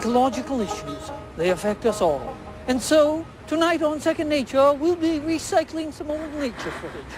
ecological issues. They affect us all. And so, tonight on Second Nature, we'll be recycling some old nature footage.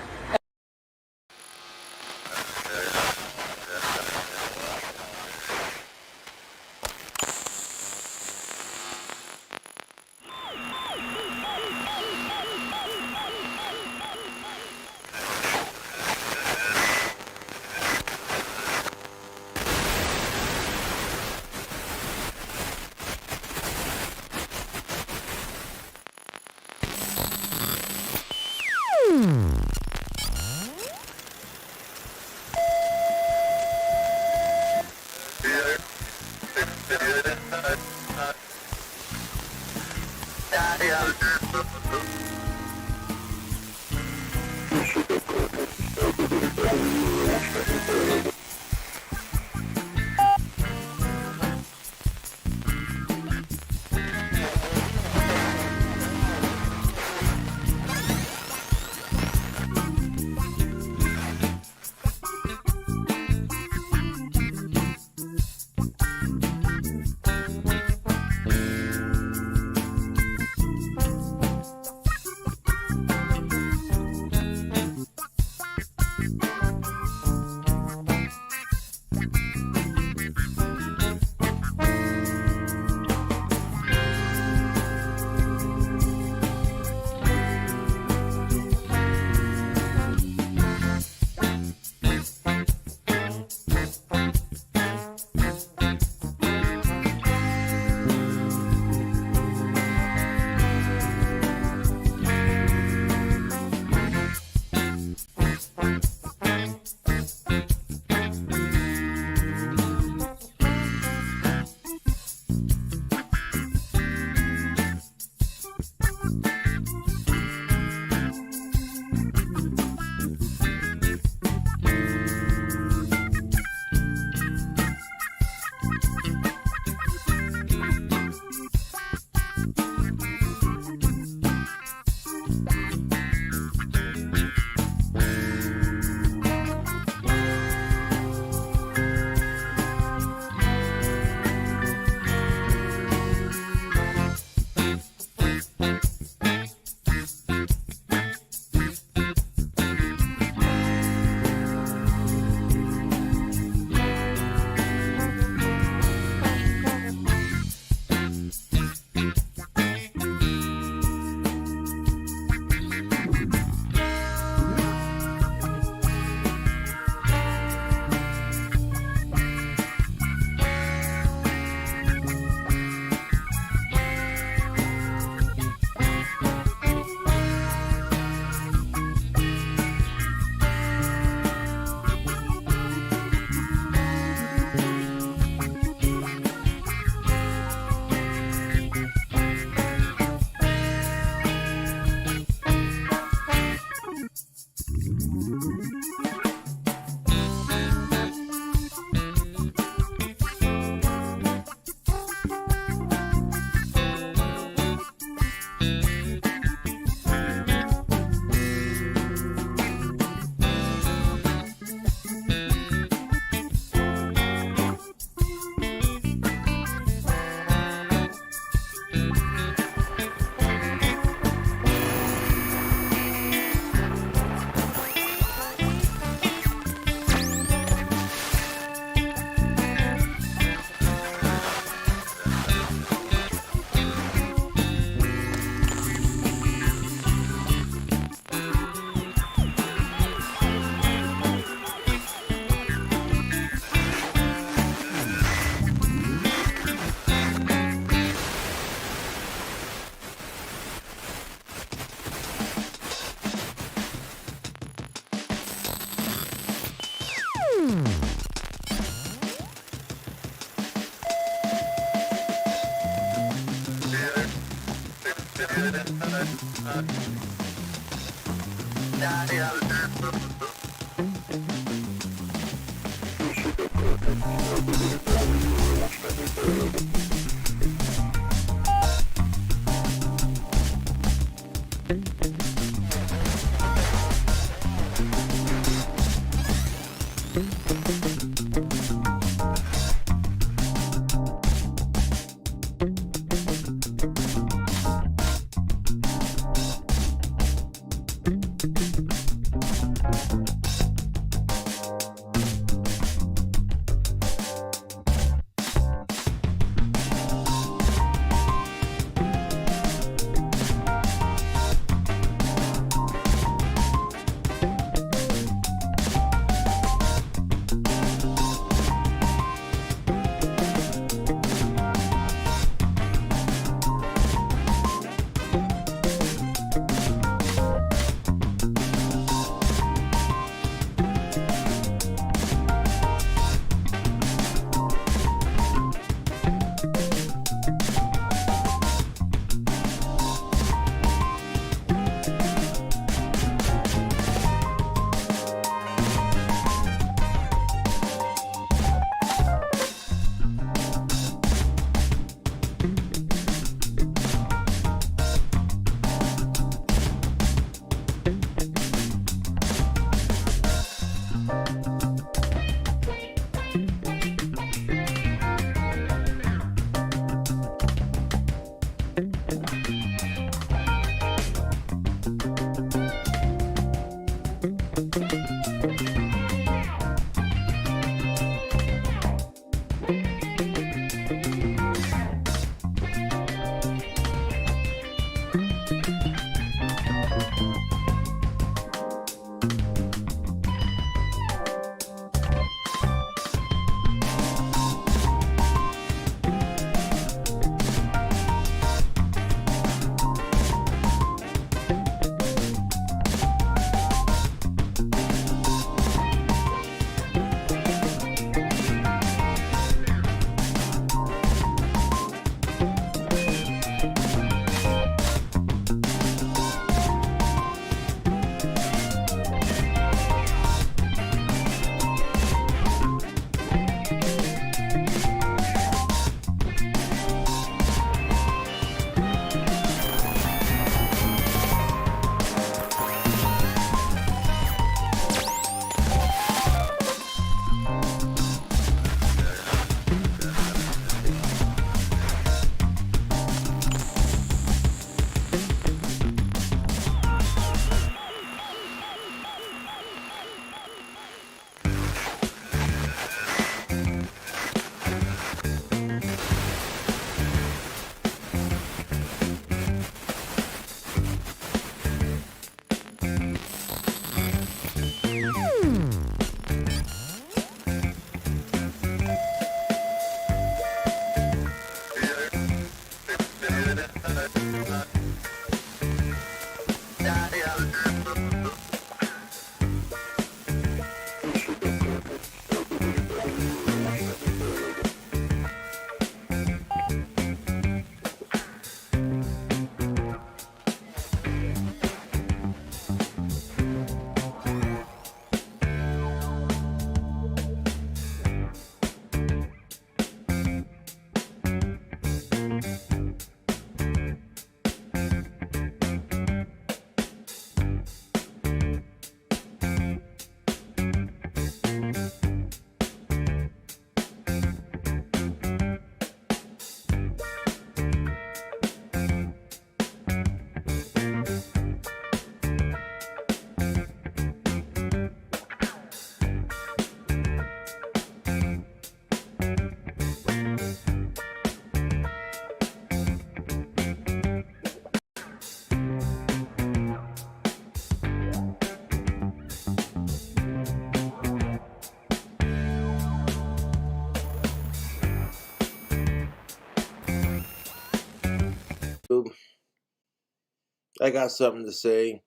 I got something to say.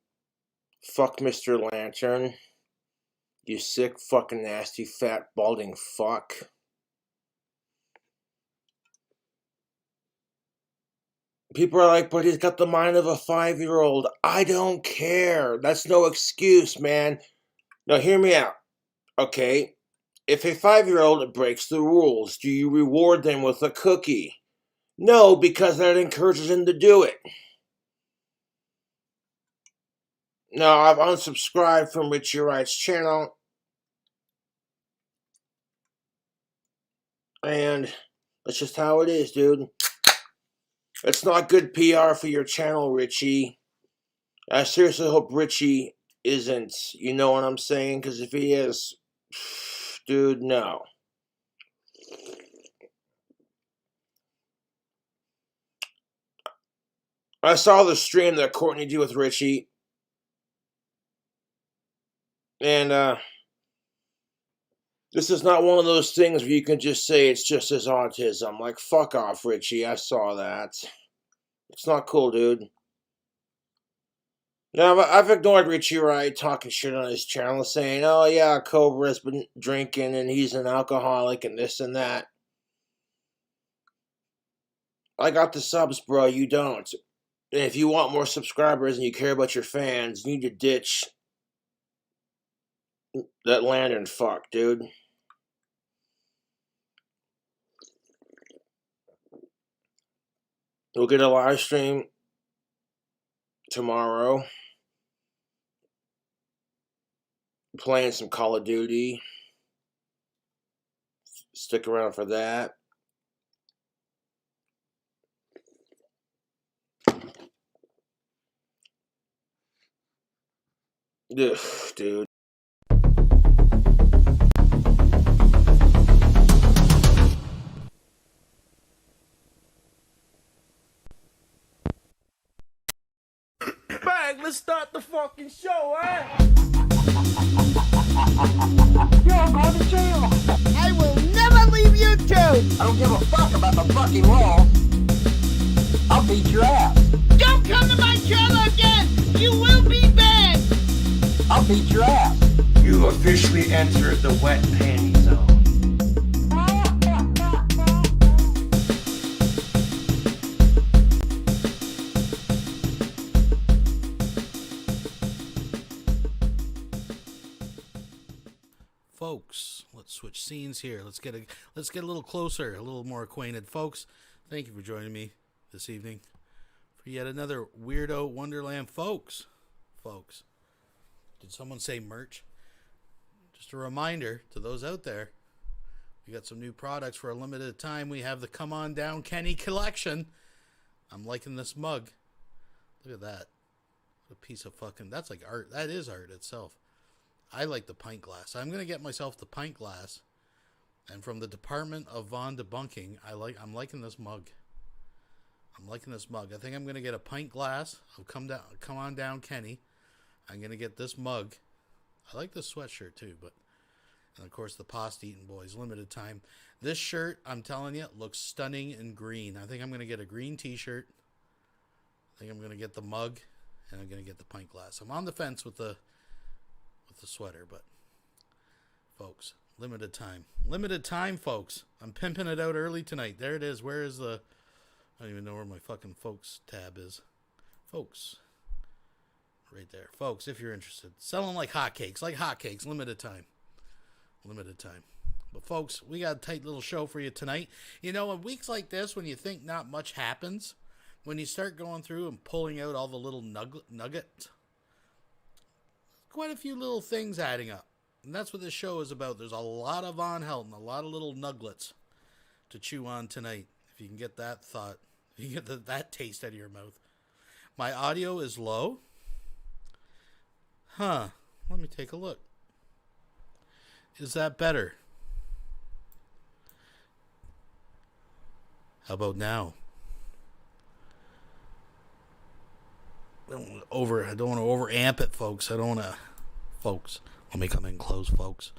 Fuck Mr. Lantern. You sick, fucking nasty, fat, balding fuck. People are like, but he's got the mind of a 5-year-old. I don't care. That's no excuse, man. Now, hear me out. Okay? If a 5-year-old breaks the rules, do you reward them with a cookie? No, because that encourages him to do it. Now, I've unsubscribed from Richie Wright's channel. And that's just how it is, dude. It's not good PR for your channel, Richie. I seriously hope Richie isn't. You know what I'm saying? Because if he is, dude, no. I saw the stream that Courtney did with Richie. And, this is not one of those things where you can just say it's just his autism. Like, fuck off, Richie. I saw that. It's not cool, dude. Now, I've ignored Richie Wright talking shit on his channel, saying, oh yeah, Cobra's been drinking and he's an alcoholic and this and that. I got the subs, bro. You don't. And if you want more subscribers and you care about your fans, you need to ditch that lantern fuck, dude. We'll get a live stream tomorrow. Playing some Call of Duty. Stick around for that. Ugh, dude. fucking show, eh? You're going to jail. I will never leave YouTube! I don't give a fuck about the fucking law. I'll beat your ass. Don't come to my channel again! You will be banned! I'll beat your ass. You officially entered the wet panty zone. Folks, let's switch scenes here. Let's get a little closer, a little more acquainted. Folks, thank you for joining me this evening for yet another Weirdo Wonderland. Folks, did someone say merch? Just a reminder to those out there, we got some new products for a limited time. We have the Come On Down Kenny collection. I'm liking this mug. Look at that. What a piece of fucking, that's like art. That is art itself. I like the pint glass. I'm going to get myself the pint glass. And from the Department of Von Debunking, I'm liking this mug. I'm liking this mug. I think I'm going to get a pint glass of Come On Down Kenny. I'm going to get this mug. I like this sweatshirt too, but and of course the Pasta Eating Boys limited time. This shirt, I'm telling you, looks stunning in green. I think I'm going to get a green t-shirt. I think I'm going to get the mug and I'm going to get the pint glass. I'm on the fence with the sweater, but folks, limited time, folks. I'm pimping it out early tonight. There it is. Where is the, I don't even know where my fucking folks tab is. Folks, right there. Folks, if you're interested, selling like hotcakes, limited time. But folks, we got a tight little show for you tonight. You know, in weeks like this, when you think not much happens, when you start going through and pulling out all the little nuggets, quite a few little things adding up. And that's what this show is about. There's a lot of Vonhelton, a lot of little nuggets to chew on tonight. If you can get that thought, you get that taste out of your mouth. My audio is low. Let me take a look. Is that better? How about now? I don't want to over amp it, folks. Folks, let me come in close, folks.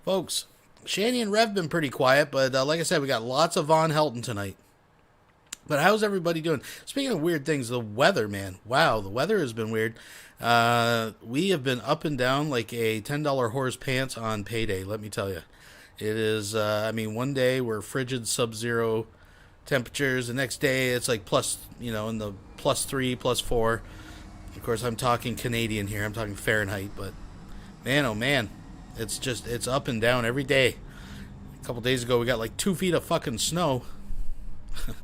Folks, Shani and Rev been pretty quiet, but like I said, we got lots of Vonhelton tonight. But how's everybody doing? Speaking of weird things, the weather, man. Wow, the weather has been weird. We have been up and down like a $10 horse pants on payday, let me tell you. It is, one day we're frigid sub-zero temperatures. The next day it's like plus, in the +3, +4. Of course, I'm talking Canadian here. I'm talking Fahrenheit, but man, oh man, it's up and down every day. A couple days ago, we got like 2 feet of fucking snow. A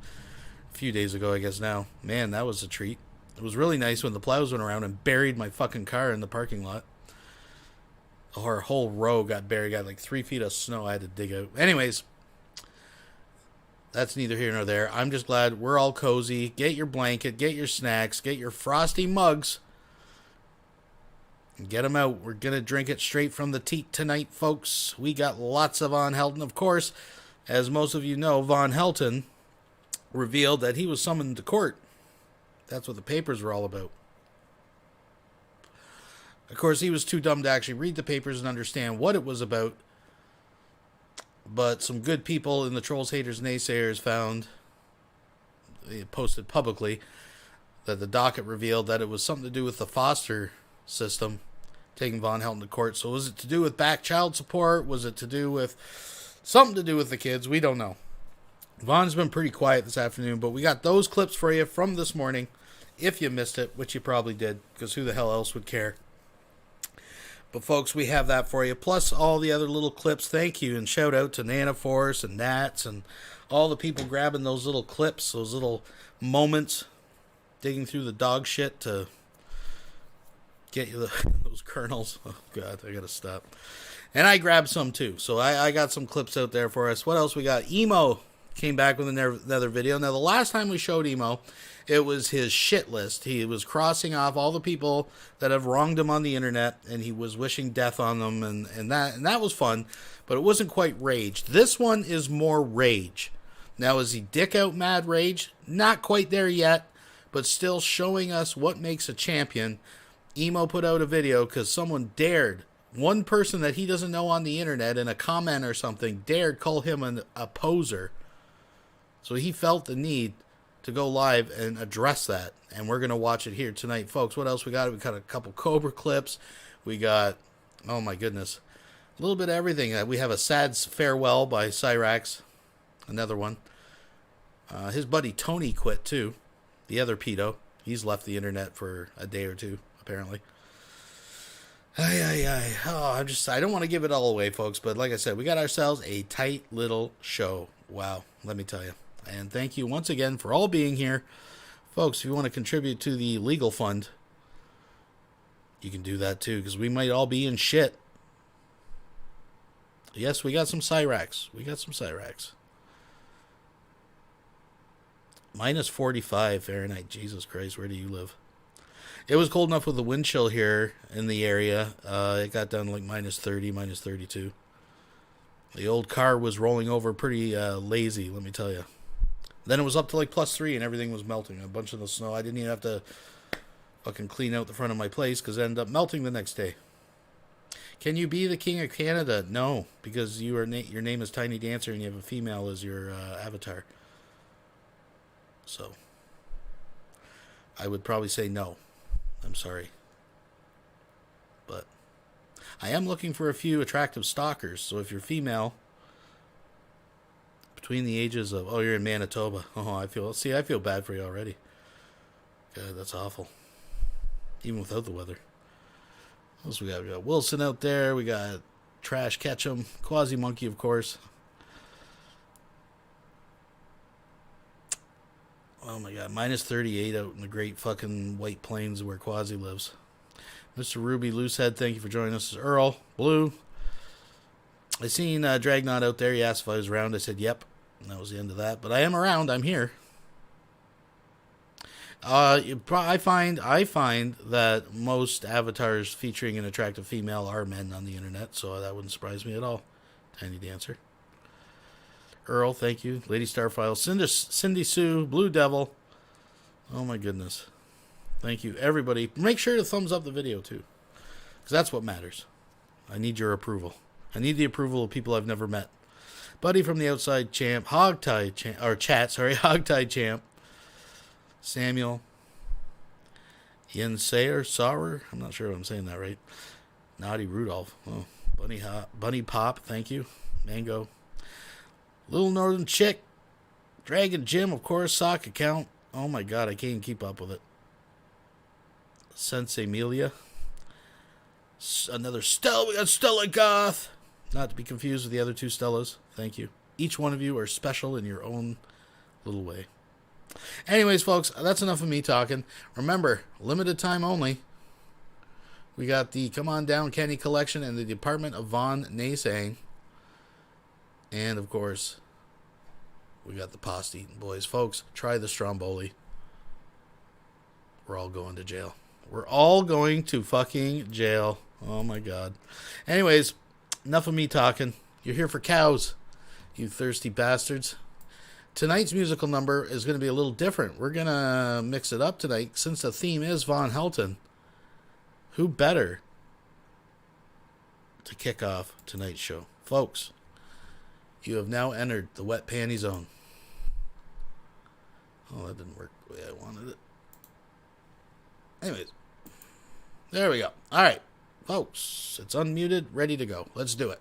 few days ago, I guess now. Man, that was a treat. It was really nice when the plows went around and buried my fucking car in the parking lot. Our whole row got buried. Got like 3 feet of snow I had to dig out. Anyways, that's neither here nor there. I'm just glad we're all cozy. Get your blanket, get your snacks, get your frosty mugs. And get them out. We're going to drink it straight from the teat tonight, folks. We got lots of Vonhelton. Of course, as most of you know, Vonhelton revealed that he was summoned to court. That's what the papers were all about. Of course, he was too dumb to actually read the papers and understand what it was about. But some good people in the Trolls, Haters, Naysayers found, they posted publicly, that the docket revealed that it was something to do with the foster system taking Vonhelton to court. So was it to do with back child support? Was it to do with something to do with the kids? We don't know. Von's been pretty quiet this afternoon, but we got those clips for you from this morning. If you missed it, which you probably did, because who the hell else would care? But folks, we have that for you, plus all the other little clips. Thank you, and shout out to Nana Force and Nats and all the people grabbing those little clips, those little moments, digging through the dog shit to get you those kernels. Oh, God, I gotta stop. And I grabbed some, too, so I got some clips out there for us. What else we got? Emo came back with another video. Now, the last time we showed Emo, it was his shit list. He was crossing off all the people that have wronged him on the internet, and he was wishing death on them, and that was fun, but it wasn't quite rage. This one is more rage. Now, is he dick out mad rage? Not quite there yet, but still showing us what makes a champion. Emo put out a video because someone dared, one person that he doesn't know on the internet in a comment or something, dared call him a poser. So he felt the need to go live and address that. And we're going to watch it here tonight, folks. What else we got? We got a couple Cobra clips. We got, oh my goodness, a little bit of everything. We have a sad farewell by Cyrax, another one. His buddy Tony quit too, the other pedo. He's left the internet for a day or two, apparently. Oh, I don't want to give it all away, folks, but like I said, we got ourselves a tight little show. Wow, let me tell you. And thank you once again for all being here. Folks, if you want to contribute to the legal fund, you can do that too, because we might all be in shit. Yes, we got some Cyrax. Minus 45 Fahrenheit. Jesus Christ, where do you live? It was cold enough with the wind chill here in the area. It got down to like minus 30, minus 32. The old car was rolling over pretty lazy, let me tell you. Then it was up to like plus 3 and everything was melting. A bunch of the snow. I didn't even have to fucking clean out the front of my place because it ended up melting the next day. Can you be the King of Canada? No, because your name is Tiny Dancer and you have a female as your avatar. So, I would probably say no. I'm sorry. But I am looking for a few attractive stalkers. So if you're female, between the ages of, oh, you're in Manitoba. Oh, I feel bad for you already. God, that's awful. Even without the weather. What else we got? We got Wilson out there. We got Trash Ketchum. Quasi Monkey, of course. Oh my god, minus 38 out in the great fucking White Plains where Quasi lives. Mr. Ruby Loosehead, thank you for joining us. Earl, Blue. I seen Dragnot out there. He asked if I was around. I said, yep. And that was the end of that. But I am around. I'm here. I find that most avatars featuring an attractive female are men on the internet, so that wouldn't surprise me at all. Tiny Dancer. Earl, thank you. Lady Starfile, Cindy Sue, Blue Devil. Oh my goodness. Thank you, everybody. Make sure to thumbs up the video too, because that's what matters. I need your approval. I need the approval of people I've never met. Buddy from the Outside Champ, Hogtie Champ. Samuel. Yensayer, Sauer. I'm not sure if I'm saying that right. Naughty Rudolph. Oh, Bunny Pop, thank you. Mango. Little Northern Chick. Dragon Jim, of course. Sock account. Oh my god, I can't even keep up with it. Sensei Amelia. Another Stella. We got Stella Goth. Not to be confused with the other two Stellas. Thank you. Each one of you are special in your own little way. Anyways, folks, that's enough of me talking. Remember, limited time only. We got the Come On Down Kenny collection and the Department of Von Naysaying. And, of course, we got the pasta eating boys. Folks, try the Stromboli. We're all going to jail. We're all going to fucking jail. Oh, my God. Anyways, enough of me talking. You're here for cows, you thirsty bastards. Tonight's musical number is going to be a little different. We're going to mix it up tonight. Since the theme is Vonhelton, who better to kick off tonight's show? Folks, you have now entered the wet panty zone. Oh, that didn't work the way I wanted it. Anyways, there we go. All right, folks, it's unmuted, ready to go. Let's do it.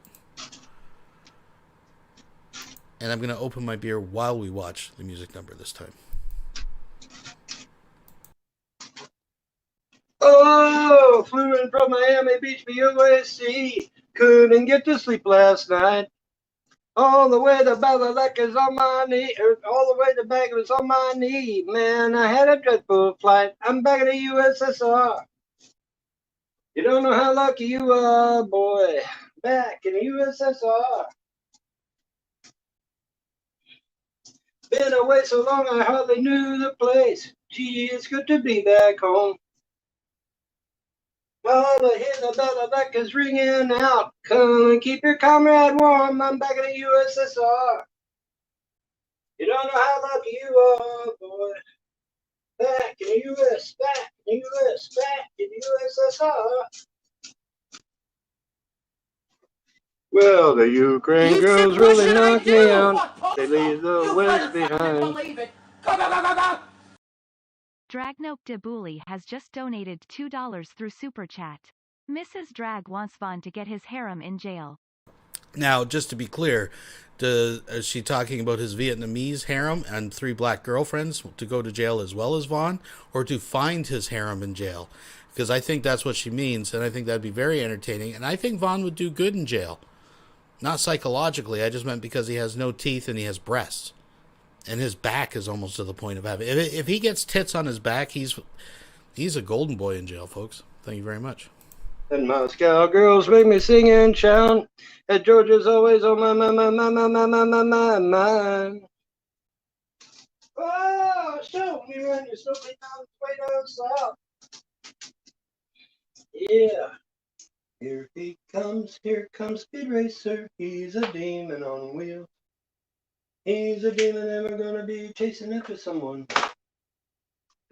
And I'm going to open my beer while we watch the music number this time. Oh, flew in from Miami Beach for USC. Couldn't get to sleep last night. All the way to Balalakas on my knee. All the way to Bagels on my knee. Man, I had a dreadful flight. I'm back in the USSR. You don't know how lucky you are, boy. Back in the USSR. Been away so long I hardly knew the place. Gee, it's good to be back home. All the hit the bell is ringing out. Come and keep your comrade warm. I'm back in the USSR. You don't know how lucky you are, boy. Back in the U.S., back in the U.S., back in the USSR. Well, the Ukraine girls really knocked me out. They leave the West behind. Dragnoke Debuli has just donated $2 through Super Chat. Mrs. Drag wants Vaughn to get his harem in jail. Now, just to be clear, is she talking about his Vietnamese harem and 3 black girlfriends to go to jail as well as Vaughn, or to find his harem in jail? Because I think that's what she means, and I think that'd be very entertaining, and I think Vaughn would do good in jail. Not psychologically, I just meant because he has no teeth and he has breasts. And his back is almost to the point of having... If he gets tits on his back, he's a golden boy in jail, folks. Thank you very much. And Moscow girls make me sing and shout. And Georgia's always on my mind. Oh, show me when you slow me down, way down south. Yeah. Here comes Speed Racer. He's a demon on wheels. He's a demon ever gonna be chasing after someone.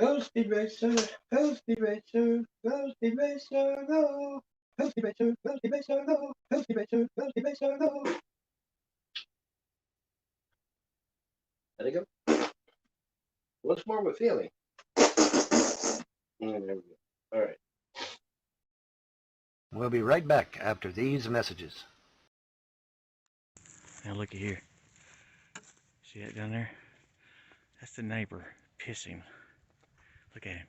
Go Speed Racer, go Speed Racer, go Speed Racer, go. Go Speed Racer, go Speed Racer, go. Go Speed Racer, go Speed Racer, go. There you go. What's more of a feeling? There we go. All right. We'll be right back after these messages. Now looky here. See that down there? That's the neighbor pissing. Look at him.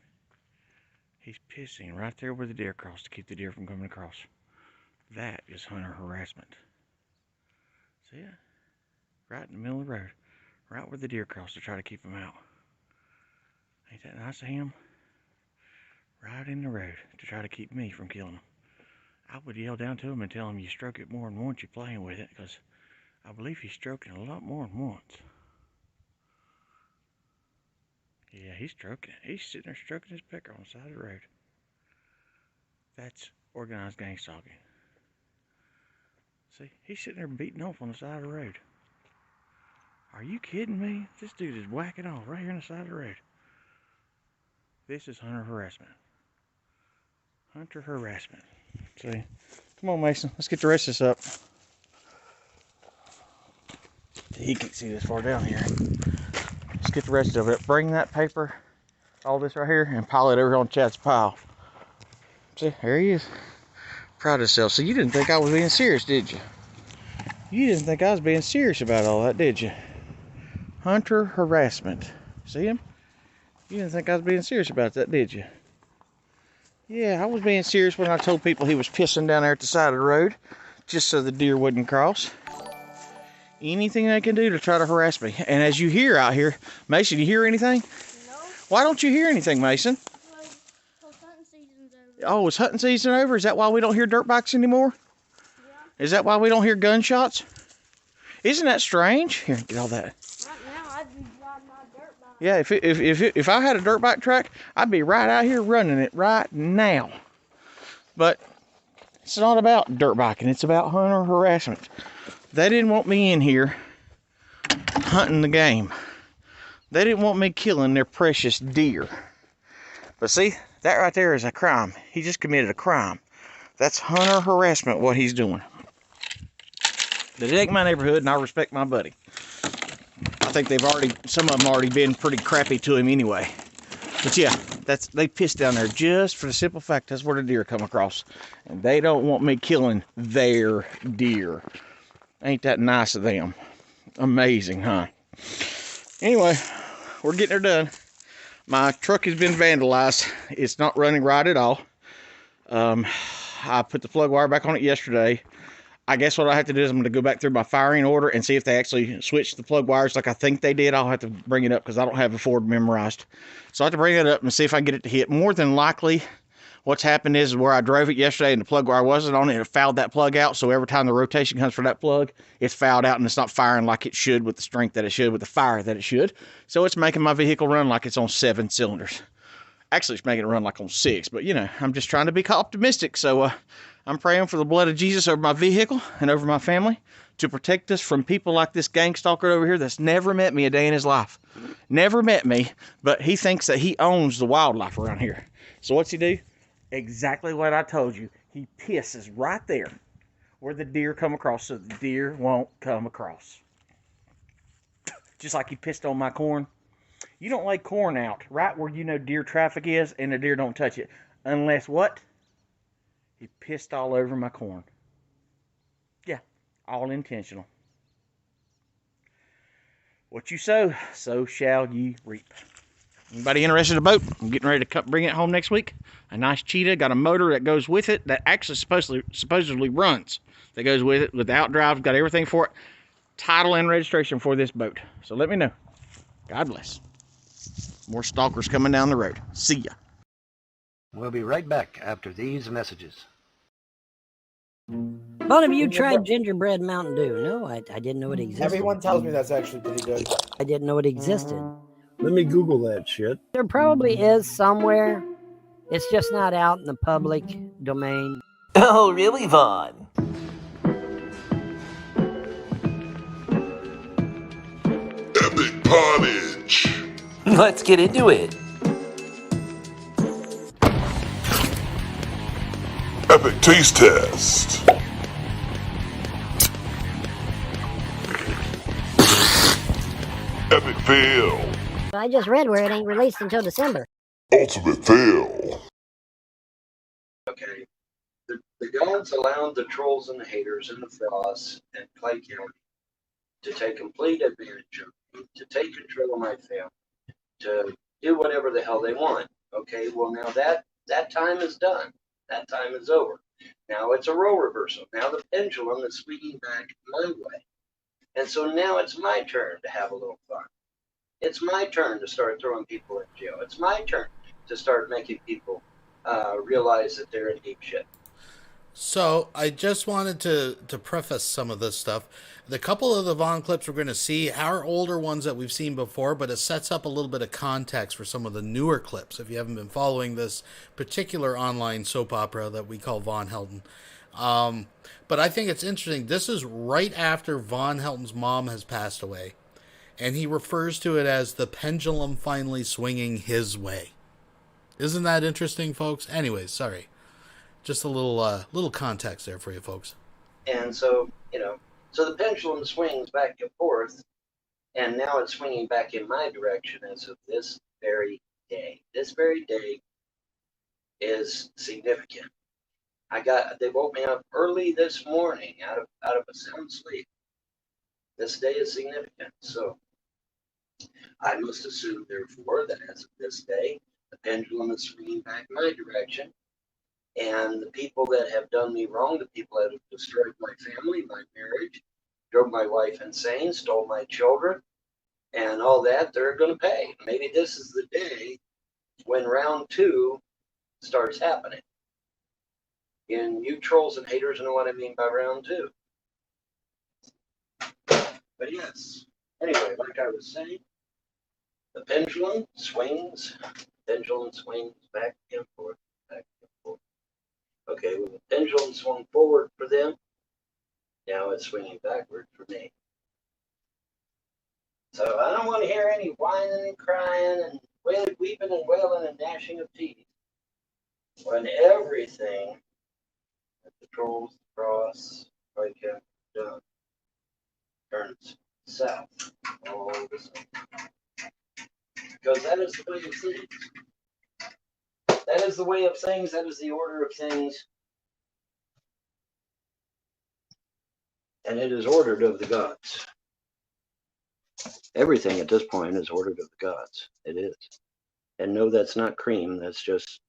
He's pissing right there where the deer cross to keep the deer from coming across. That is hunter harassment. See it? Right in the middle of the road. Right where the deer cross to try to keep them out. Ain't that nice of him? Right in the road to try to keep me from killing him. I would yell down to him and tell him you stroke it more than once you're playing with it, because I believe he's stroking a lot more than once. Yeah, he's stroking it. He's sitting there stroking his pecker on the side of the road. That's organized gang stalking. See, he's sitting there beating off on the side of the road. Are you kidding me? This dude is whacking off right here on the side of the road. This is hunter harassment. Hunter harassment. See? Come on, Mason. Let's get the rest of this up. He can't see this far down here. Let's get the rest of it. Bring that paper, all this right here, and pile it over on Chad's pile. See, there he is. Proud of himself. So you didn't think I was being serious, did you? You didn't think I was being serious about all that, did you? Hunter harassment. See him? You didn't think I was being serious about that, did you? Yeah, I was being serious when I told people he was pissing down there at the side of the road, just so the deer wouldn't cross. Anything they can do to try to harass me. And as you hear out here, Mason, you hear anything? No. Why don't you hear anything, Mason? Well, hunting season's over. Oh, is hunting season over? Is that why we don't hear dirt bikes anymore? Yeah. Is that why we don't hear gunshots? Isn't that strange? Here, get all that. Right now, I'd be riding my dirt bike. Yeah, if I had a dirt bike track, I'd be right out here running it right now. But it's not about dirt biking. It's about hunter harassment. They didn't want me in here hunting the game. They didn't want me killing their precious deer. But see, that right there is a crime. He just committed a crime. That's hunter harassment, what he's doing. But it ain't my neighborhood, and I respect my buddy. I think some of them already been pretty crappy to him anyway. But yeah, they pissed down there just for the simple fact that's where the deer come across. And they don't want me killing their deer. Ain't that nice of them? Amazing, huh? Anyway, we're getting her done. My truck has been vandalized. It's not running right at all. I put the plug wire back on it yesterday. I guess what I have to do is I'm going to go back through my firing order and see if they actually switched the plug wires like I think they did. I'll have to bring it up because I don't have the Ford memorized. So I have to bring it up and see if I can get it to hit. More than likely, what's happened is where I drove it yesterday and the plug wire wasn't on it, it fouled that plug out. So every time the rotation comes for that plug, it's fouled out and it's not firing like it should with the strength that it should, with the fire that it should. So it's making my vehicle run like it's on 7 cylinders. Actually, it's making it run like on 6, but you know, I'm just trying to be optimistic. So I'm praying for the blood of Jesus over my vehicle and over my family to protect us from people like this gang stalker over here that's never met me a day in his life. Never met me, but he thinks that he owns the wildlife around here. So what's he do? Exactly what I told you. He pisses right there where the deer come across so the deer won't come across. Just like he pissed on my corn. You don't lay corn out right where you know deer traffic is and the deer don't touch it. Unless what? He pissed all over my corn. Yeah, all intentional. What you sow, so shall ye reap. Anybody interested in a boat? I'm getting ready to bring it home next week. A nice cheetah, got a motor that goes with it that actually supposedly runs. That goes with it, with the outdrive, got everything for it. Title and registration for this boat. So let me know. God bless. More stalkers coming down the road. See ya. We'll be right back after these messages. Both of you tried gingerbread Mountain Dew? No, I didn't know it existed. Everyone tells me that's actually pretty good. I didn't know it existed. Let me Google that shit. There probably is somewhere. It's just not out in the public domain. Oh, really, Vaughn? Epic pottage. Let's get into it. Epic taste test. Epic fail. I just read where it ain't released until December. Ultimate fail. Okay. The gods allowed the trolls and the haters and the frosts and Clay County to take complete advantage of me, to take control of my family, to do whatever the hell they want. Okay, well now that time is done. That time is over. Now it's a role reversal. Now the pendulum is swinging back my way. And so now it's my turn to have a little fun. It's my turn to start throwing people in jail. It's my turn to start making people realize that they're in deep shit. So I just wanted to preface some of this stuff. The couple of the Vaughn clips we're going to see are older ones that we've seen before, but it sets up a little bit of context for some of the newer clips if you haven't been following this particular online soap opera that we call Vonhelton. But I think it's interesting. This is right after Vonhelton's mom has passed away, and he refers to it as the pendulum finally swinging his way. Isn't that interesting, folks? Anyways, sorry. Just a little context there for you folks. And so, so the pendulum swings back and forth, and now it's swinging back in my direction as of this very day. This very day is significant. They woke me up early this morning out of a sound sleep. This day is significant. So I must assume, therefore, that as of this day, the pendulum is swinging back my direction. And the people that have done me wrong, the people that have destroyed my family, my marriage, drove my wife insane, stole my children, and all that, they're going to pay. Maybe this is the day when round 2 starts happening. And you trolls and haters know what I mean by round 2. But yes, anyway, like I was saying, the pendulum swings back and forth, back and forth. Okay, when the pendulum swung forward for them, now it's swinging backward for me. So I don't want to hear any whining and crying and weeping and wailing and gnashing of teeth when everything that the trolls, the cross, like have done turns south all of a sudden. Because that is the way of things. That is the way of things. That is the order of things. And it is ordered of the gods. Everything at this point is ordered of the gods. It is. And no, that's not cream. That's just,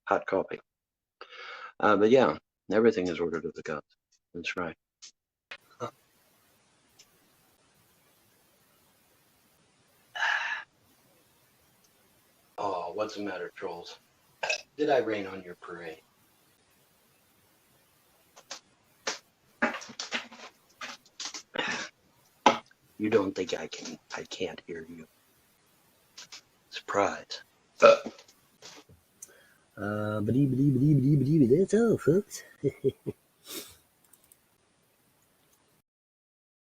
hot coffee. But yeah, everything is ordered of the gods. That's right. Oh, what's the matter, trolls? Did I rain on your parade? You don't think I can't hear you. Surprise. That's all, folks.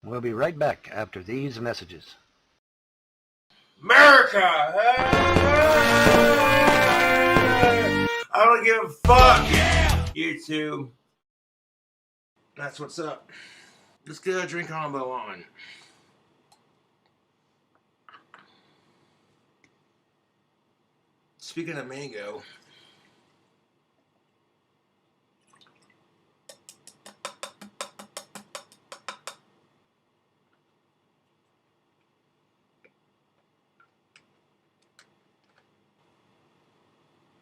We'll be right back after these messages. America! I don't give a fuck! Yeah! YouTube. That's what's up. Let's get a drink combo on. Speaking of mango,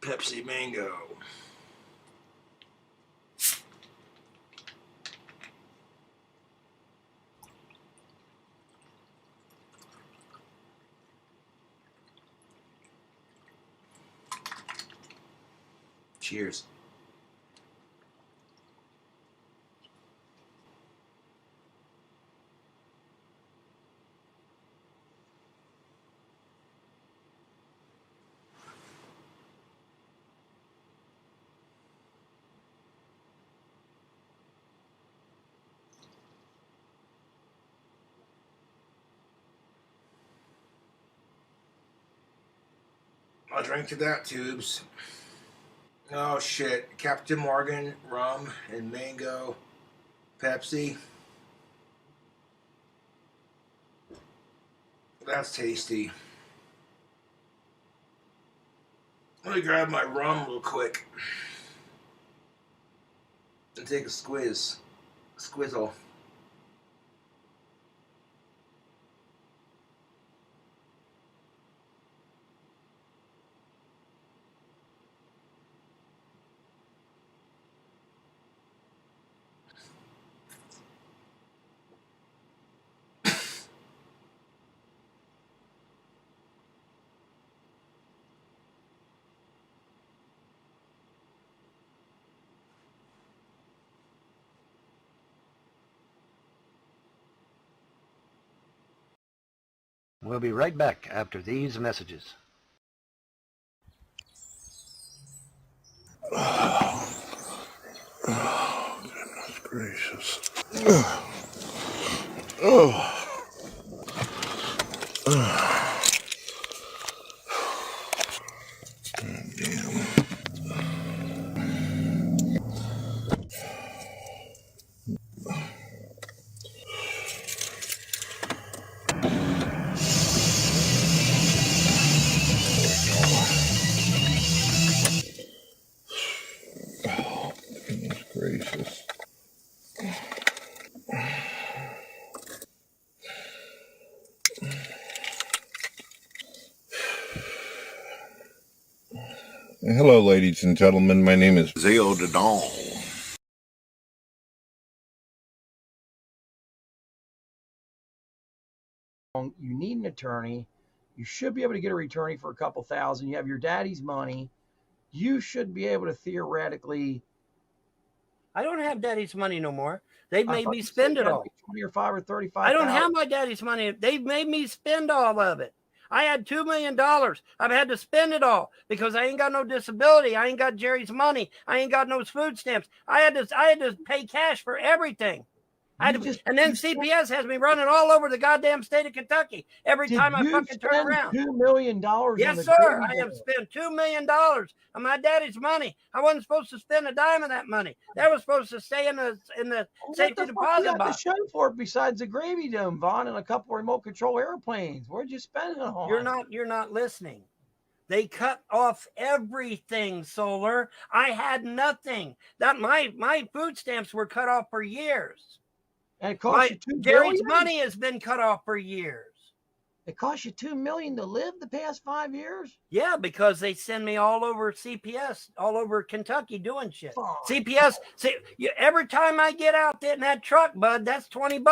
Pepsi Mango. Cheers. I'll drink to that, tubes. Oh shit. Captain Morgan, rum, and mango, Pepsi. That's tasty. Let me grab my rum real quick and take a squizzle. We'll be right back after these messages. Oh, goodness gracious. Oh. Damn. Oh, goodness gracious. Hello, ladies and gentlemen. My name is Zeo Dadon. You need an attorney. You should be able to get a attorney for a couple thousand. You have your daddy's money. You should be able to theoretically. I don't have daddy's money no more. They've made me spend it all. 20 or 5 or 35. I don't have my daddy's money. They've made me spend all of it. I had $2 million. I've had to spend it all because I ain't got no disability. I ain't got Jerry's money. I ain't got no food stamps. I had to pay cash for everything. And then CPS has me running all over the goddamn state of Kentucky every time I fucking turn around. $2 million. Yes, sir. I have spent $2 million on my daddy's money. I wasn't supposed to spend a dime of that money. That was supposed to stay in the safety deposit box. Show for it besides the gravy dome, Vaughn, and a couple remote control airplanes. Where'd you spend it on? You're not listening. They cut off everything, Solar. I had nothing. That my food stamps were cut off for years. And it cost you $2 Jerry's billion? money has been cut off for years. It cost you $2 million to live the past 5 years? Yeah, because they send me all over CPS, all over Kentucky doing shit. CPS, every time I get out in that truck, bud, that's $20.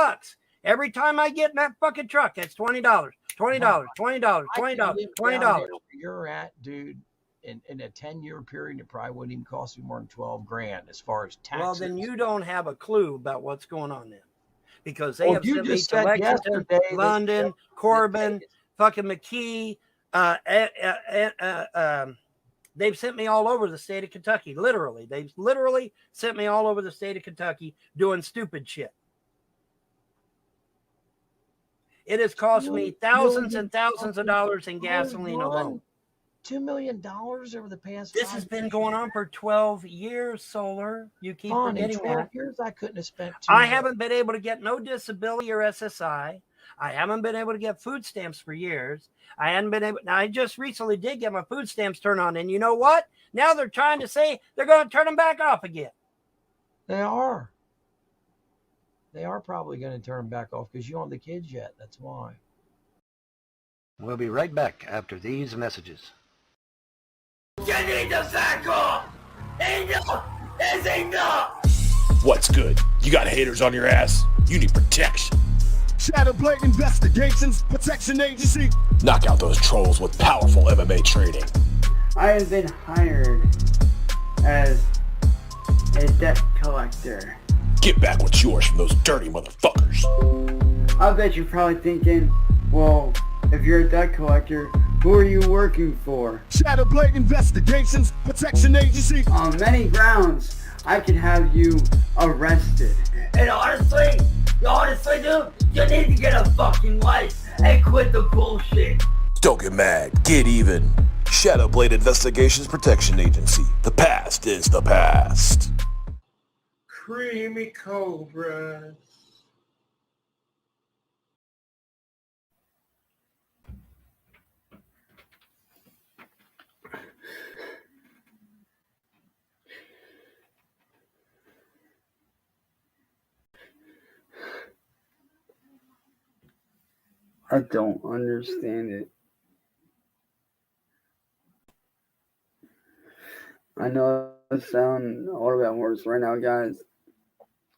Every time I get in that fucking truck, that's $20. $20, $20, $20. You're at, dude, in a 10-year period, it probably wouldn't even cost you more than $12,000 as far as taxes. Well, then you don't have a clue about what's going on then. Because they have sent me to Lexington, London, Corbin, fucking McKee, They've sent me all over the state of Kentucky. Literally. They've literally sent me all over the state of Kentucky doing stupid shit. It has cost me thousands and thousands of dollars in gasoline alone. $2 million over the past 5 years. This has been going on for 12 years, Solar. You keep forgetting in 12 that. years, I couldn't have spent I haven't been able to get no disability or SSI. I haven't been able to get food stamps for years. I hadn't been able. Now, I just recently did get my food stamps turned on. And you know what? Now they're trying to say they're going to turn them back off again. They are. They are probably going to turn them back off because you don't have the kids yet. That's why. We'll be right back after these messages. You need to back off! Enough is enough! What's good? You got haters on your ass? You need protection. Shadowblade Investigations Protection Agency. Knock out those trolls with powerful MMA training. I have been hired as a debt collector. Get back what's yours from those dirty motherfuckers. I bet you're probably thinking, well, if you're a debt collector, who are you working for? Shadowblade Investigations Protection Agency. On many grounds, I could have you arrested. And honestly, dude, you need to get a fucking life and quit the bullshit. Don't get mad. Get even. Shadowblade Investigations Protection Agency. The past is the past. Creamy cobras. I don't understand it. I know I sound a little bit worse right now, guys.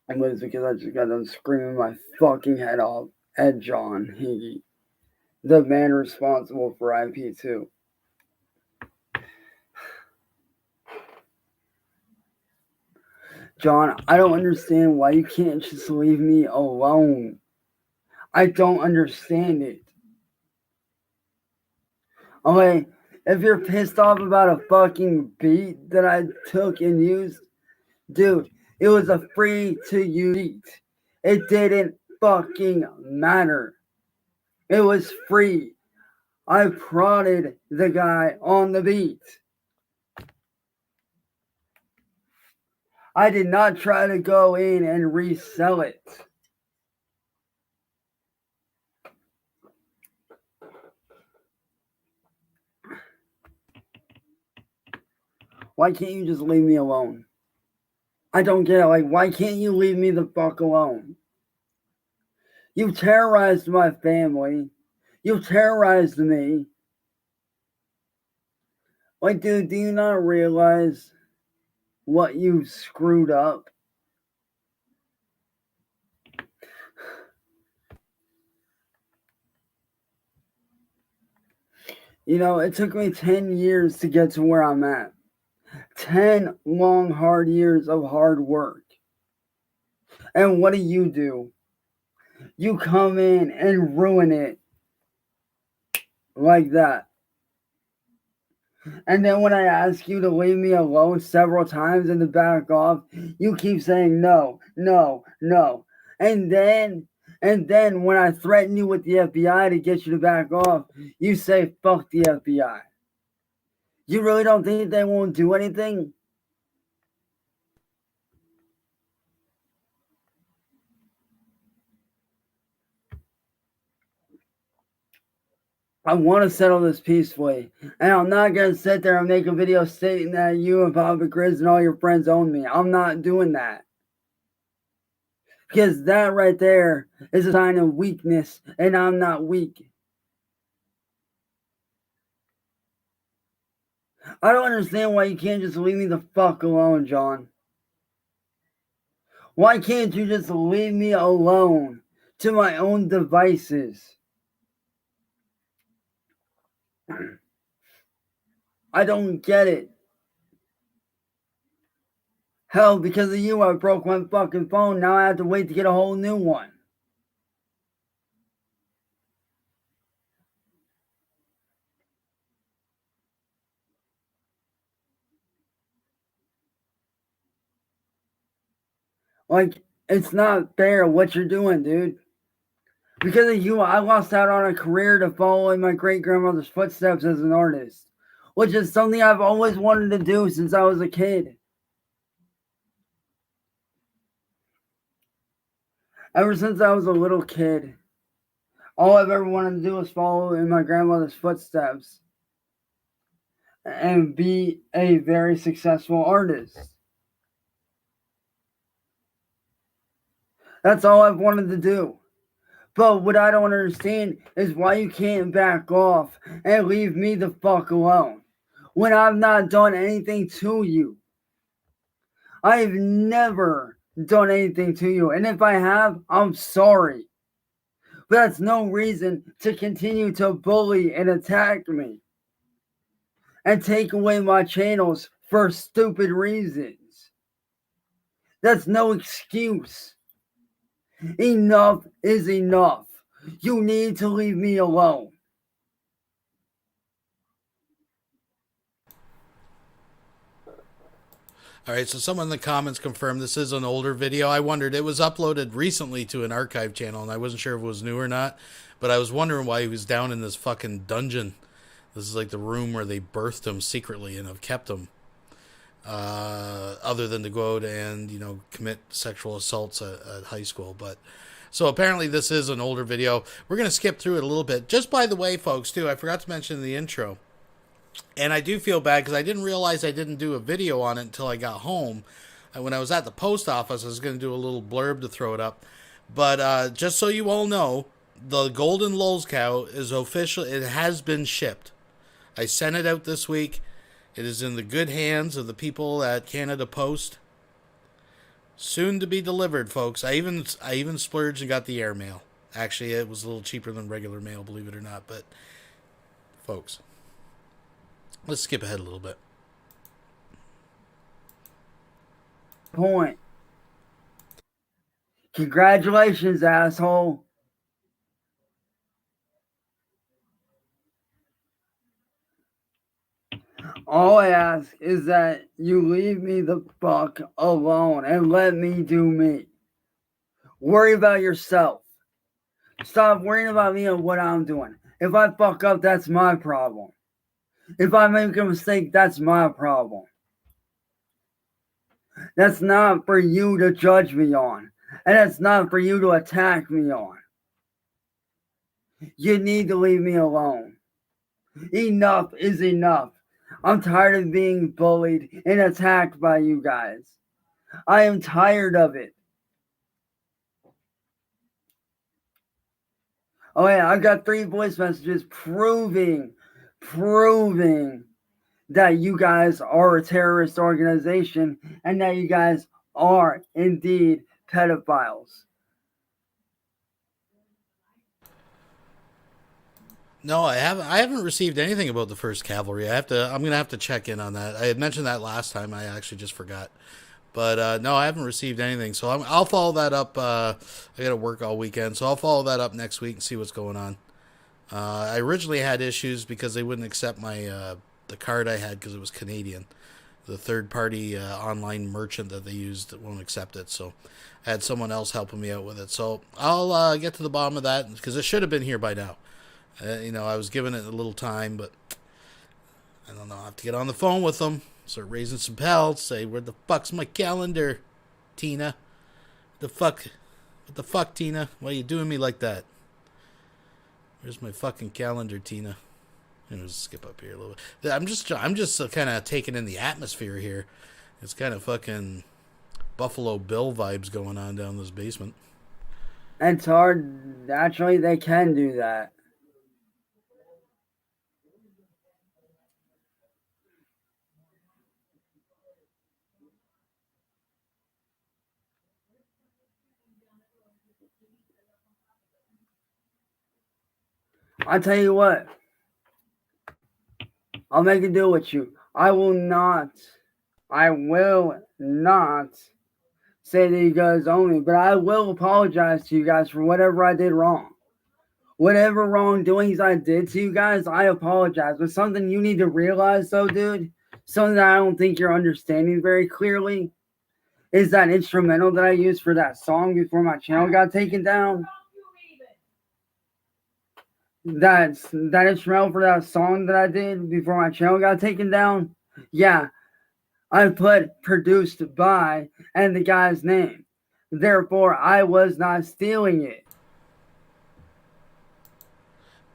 But it's because I just got done screaming my fucking head off at John Higgy, the man responsible for IP2. John, I don't understand why you can't just leave me alone. I don't understand it. Okay, if you're pissed off about a fucking beat that I took and used, dude, it was a free to use beat. It didn't fucking matter. It was free. I prodded the guy on the beat. I did not try to go in and resell it. Why can't you just leave me alone? I don't get it. Like, why can't you leave me the fuck alone? You terrorized my family. You terrorized me. Like, dude, do you not realize what you screwed up? You know, it took me 10 years to get to where I'm at. 10 long, hard years of hard work. And what do? You come in and ruin it like that. And then when I ask you to leave me alone several times and to back off, you keep saying no, no, no. And then when I threaten you with the FBI to get you to back off, you say fuck the FBI. You really don't think they won't do anything? I want to settle this peacefully. And I'm not going to sit there and make a video stating that you and Papa Grizz and all your friends own me. I'm not doing that. Because that right there is a sign of weakness, and I'm not weak. I don't understand why you can't just leave me the fuck alone, John. Why can't you just leave me alone to my own devices? I don't get it. Hell, because of you, I broke my fucking phone. Now I have to wait to get a whole new one. Like, it's not fair what you're doing, dude. Because of you, I lost out on a career to follow in my great-grandmother's footsteps as an artist, which is something I've always wanted to do since I was a kid. Ever since I was a little kid, all I've ever wanted to do was follow in my grandmother's footsteps and be a very successful artist. That's all I've wanted to do. But what I don't understand is why you can't back off and leave me the fuck alone when I've not done anything to you. I've never done anything to you, and if I have, I'm sorry. But that's no reason to continue to bully and attack me and take away my channels for stupid reasons. That's no excuse. Enough is enough. You need to leave me alone. All right, so someone in the comments confirmed this is an older video. I wondered, it was uploaded recently to an archive channel, and I wasn't sure if it was new or not, but I was wondering why he was down in this fucking dungeon. This is like the room where they birthed him secretly and have kept him, other than to go out and, you know, commit sexual assaults at high school. But so apparently this is an older video. We're going to skip through it a little bit. Just by the way, folks, too, I forgot to mention in the intro, and I do feel bad because I didn't realize I didn't do a video on it until I got home. When I was at the post office, I was going to do a little blurb to throw it up. But just so you all know, the Golden Lulz cow is official. It has been shipped. I sent it out this week. It is in the good hands of the people at Canada Post. Soon to be delivered, folks. I even splurged and got the airmail. Actually, it was a little cheaper than regular mail, believe it or not. But, folks, let's skip ahead a little bit. Point. Congratulations, asshole. All I ask is that you leave me the fuck alone and let me do me. Worry about yourself. Stop worrying about me and what I'm doing. If I fuck up, that's my problem. If I make a mistake, that's my problem. That's not for you to judge me on. And that's not for you to attack me on. You need to leave me alone. Enough is enough. I'm tired of being bullied and attacked by you guys. I am tired of it. Oh yeah, I got 3 voice messages proving that you guys are a terrorist organization and that you guys are indeed pedophiles. No, I haven't received anything about the 1st Cavalry. I'm gonna have to check in on that. I had mentioned that last time. I actually just forgot. But no, I haven't received anything. So I'll follow that up. I got to work all weekend, so I'll follow that up next week and see what's going on. I originally had issues because they wouldn't accept my the card I had because it was Canadian. The third-party online merchant that they used won't accept it, so I had someone else helping me out with it. So I'll get to the bottom of that because it should have been here by now. You know, I was giving it a little time, but I don't know. I'll have to get on the phone with them, start raising some pals, say, where the fuck's my calendar, Tina? What the fuck, Tina? Why are you doing me like that? Where's my fucking calendar, Tina? I'm gonna skip up here a little bit. I'm just kind of taking in the atmosphere here. It's kind of fucking Buffalo Bill vibes going on down this basement. It's hard. Actually, they can do that. I tell you what, I'll make a deal with you. I will not say to you guys only, but I will apologize to you guys for whatever I did wrong. Whatever wrongdoings I did to you guys, I apologize. But something you need to realize though, dude, something that I don't think you're understanding very clearly, is that instrumental that I used for that song before my channel got taken down. That instrumental for that song that I did before my channel got taken down. Yeah, I put produced by and the guy's name. Therefore, I was not stealing it.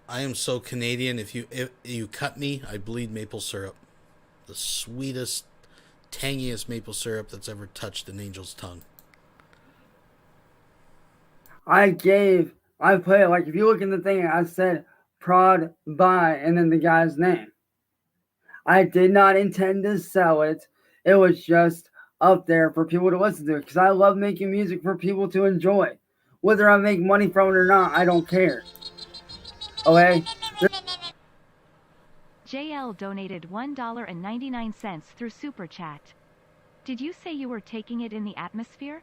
I am so Canadian. If you cut me, I bleed maple syrup. The sweetest, tangiest maple syrup that's ever touched an angel's tongue. I put it like, if you look in the thing, I said prod by and then the guy's name. I did not intend to sell it. It was just up there for people to listen to, because I love making music for people to enjoy. Whether I make money from it or not, I don't care. Okay? JL donated $1.99 through Super Chat. Did you say you were taking it in the atmosphere?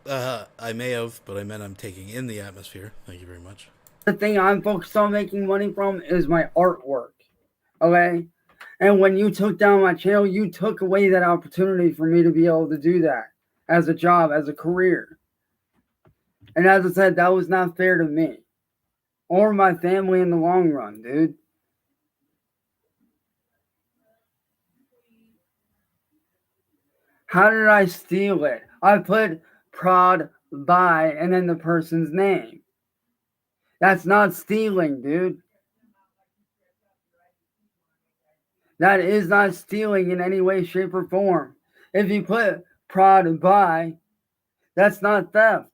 I may have, but I meant I'm taking in the atmosphere. Thank you very much. The thing I'm focused on making money from is my artwork. Okay? And when you took down my channel, you took away that opportunity for me to be able to do that as a job, as a career. And as I said, that was not fair to me or my family in the long run, dude. How did I steal it? I put prod by and then the person's name. That's not stealing, dude. That is not stealing in any way, shape, or form. If you put prod by, that's not theft.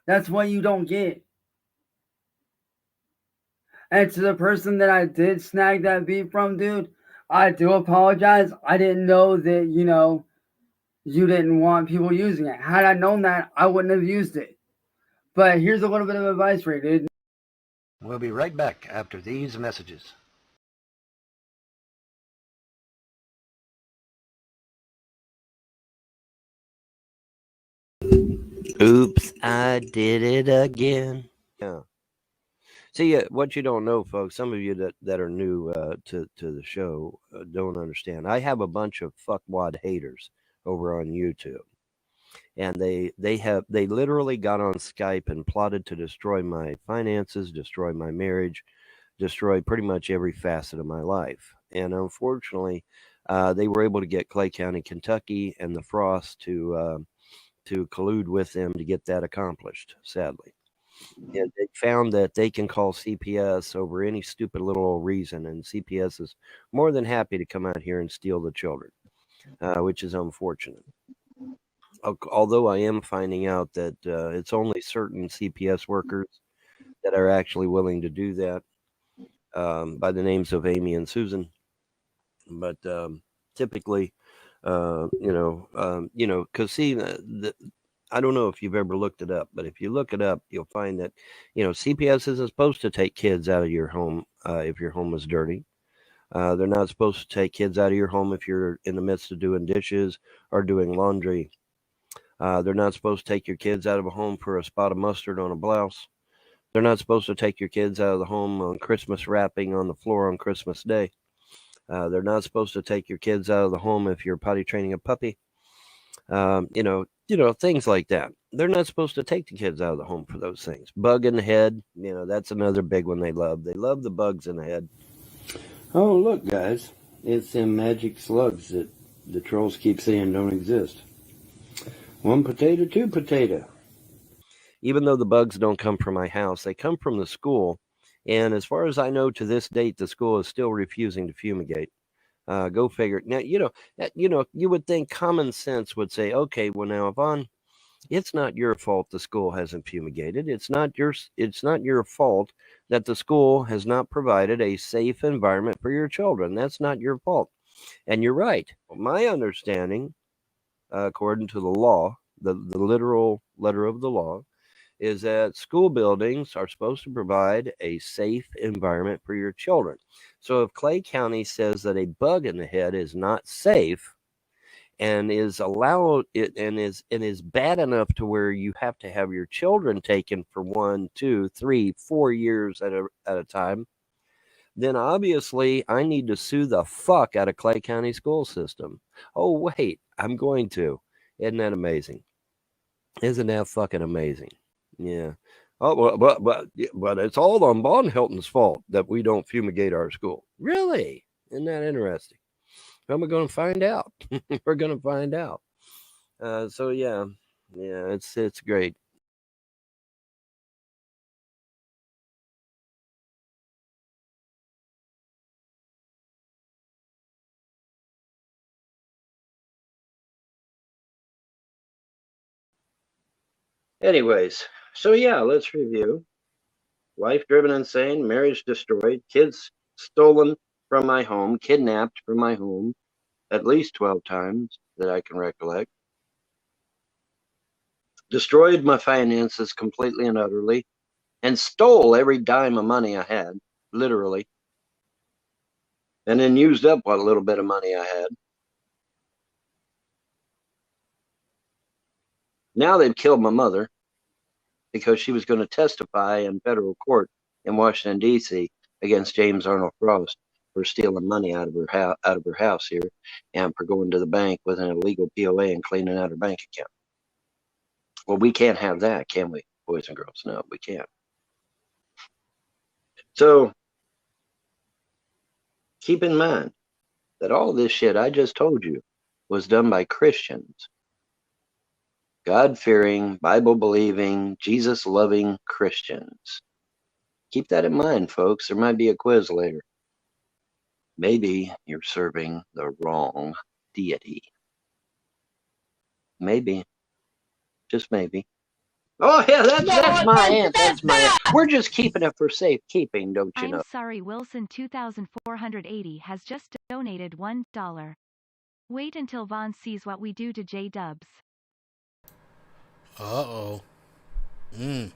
That's what you don't get. And to the person that I did snag that beat from, dude, I do apologize. I didn't know that, you didn't want people using it. Had I known that, I wouldn't have used it. But here's a little bit of advice for you, dude. We'll be right back after these messages. Oops, I did it again. Yeah. See, what you don't know, folks, some of you that are new to the show don't understand. I have a bunch of fuckwad haters over on YouTube. And they literally got on Skype and plotted to destroy my finances, destroy my marriage, destroy pretty much every facet of my life. And unfortunately, they were able to get Clay County, Kentucky, and the Frost to collude with them to get that accomplished, sadly. And they found that they can call CPS over any stupid little reason, and CPS is more than happy to come out here and steal the children, which is unfortunate. Although I am finding out that it's only certain CPS workers that are actually willing to do that, by the names of Amy and Susan. But typically, because see, I don't know if you've ever looked it up, but if you look it up, you'll find that, CPS isn't supposed to take kids out of your home if your home is dirty. They're not supposed to take kids out of your home if you're in the midst of doing dishes or doing laundry. They're not supposed to take your kids out of a home for a spot of mustard on a blouse. They're not supposed to take your kids out of the home on Christmas wrapping on the floor on Christmas Day. They're not supposed to take your kids out of the home if you're potty training a puppy. Things like that. They're not supposed to take the kids out of the home for those things. Bug in the head, that's another big one they love. They love the bugs in the head. Oh, look, guys. It's them magic slugs that the trolls keep saying don't exist. 1 potato, 2 potato. Even though the bugs don't come from my house, they come from the school. And as far as I know, to this date, the school is still refusing to fumigate. Go figure. Now, you would think common sense would say, okay, well now, Yvonne, it's not your fault the school hasn't fumigated. It's not your fault that the school has not provided a safe environment for your children. That's not your fault. And you're right. My understanding, according to the law, the literal letter of the law, is that school buildings are supposed to provide a safe environment for your children. So if Clay County says that a bug in the head is not safe and is bad enough to where you have to have your children taken for 1, 2, 3, 4 years at a time, then obviously I need to sue the fuck out of Clay County school system. Oh, wait, I'm going to. Isn't that amazing? Isn't that fucking amazing? Yeah. Oh, well, but it's all on Vonhelton's fault that we don't fumigate our school. Really? Isn't that interesting? Well, we're going to find out. We're going to find out. So yeah, it's great. Anyways, so yeah, let's review. Wife driven insane, marriage destroyed, kids stolen from my home, kidnapped from my home at least 12 times that I can recollect. Destroyed my finances completely and utterly, and stole every dime of money I had, literally. And then used up what little bit of money I had. Now they've killed my mother because she was going to testify in federal court in Washington, D.C. against James Arnold Frost for stealing money out of her house here and for going to the bank with an illegal POA and cleaning out her bank account. Well, we can't have that, can we, boys and girls? No, we can't. So keep in mind that all this shit I just told you was done by Christians. God-fearing, Bible-believing, Jesus-loving Christians. Keep that in mind, folks. There might be a quiz later. Maybe you're serving the wrong deity. Maybe. Just maybe. Oh, yeah, that's my aunt. That's my aunt. We're just keeping it for safekeeping, don't you know? I'm sorry, Wilson 2480 has just donated $1. Wait until Vaughn sees what we do to J-Dubs. Uh-oh. I'm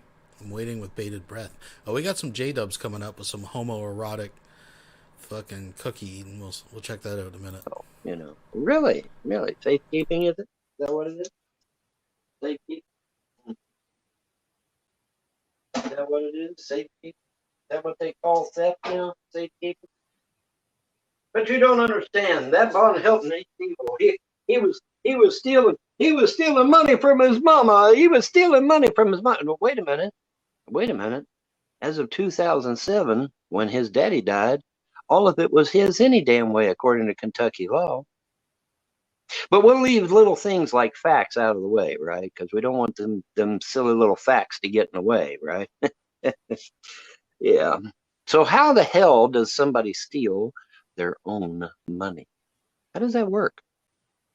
waiting with bated breath. Oh, we got some J-Dubs coming up with some homoerotic fucking cookie eating. We'll check that out in a minute. Oh, you know. Really? Safekeeping, is it? Is that what it is? Safekeeping? Is that what it is? Safekeeping? Is that what they call theft now? Safekeeping? But you don't understand. That Vonhelton, he was stealing money from his mama. He was stealing money from his mama. Wait a minute. As of 2007, when his daddy died, all of it was his any damn way, according to Kentucky law. But we'll leave little things like facts out of the way, right? Because we don't want them silly little facts to get in the way, right? Yeah. So how the hell does somebody steal their own money? How does that work?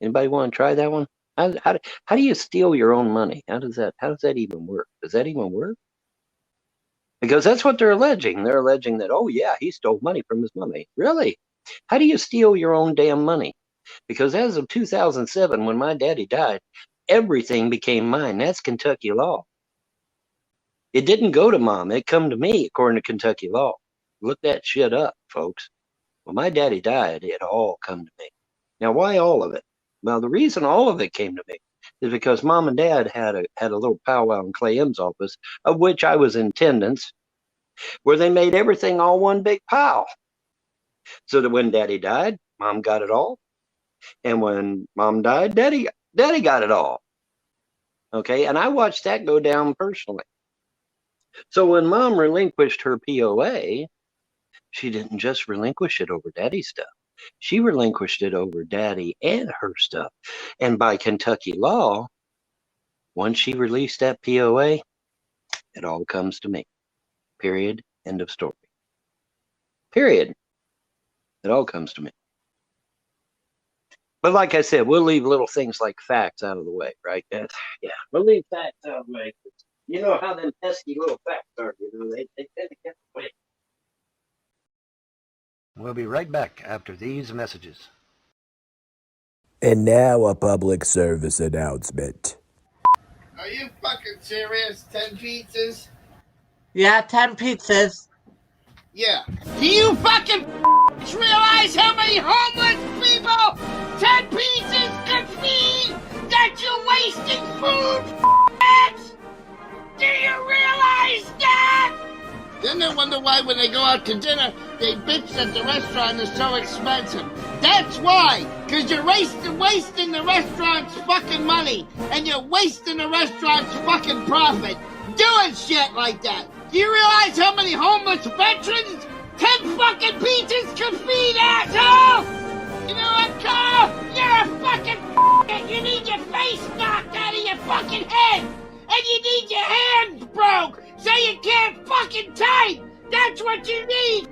Anybody want to try that one? How do you steal your own money? How does that even work? Does that even work? Because that's what they're alleging. They're alleging that, oh yeah, he stole money from his mommy. Really? How do you steal your own damn money? Because as of 2007, when my daddy died, everything became mine. That's Kentucky law. It didn't go to mom. It come to me, according to Kentucky law. Look that shit up, folks. When my daddy died, it all come to me. Now, why all of it? Well, the reason all of it came to me is because mom and dad had a little powwow in Clay M's office, of which I was in attendance, where they made everything all one big pile. So that when daddy died, mom got it all. And when mom died, daddy got it all. Okay, and I watched that go down personally. So when mom relinquished her POA, she didn't just relinquish it over daddy's stuff. She relinquished it over daddy and her stuff. And by Kentucky law, once she released that POA, it all comes to me. Period. End of story. Period. It all comes to me. But like I said, we'll leave little things like facts out of the way, right? Yeah, we'll leave facts out of the way. You know how them pesky little facts are, you know, they tend to get away. We'll be right back after these messages. And now a public service announcement. Are you fucking serious? 10 pizzas? Yeah, 10 pizzas. Yeah. Do you fucking realize how many homeless people 10 pizzas could feed? That you're wasting food, Do you realize that? Then they wonder why when they go out to dinner, they bitch that the restaurant is so expensive. That's why, because you're wasting the restaurant's fucking money, and you're wasting the restaurant's fucking profit, doing shit like that. Do you realize how many homeless veterans 10 fucking pizzas can feed, asshole? You know what, Carl? You're a fucking f***. You need your face knocked out of your fucking head, and you need your hands broke so you can't fucking type. That's what you need.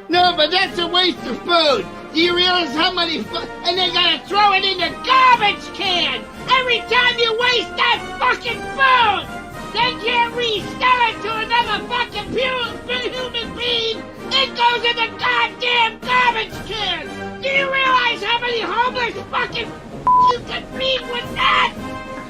No, but that's a waste of food. Do you realize how many and they gotta throw it in the garbage can every time you waste that fucking food. They can't resell it to another fucking human being. It goes in the goddamn garbage can. Do you realize how many homeless fucking you can feed with that?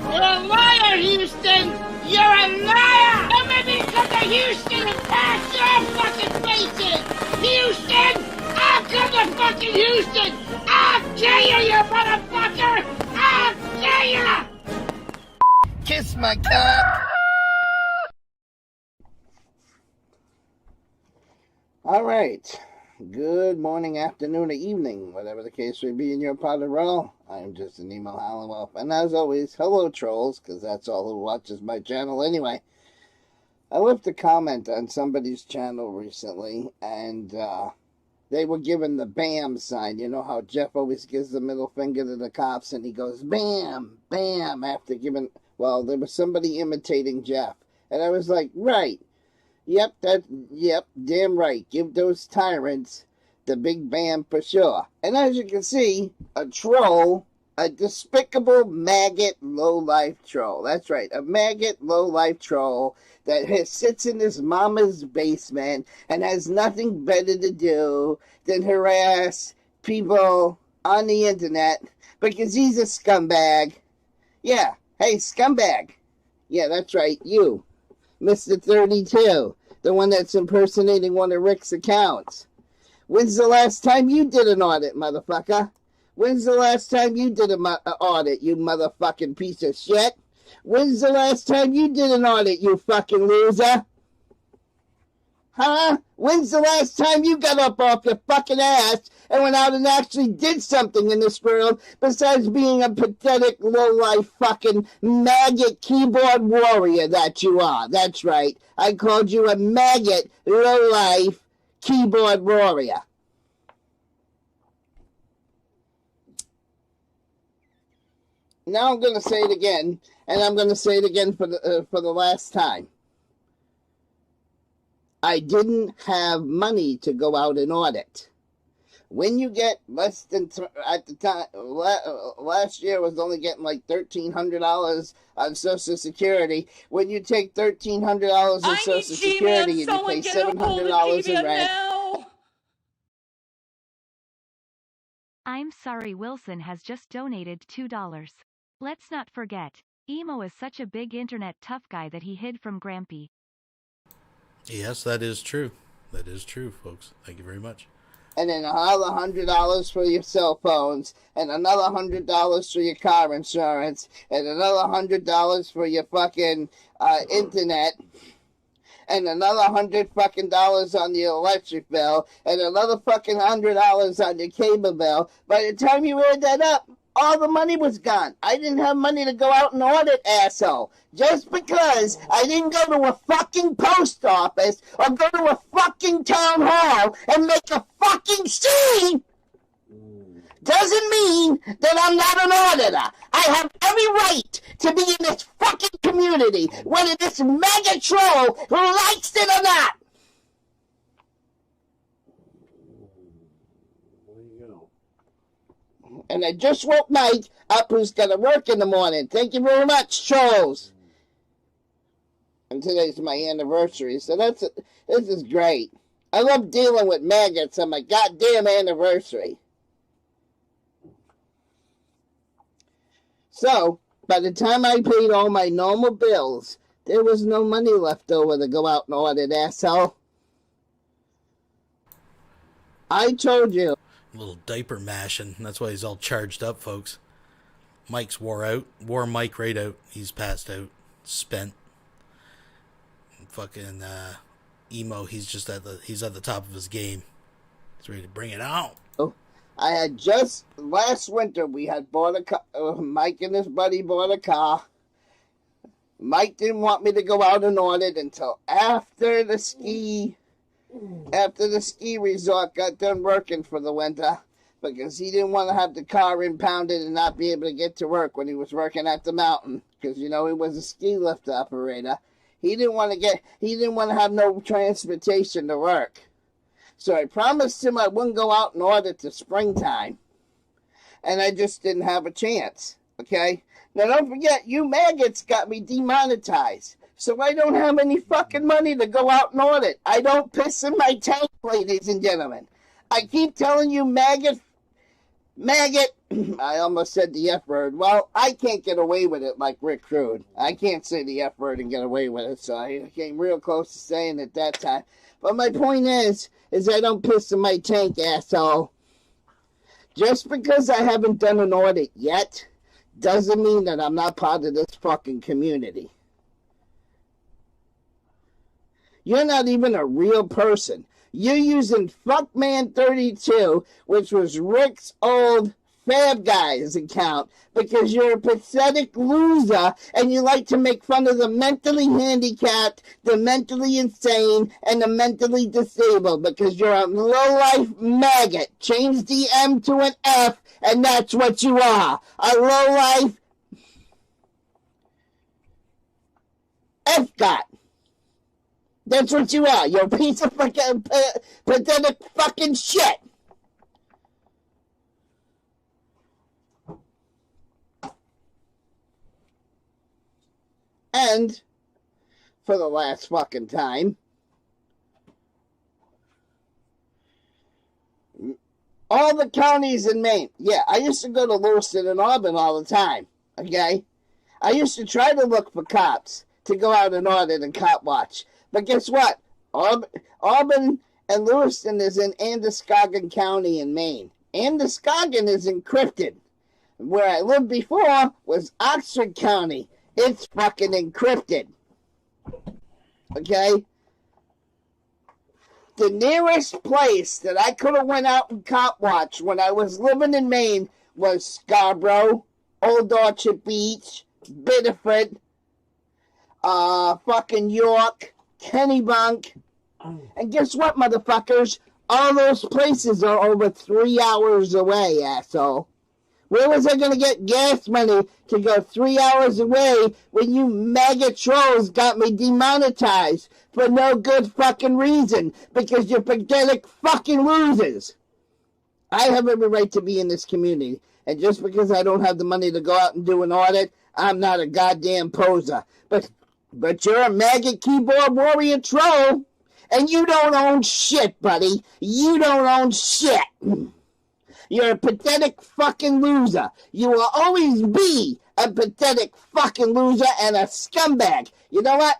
You're a liar, Houston. You're a liar. Don't make me come to Houston and pass your fucking faces. Houston, I'll come to fucking Houston. I'll kill you, you motherfucker. I'll kill you. Kiss my cock. All right. Good morning, afternoon, or evening, whatever the case may be in your part of the world. I'm just an emo Halliwell. And as always, hello, trolls, because that's all who watches my channel anyway. I left a comment on somebody's channel recently, and they were given the BAM sign. You know how Jeff always gives the middle finger to the cops, and he goes, BAM, BAM, after giving... Well, there was somebody imitating Jeff. And I was like, right. Yep, damn right. Give those tyrants the big BAM for sure. And as you can see, a troll, a despicable maggot low-life troll. That's right, a maggot low-life troll that sits in his mama's basement and has nothing better to do than harass people on the internet because he's a scumbag. Yeah, hey, scumbag. Yeah, that's right, you. Mr. 32, the one that's impersonating one of Rick's accounts. When's the last time you did an audit, motherfucker? When's the last time you did an audit, you motherfucking piece of shit? When's the last time you did an audit, you fucking loser? Huh? When's the last time you got up off your fucking ass and went out and actually did something in this world besides being a pathetic, low-life fucking maggot keyboard warrior that you are? That's right. I called you a maggot, low-life keyboard warrior. Now I'm going to say it again, and I'm going to say it again for the last time. I didn't have money to go out and audit. When you get less than, at the time, last year was only getting like $1,300 on Social Security. When you take $1,300 on Social Security and you pay $700 in rent. I'm sorry, Wilson has just donated $2. Let's not forget, Emo is such a big internet tough guy that he hid from Grampy. Yes, that is true. That is true, folks. Thank you very much. And then another $100 for your cell phones, and another $100 for your car insurance, and another $100 for your fucking internet, and another $100 fucking dollars on your electric bill, and another fucking $100 on your cable bill. By the time you add that up, all the money was gone. I didn't have money to go out and audit, asshole. Just because I didn't go to a fucking post office or go to a fucking town hall and make a fucking scene doesn't mean that I'm not an auditor. I have every right to be in this fucking community, whether this mega troll likes it or not. And I just woke Mike up, who's going to work in the morning. Thank you very much, trolls. And today's my anniversary, so this is great. I love dealing with maggots on my goddamn anniversary. So, by the time I paid all my normal bills, there was no money left over to go out and audit, asshole. I told you. A little diaper mashing. That's why he's all charged up, folks. Mike's wore Mike right out. He's passed out, spent. Fucking Emo, he's at the top of his game. He's ready to bring it out. Oh, I had just last winter, we had bought a car. Mike and his buddy bought a car. Mike didn't want me to go out and audit until after the ski resort got done working for the winter, because he didn't want to have the car impounded and not be able to get to work when he was working at the mountain, because he was a ski lift operator. He didn't want to have no transportation to work. So I promised him I wouldn't go out and audit till springtime. And I just didn't have a chance. Okay? Now don't forget, you maggots got me demonetized. So I don't have any fucking money to go out and audit. I don't piss in my tank, ladies and gentlemen. I keep telling you, maggot, I almost said the F word. Well, I can't get away with it like Rick Crude. I can't say the F word and get away with it, so I came real close to saying it that time. But my point is I don't piss in my tank, asshole. Just because I haven't done an audit yet doesn't mean that I'm not part of this fucking community. You're not even a real person. You're using Fuckman32, which was Rick's old Fab Guys account, because you're a pathetic loser and you like to make fun of the mentally handicapped, the mentally insane, and the mentally disabled, because you're a low-life maggot. Change the M to an F, and that's what you are. A low-life F-got. That's what you are. You're a piece of fucking pathetic fucking shit. And for the last fucking time, all the counties in Maine. Yeah, I used to go to Lewiston and Auburn all the time. Okay? I used to try to look for cops to go out and audit and cop watch. But guess what? Auburn and Lewiston is in Androscoggin County in Maine. Androscoggin is encrypted. Where I lived before was Oxford County. It's fucking encrypted. Okay? The nearest place that I could have went out and cop watch when I was living in Maine was Scarborough, Old Orchard Beach, Biddeford, fucking York, Kennebunk. And guess what, motherfuckers? All those places are over 3 hours away, asshole. Where was I going to get gas money to go 3 hours away when you maggot trolls got me demonetized for no good fucking reason? Because you're pathetic fucking losers. I have every right to be in this community. And just because I don't have the money to go out and do an audit, I'm not a goddamn poser. But you're a maggot keyboard warrior troll. And you don't own shit, buddy. You don't own shit. You're a pathetic fucking loser. You will always be a pathetic fucking loser and a scumbag. You know what?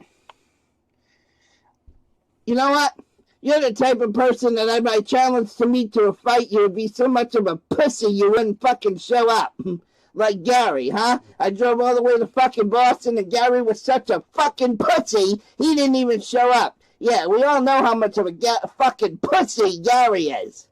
You know what? You're the type of person that if I challenged to meet to a fight, you would be so much of a pussy you wouldn't fucking show up. Like Gary, huh? I drove all the way to fucking Boston and Gary was such a fucking pussy, he didn't even show up. Yeah, we all know how much of a fucking pussy Gary is.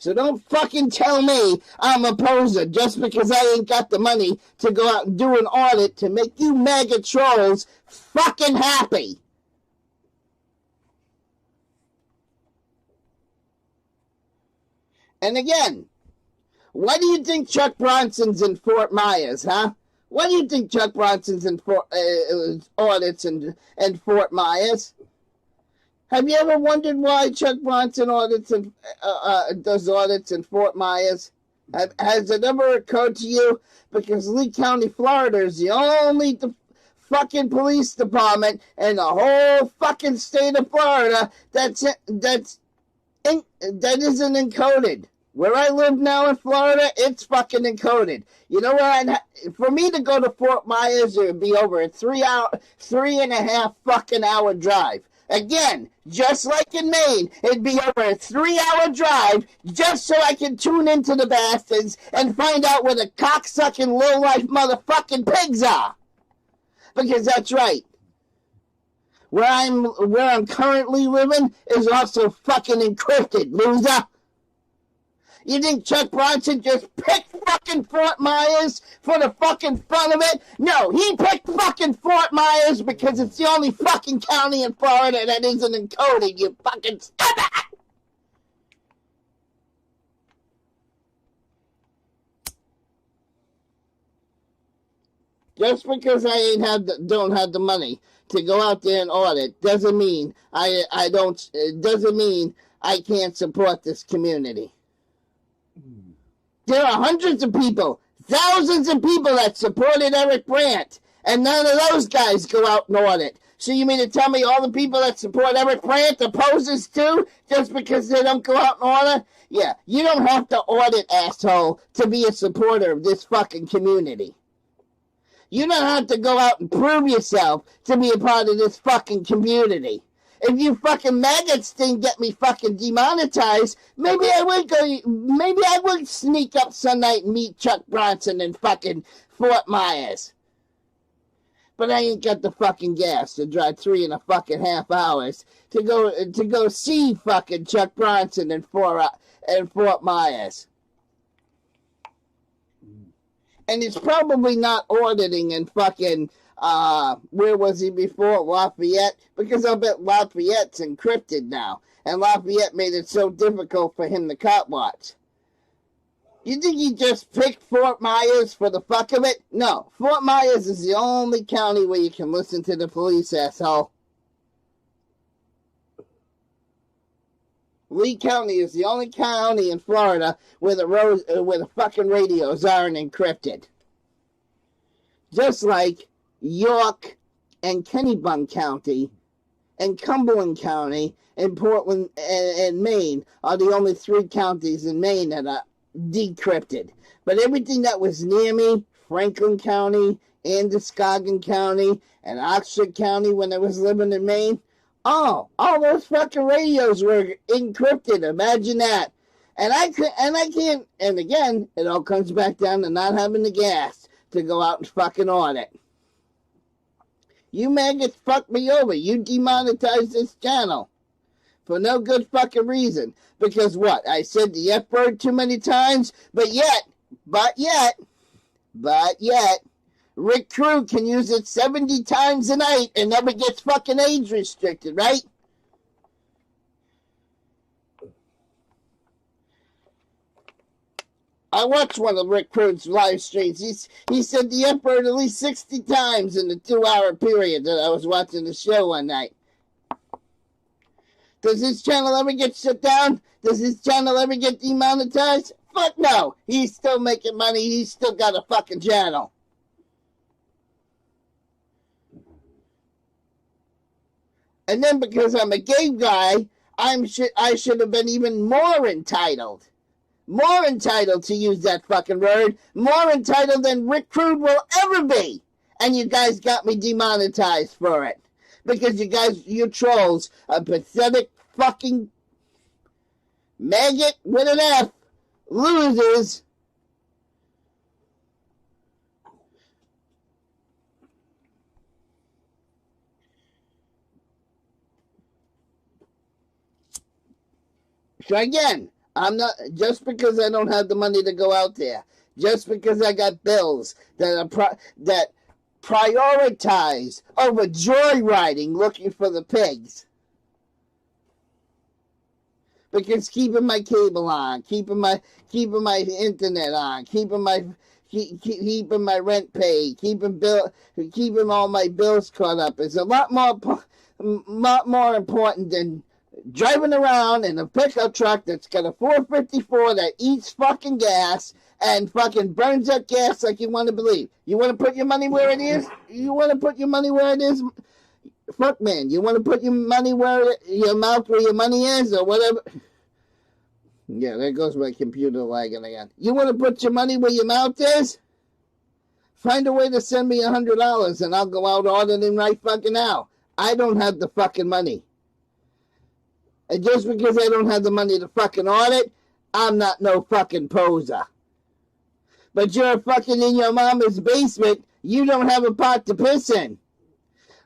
So don't fucking tell me I'm a poser just because I ain't got the money to go out and do an audit to make you maggot trolls fucking happy. And again, why do you think Chuck Bronson's in Fort Myers, huh? Why do you think Chuck Bronson's in audits in Fort Myers? Have you ever wondered why Chuck Bronson audits and does audits in Fort Myers? Has it ever occurred to you? Because Lee County, Florida is the only fucking police department in the whole fucking state of Florida that isn't encoded. Where I live now in Florida, it's fucking encoded. You know what? For me to go to Fort Myers, it would be over a 3.5 fucking hour drive. Again, just like in Maine, it'd be over a 3-hour drive just so I can tune into the bastards and find out where the cocksucking low-life motherfucking pigs are. Because that's right. where I'm currently living is also fucking encrypted, loser. You think Chuck Bronson just picked fucking Fort Myers for the fucking fun of it? No, he picked fucking Fort Myers because it's the only fucking county in Florida that isn't encoded, you fucking stupid! Just because I don't have the money to go out there and audit doesn't mean doesn't mean I can't support this community. There are hundreds of people, thousands of people that supported Eric Brandt, and none of those guys go out and audit. So you mean to tell me all the people that support Eric Brandt are posers too, just because they don't go out and audit? Yeah, you don't have to audit, asshole, to be a supporter of this fucking community. You don't have to go out and prove yourself to be a part of this fucking community. If you fucking maggots didn't get me fucking demonetized, maybe I would sneak up some night and meet Chuck Bronson in fucking Fort Myers. But I ain't got the fucking gas to drive 3.5 hours to go see fucking Chuck Bronson in Fort Myers. And it's probably not auditing in fucking, where was he before? Lafayette? Because I'll bet Lafayette's encrypted now. And Lafayette made it so difficult for him to cop watch. You think he just picked Fort Myers for the fuck of it? No. Fort Myers is the only county where you can listen to the police, asshole. Lee County is the only county in Florida where the fucking radios aren't encrypted. Just like York and Kennebunk County and Cumberland County and Portland and Maine are the only 3 counties in Maine that are decrypted. But everything that was near me, Franklin County, Androscoggin County, and Oxford County when I was living in Maine, all those fucking radios were encrypted. Imagine that. And I can't, and again, it all comes back down to not having the gas to go out and fucking audit. You maggots fucked me over. You demonetized this channel for no good fucking reason. Because what? I said the F-word too many times? But yet, Rick Crew can use it 70 times a night and never gets fucking age restricted, right? I watched one of Rick Crew's live streams. He said the F-word at least 60 times in the 2-hour period that I was watching the show one night. Does his channel ever get shut down? Does his channel ever get demonetized? Fuck no. He's still making money. He's still got a fucking channel. And then because I'm a gay guy, I should have been even more entitled. More entitled to use that fucking word. More entitled than Rick Crude will ever be. And you guys got me demonetized for it. Because you trolls are pathetic fucking maggot with an F losers. So again, I'm not, just because I don't have the money to go out there, just because I got bills that prioritize over joyriding looking for the pigs. Because keeping my cable on, keeping my internet on, keeping my rent paid, keeping all my bills caught up is a lot more important than driving around in a pickup truck that's got a 454 that eats fucking gas and fucking burns up gas like you want to believe. You want to put your money where it is? You want to put your money where it is? Fuck, man. You want to put your money your mouth where your money is or whatever? Yeah, there goes my computer lagging again. You want to put your money where your mouth is? Find a way to send me $100 and I'll go out auditing right fucking now. I don't have the fucking money. And just because I don't have the money to fucking audit, I'm not no fucking poser. But you're fucking in your mama's basement, you don't have a pot to piss in.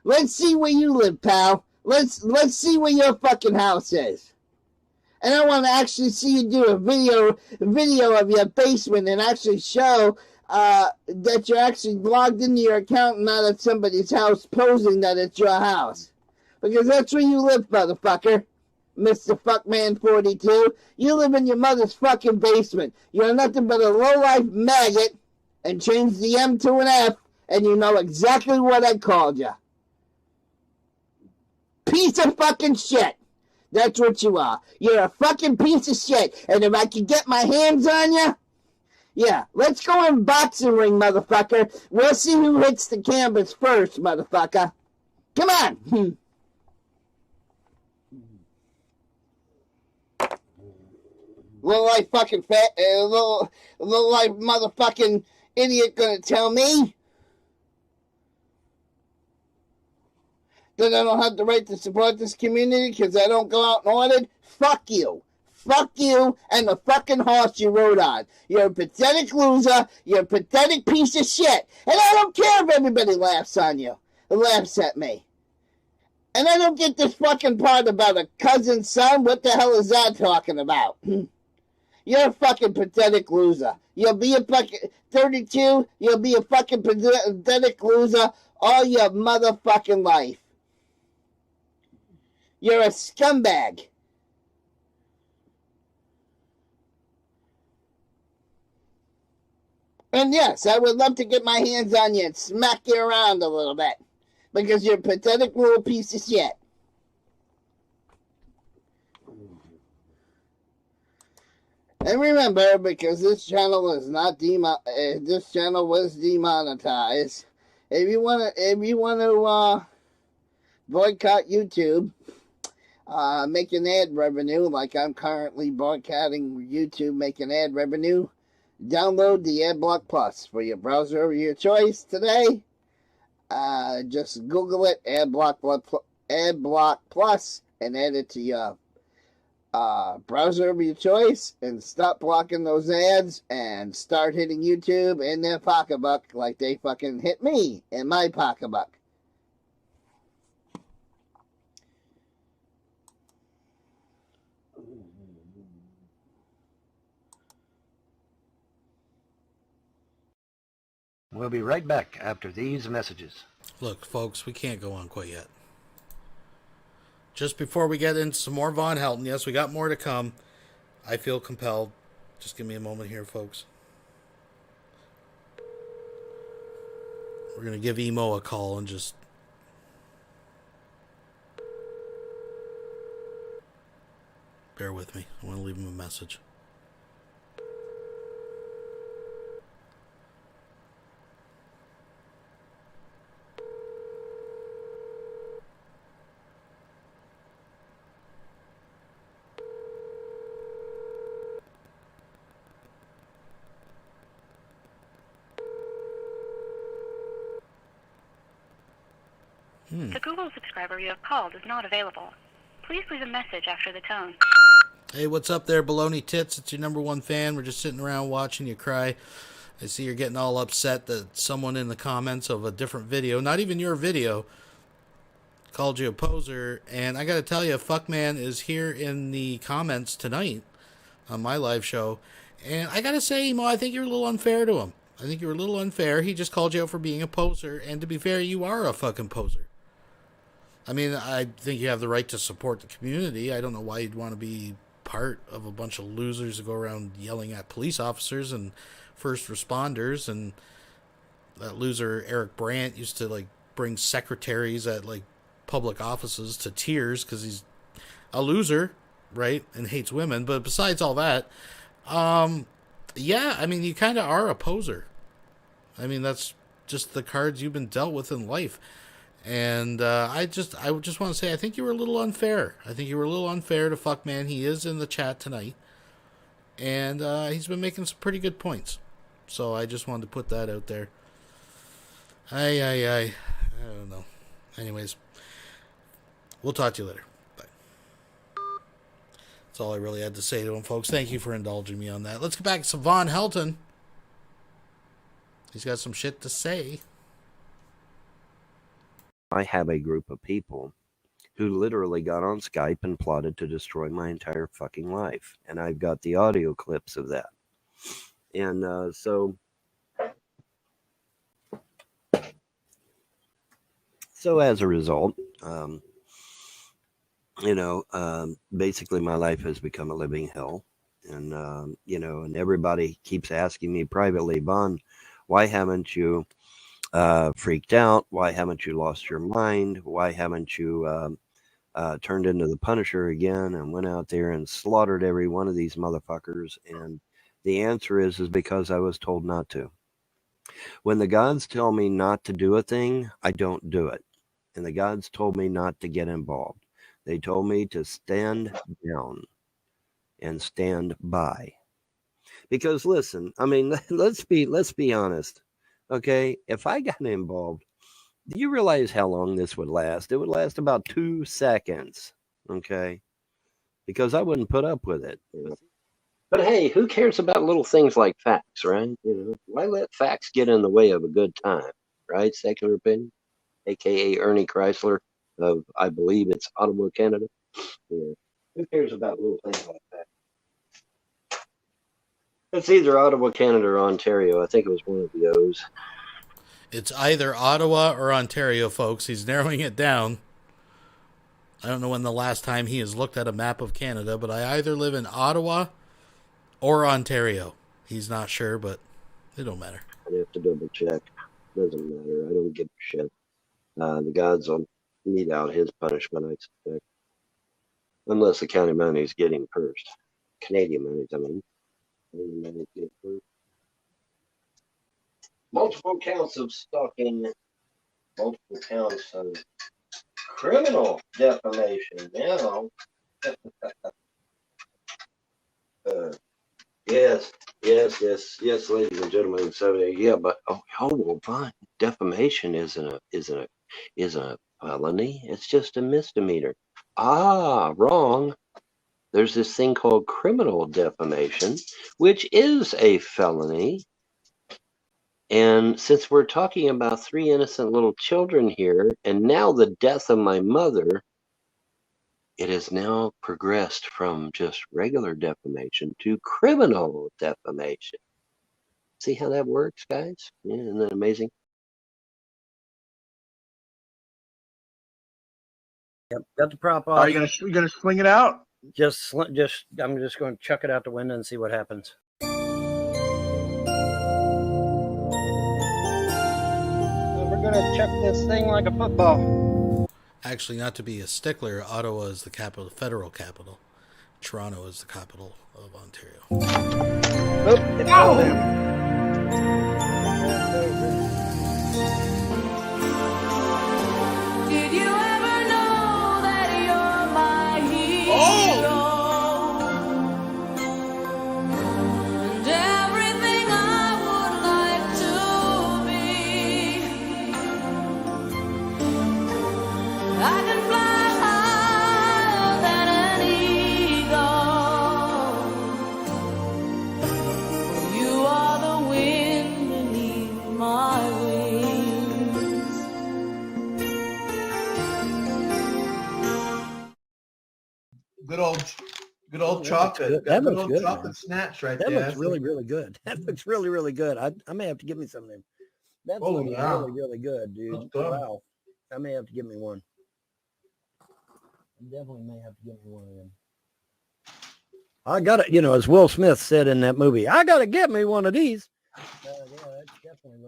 Let's see where you live, pal. Let's see where your fucking house is. And I want to actually see you do a video of your basement and actually show that you're actually logged into your account and not at somebody's house posing that it's your house. Because that's where you live, motherfucker. Mr. Fuckman42. You live in your mother's fucking basement. You're nothing but a low-life maggot, and change the M to an F, and you know exactly what I called you. Piece of fucking shit. That's what you are. You're a fucking piece of shit. And if I can get my hands on you, yeah, let's go in boxing ring, motherfucker. We'll see who hits the canvas first, motherfucker. Come on. Little like fucking little like motherfucking idiot gonna tell me that I don't have the right to support this community because I don't go out and audit? Fuck you. Fuck you and the fucking horse you rode on. You're a pathetic loser. You're a pathetic piece of shit. And I don't care if everybody laughs on you. Laughs at me. And I don't get this fucking part about a cousin's son. What the hell is that talking about? You're a fucking pathetic loser. You'll be a fucking 32. You'll be a fucking pathetic loser all your motherfucking life. You're a scumbag. And yes, I would love to get my hands on you and smack you around a little bit. Because you're a pathetic little piece of shit. And remember, because this channel is not this channel was demonetized. If you want to boycott YouTube, make an ad revenue like I'm currently boycotting YouTube, making ad revenue. Download the AdBlock Plus for your browser of your choice today. Just Google it, AdBlock Plus, and add it to your browser of your choice, and stop blocking those ads and start hitting YouTube in their pocketbook like they fucking hit me in my pocketbook. We'll be right back after these messages. Look, folks, we can't go on quite yet. Just before we get into some more Vonhelton, yes, we got more to come. I feel compelled. Just give me a moment here, folks. We're going to give Emo a call and just... bear with me. I want to leave him a message. The Google subscriber you have called is not available. Please leave a message after the tone. Hey, what's up there, Baloney Tits? It's your #1 fan. We're just sitting around watching you cry. I see you're getting all upset that someone in the comments of a different video, not even your video, called you a poser. And I got to tell you, Fuckman is here in the comments tonight on my live show. And I got to say, Emo, I think you're a little unfair to him. I think you were a little unfair. He just called you out for being a poser. And to be fair, you are a fucking poser. I mean, I think you have the right to support the community. I don't know why you'd want to be part of a bunch of losers who go around yelling at police officers and first responders. And that loser Eric Brandt used to like bring secretaries at like public offices to tears because he's a loser, right, and hates women. But besides all that, yeah, I mean, you kind of are a poser. I mean, that's just the cards you've been dealt with in life. And I just want to say, I think you were a little unfair. I think you were a little unfair to Fuckman. He is in the chat tonight. And he's been making some pretty good points. So I just wanted to put that out there. I don't know. Anyways, we'll talk to you later. Bye. That's all I really had to say to him, folks. Thank you for indulging me on that. Let's get back to Vonhelton. He's got some shit to say. I have a group of people who literally got on Skype and plotted to destroy my entire fucking life. And I've got the audio clips of that. And so as a result, basically my life has become a living hell. And, and everybody keeps asking me privately, Von, why haven't you freaked out? Why haven't you lost your mind? Why haven't you turned into the Punisher again and went out there and slaughtered every one of these motherfuckers? And the answer is because I was told not to. When the gods tell me not to do a thing, I don't do it. And the gods told me not to get involved. They told me to stand down and stand by. Because listen, I mean, let's be honest. Okay, if I got involved, do you realize how long this would last? It would last about 2 seconds. Okay, because I wouldn't put up with it. But hey, who cares about little things like facts, right? Why let facts get in the way of a good time, right? Secular Opinion, aka Ernie Chrysler of, I believe it's Ottawa, Canada. Yeah. Who cares about little things like that? It's either Ottawa, Canada, or Ontario. I think it was one of the O's. It's either Ottawa or Ontario, folks. He's narrowing it down. I don't know when the last time he has looked at a map of Canada, but I either live in Ottawa or Ontario. He's not sure, but it don't matter. I have to double check. Doesn't matter. I don't give a shit. The gods will mete out his punishment, I suspect. Unless the county money's getting first. Canadian money's, I mean. Multiple counts of stalking, multiple counts of criminal defamation. Now, yes, ladies and gentlemen. So yeah, but well, fine. Defamation isn't a felony. It's just a misdemeanor. Wrong. There's this thing called criminal defamation, which is a felony. And since we're talking about 3 innocent little children here, and now the death of my mother, it has now progressed from just regular defamation to criminal defamation. See how that works, guys? Yeah, isn't that amazing? Yep, got the prop off. Are you gonna swing it out? I'm just going to chuck it out the window and see what happens. We're going to chuck this thing like a football. Actually, not to be a stickler, Ottawa is the capital, federal capital. Toronto is the capital of Ontario. Oh, it's all them. Good old chocolate. That looks good old good, chocolate man. snatch right that there. looks really, really good. That looks really, really good. I may have to get me some of them. That's looking really, really good, dude. Wow. I may have to get me one. I definitely may have to get me one of them. I got it, as Will Smith said in that movie, I got to get me one of these. Yeah, that's definitely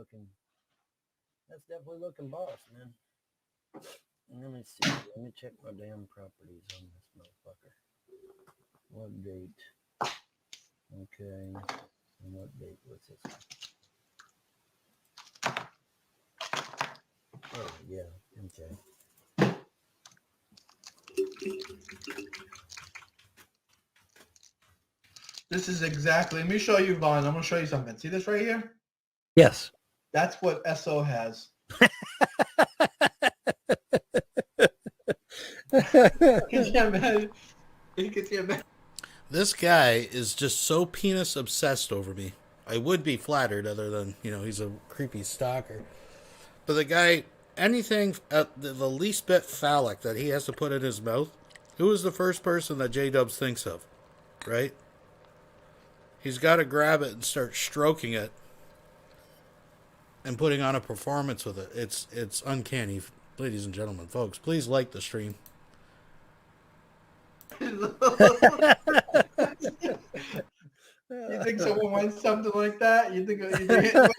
looking boss, man. Let me see. Let me check my damn properties on this motherfucker. What date? Okay. And what date was this? Oh, yeah. Okay. This is exactly. Let me show you, Vaughn. I'm going to show you something. See this right here? Yes. That's what SO has. This guy is just so penis obsessed over me. I would be flattered, other than, he's a creepy stalker. But the guy anything the least bit phallic that he has to put in his mouth, who is the first person that J-Dubs thinks of, right? He's got to grab it and start stroking it and putting on a performance with it. It's uncanny, ladies and gentlemen. Folks, please like the stream. You think someone wants something like that? You think what are you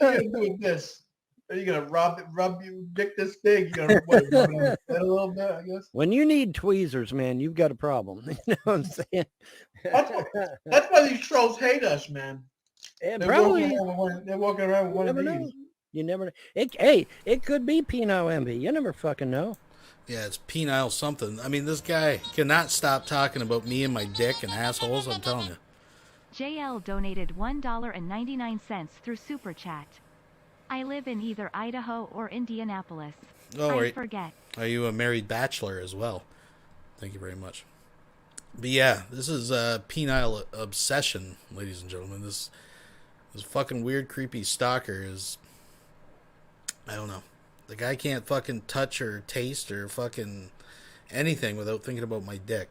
gonna do with this? Are you gonna rub you dick this big? You gonna rub it on a little bit, I guess. When you need tweezers, man, you've got a problem. You know what I'm saying? That's why these trolls hate us, man. Yeah, They're probably. walking around with one of these. You never know. It could be penile envy. You never fucking know. Yeah, it's penile something. I mean, this guy cannot stop talking about me and my dick and assholes, I'm telling you. JL donated $1.99 through Super Chat. I live in either Idaho or Indianapolis. Oh, I forget. Are you a married bachelor as well? Thank you very much. But yeah, this is a penile obsession, ladies and gentlemen. This fucking weird, creepy stalker is... I don't know. The guy can't fucking touch or taste or fucking anything without thinking about my dick.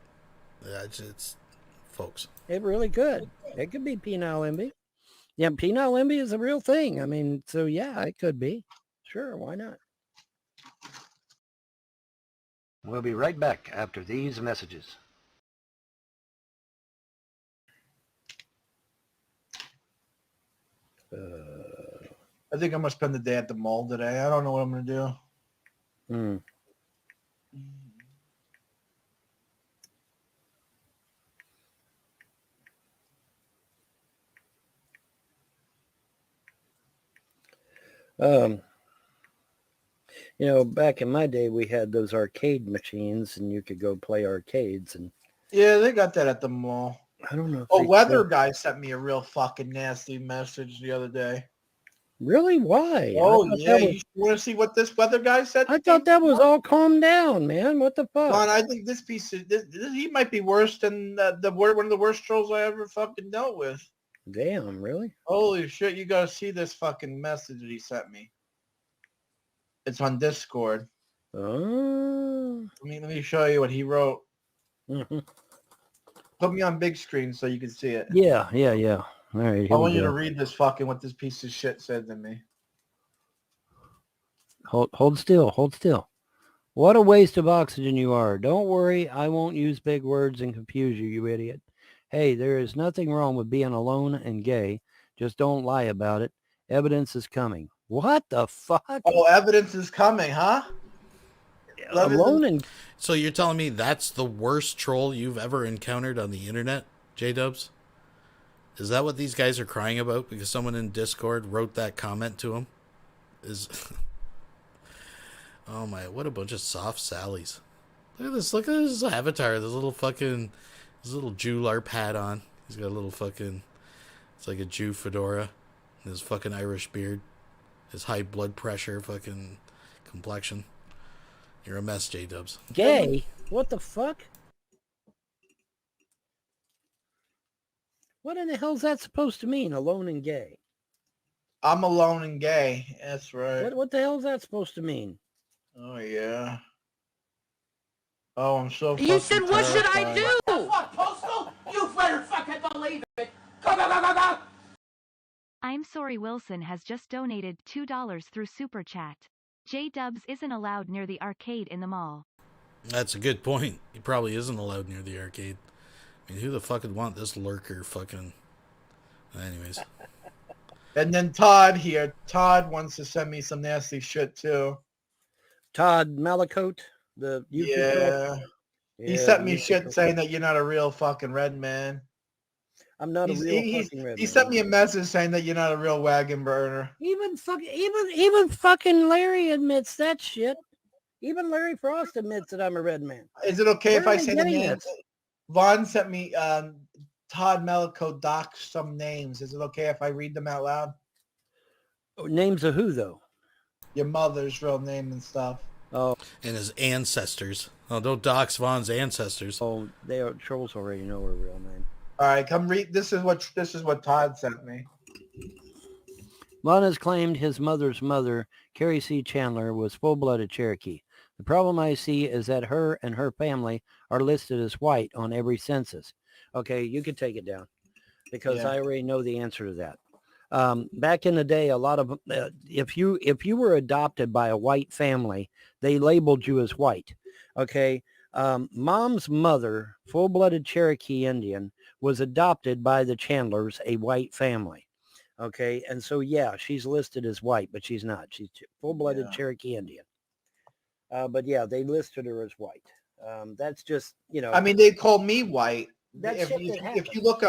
It's folks. It really could. It could be penile envy. Yeah, penile envy is a real thing. I mean, so yeah, it could be. Sure, why not? We'll be right back after these messages. I think I'm gonna spend the day at the mall today. I don't know what I'm gonna do. You know, back in my day, we had those arcade machines, and you could go play arcades. And Yeah, they got that at the mall. I don't know. If Oh, they weather still- guy sent me a real fucking nasty message the other day. Really? Why? Oh I thought yeah, that was- you want to see what this weather guy said? I thought that was all calmed down, man. What the fuck? Ron, I think this piece of he might be worse than one of the worst trolls I ever fucking dealt with. Damn, really? Holy shit, you gotta see this fucking message that he sent me. It's on Discord. Oh. Let me show you what he wrote. Mhm. Put me on big screen so you can see it. Yeah. All right. I Here want we you to go. read this fucking what this piece of shit said to me. Hold still. Hold still. What a waste of oxygen you are. Don't worry. I won't use big words and confuse you, you idiot. Hey, there is nothing wrong with being alone and gay. Just don't lie about it. Evidence is coming. What the fuck? Oh, evidence is coming, huh? Alone and... So you're telling me that's the worst troll you've ever encountered on the internet, J-Dubs? Is that what these guys are crying about? Because someone in Discord wrote that comment to him? Oh my, what a bunch of soft sallies. Look at this avatar, this little Jew LARP hat on. He's got a little fucking, it's like a Jew fedora, and his fucking Irish beard, his high blood pressure fucking complexion. You're a mess, J-Dubs. Gay? What the fuck? What in the hell is that supposed to mean, alone and gay? I'm alone and gay. That's right. What the hell is that supposed to mean? Oh yeah. Oh, I'm so. You said, fucking what should I terrified. do? What, Postal? You better fucking believe it. Go, go, go, go, go. I'm sorry Wilson has just donated $2 through Super Chat. J-Dubs isn't allowed near the arcade in the mall. That's a good point. He probably isn't allowed near the arcade. I mean, who the fuck would want this lurker fucking... Anyways. And then Todd here. Todd wants to send me some nasty shit too. Todd Malacote, the YouTube troll? He sent me shit saying that you're not a real fucking red man. I'm not a real fucking red He man. sent me a message saying that you're not a real wagon burner. Even fucking Larry admits that shit. Even Larry Frost admits that I'm a red man. Is it okay if Where I are they say the getting names? this? Vaughn sent me Todd Melico docs some names. Is it okay if I read them out loud? Names of who though? Your mother's real name and stuff. Oh. And his ancestors. Oh, don't dox Vaughn's ancestors. Oh, they are trolls already know her real name. All right, come read. This is what Todd sent me. Lon has claimed his mother's mother, Carrie C. Chandler, was full-blooded Cherokee. The problem I see is that her and her family are listed as white on every census. Okay, you can take it down because Yeah. I already know the answer to that. Back in the day, a lot of if you were adopted by a white family, they labeled you as white. Okay, mom's mother, full-blooded Cherokee Indian, was adopted by the Chandlers, a white family. Okay, and so yeah, she's listed as white, but she's not. She's full-blooded Cherokee Indian. But yeah, they listed her as white. That's just, you know. I mean, they call me white. That If shit you, that if you look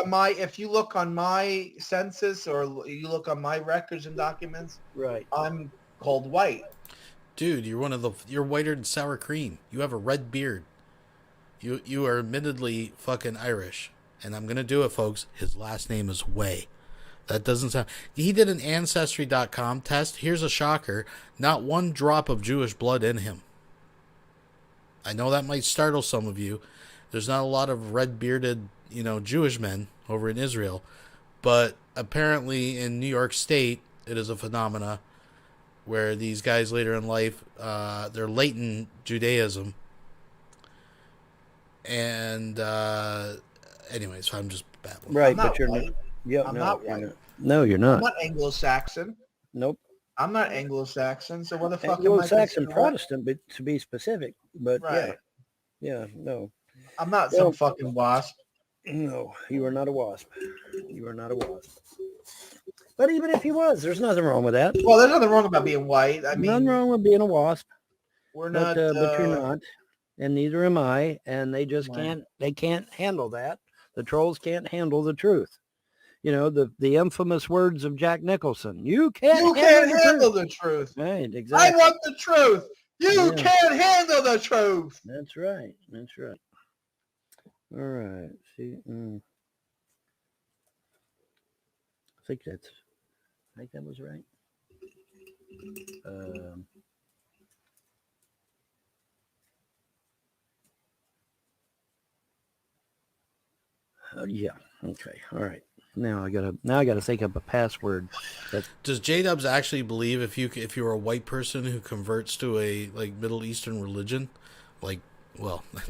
on my census or you look on my records and documents, right, I'm called white. Dude, you're whiter than sour cream. You have a red beard. You are admittedly fucking Irish. And I'm gonna do it, folks. His last name is Way. That doesn't sound... He did an Ancestry.com test. Here's a shocker. Not one drop of Jewish blood in him. I know that might startle some of you. There's not a lot of red-bearded, Jewish men over in Israel. But apparently in New York State, it is a phenomena where these guys later in life, they're latent Judaism. And anyways, I'm just babbling. Right, but you're not. Yeah, I'm not white. No, you're not. I'm not Anglo-Saxon. Nope. I'm not Anglo-Saxon. So what the fuck Anglo-Saxon am I? Protestant, but to be specific. But right. Yeah, no. I'm not some fucking wasp. No, you are not a wasp. You are not a wasp. But even if he was, there's nothing wrong with that. Well, there's nothing wrong about being white. I mean, nothing wrong with being a wasp. We're not. But you're not, and neither am I. And they just can't. They can't handle that. The trolls can't handle the truth. The infamous words of Jack Nicholson. You can't handle the truth. Right, exactly. I want the truth. You can't handle the truth. That's right. That's right. All right. See, I think that was right. Yeah. Okay. All right. Now I gotta think of a password. Does J-Dubs actually believe if you're a white person who converts to a Middle Eastern religion,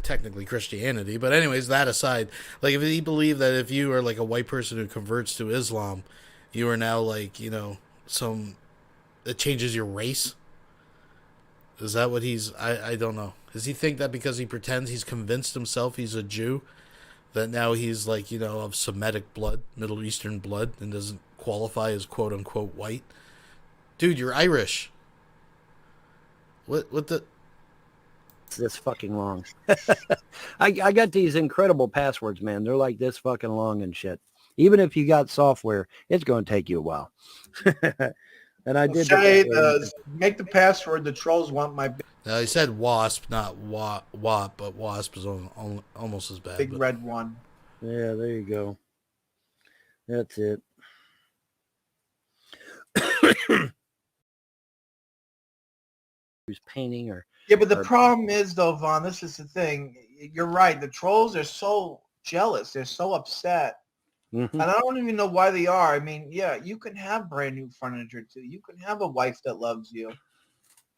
technically Christianity, but anyways, that aside, if he believed that if you are a white person who converts to Islam, you are now it changes your race? Is that what he's? I don't know. Does he think that because he pretends he's convinced himself he's a Jew, that now he's of Semitic blood, Middle Eastern blood, and doesn't qualify as quote unquote white? Dude, you're Irish. What the? This fucking long. I got these incredible passwords, man. They're like this fucking long and shit. Even if you got software, it's going to take you a while. And I did make the password. The trolls want my. Now he said wasp, not wop, but wasp is almost as bad. Big red one. Yeah, there you go. That's it. Who's painting or? Yeah, but the problem is, though, Vaughn, this is the thing. You're right. The trolls are so jealous. They're so upset. Mm-hmm. And I don't even know why they are. I mean, yeah, you can have brand new furniture, too. You can have a wife that loves you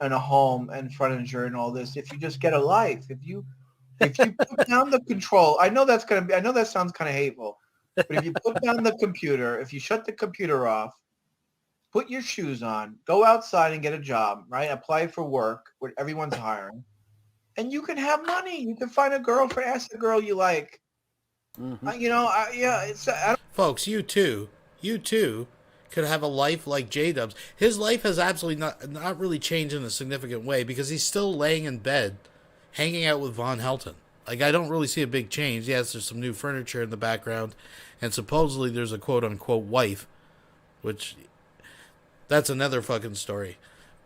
and a home and furniture and all this if you just get a life. If you put down the control, I know that sounds kind of hateful, but if you put down the computer, if you shut the computer off, put your shoes on, go outside and get a job, right? Apply for work where everyone's hiring, and you can have money. You can find a girlfriend, ask the girl you like. Mm-hmm. Folks, you too could have a life like J-Dubs. His life has absolutely not really changed in a significant way because he's still laying in bed, hanging out with Vonhelton. I don't really see a big change. Yes, there's some new furniture in the background, and supposedly there's a quote-unquote wife, which... that's another fucking story.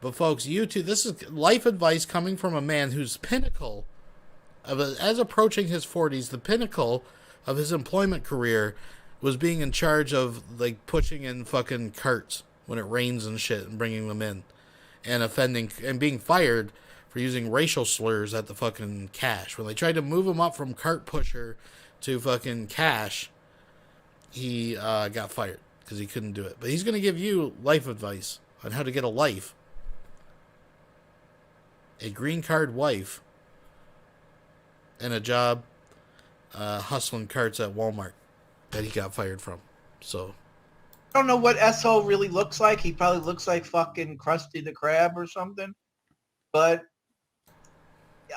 But folks, you too, this is life advice coming from a man whose pinnacle, as approaching his 40s, the pinnacle of his employment career was being in charge of pushing in fucking carts when it rains and shit and bringing them in and offending and being fired for using racial slurs at the fucking cash. When they tried to move him up from cart pusher to fucking cash, he got fired. because he couldn't do it. But he's going to give you life advice on how to get a life, a green card wife, and a job hustling carts at Walmart that he got fired from. So I don't know what SO really looks like. He probably looks like fucking Krusty the Krab or something. But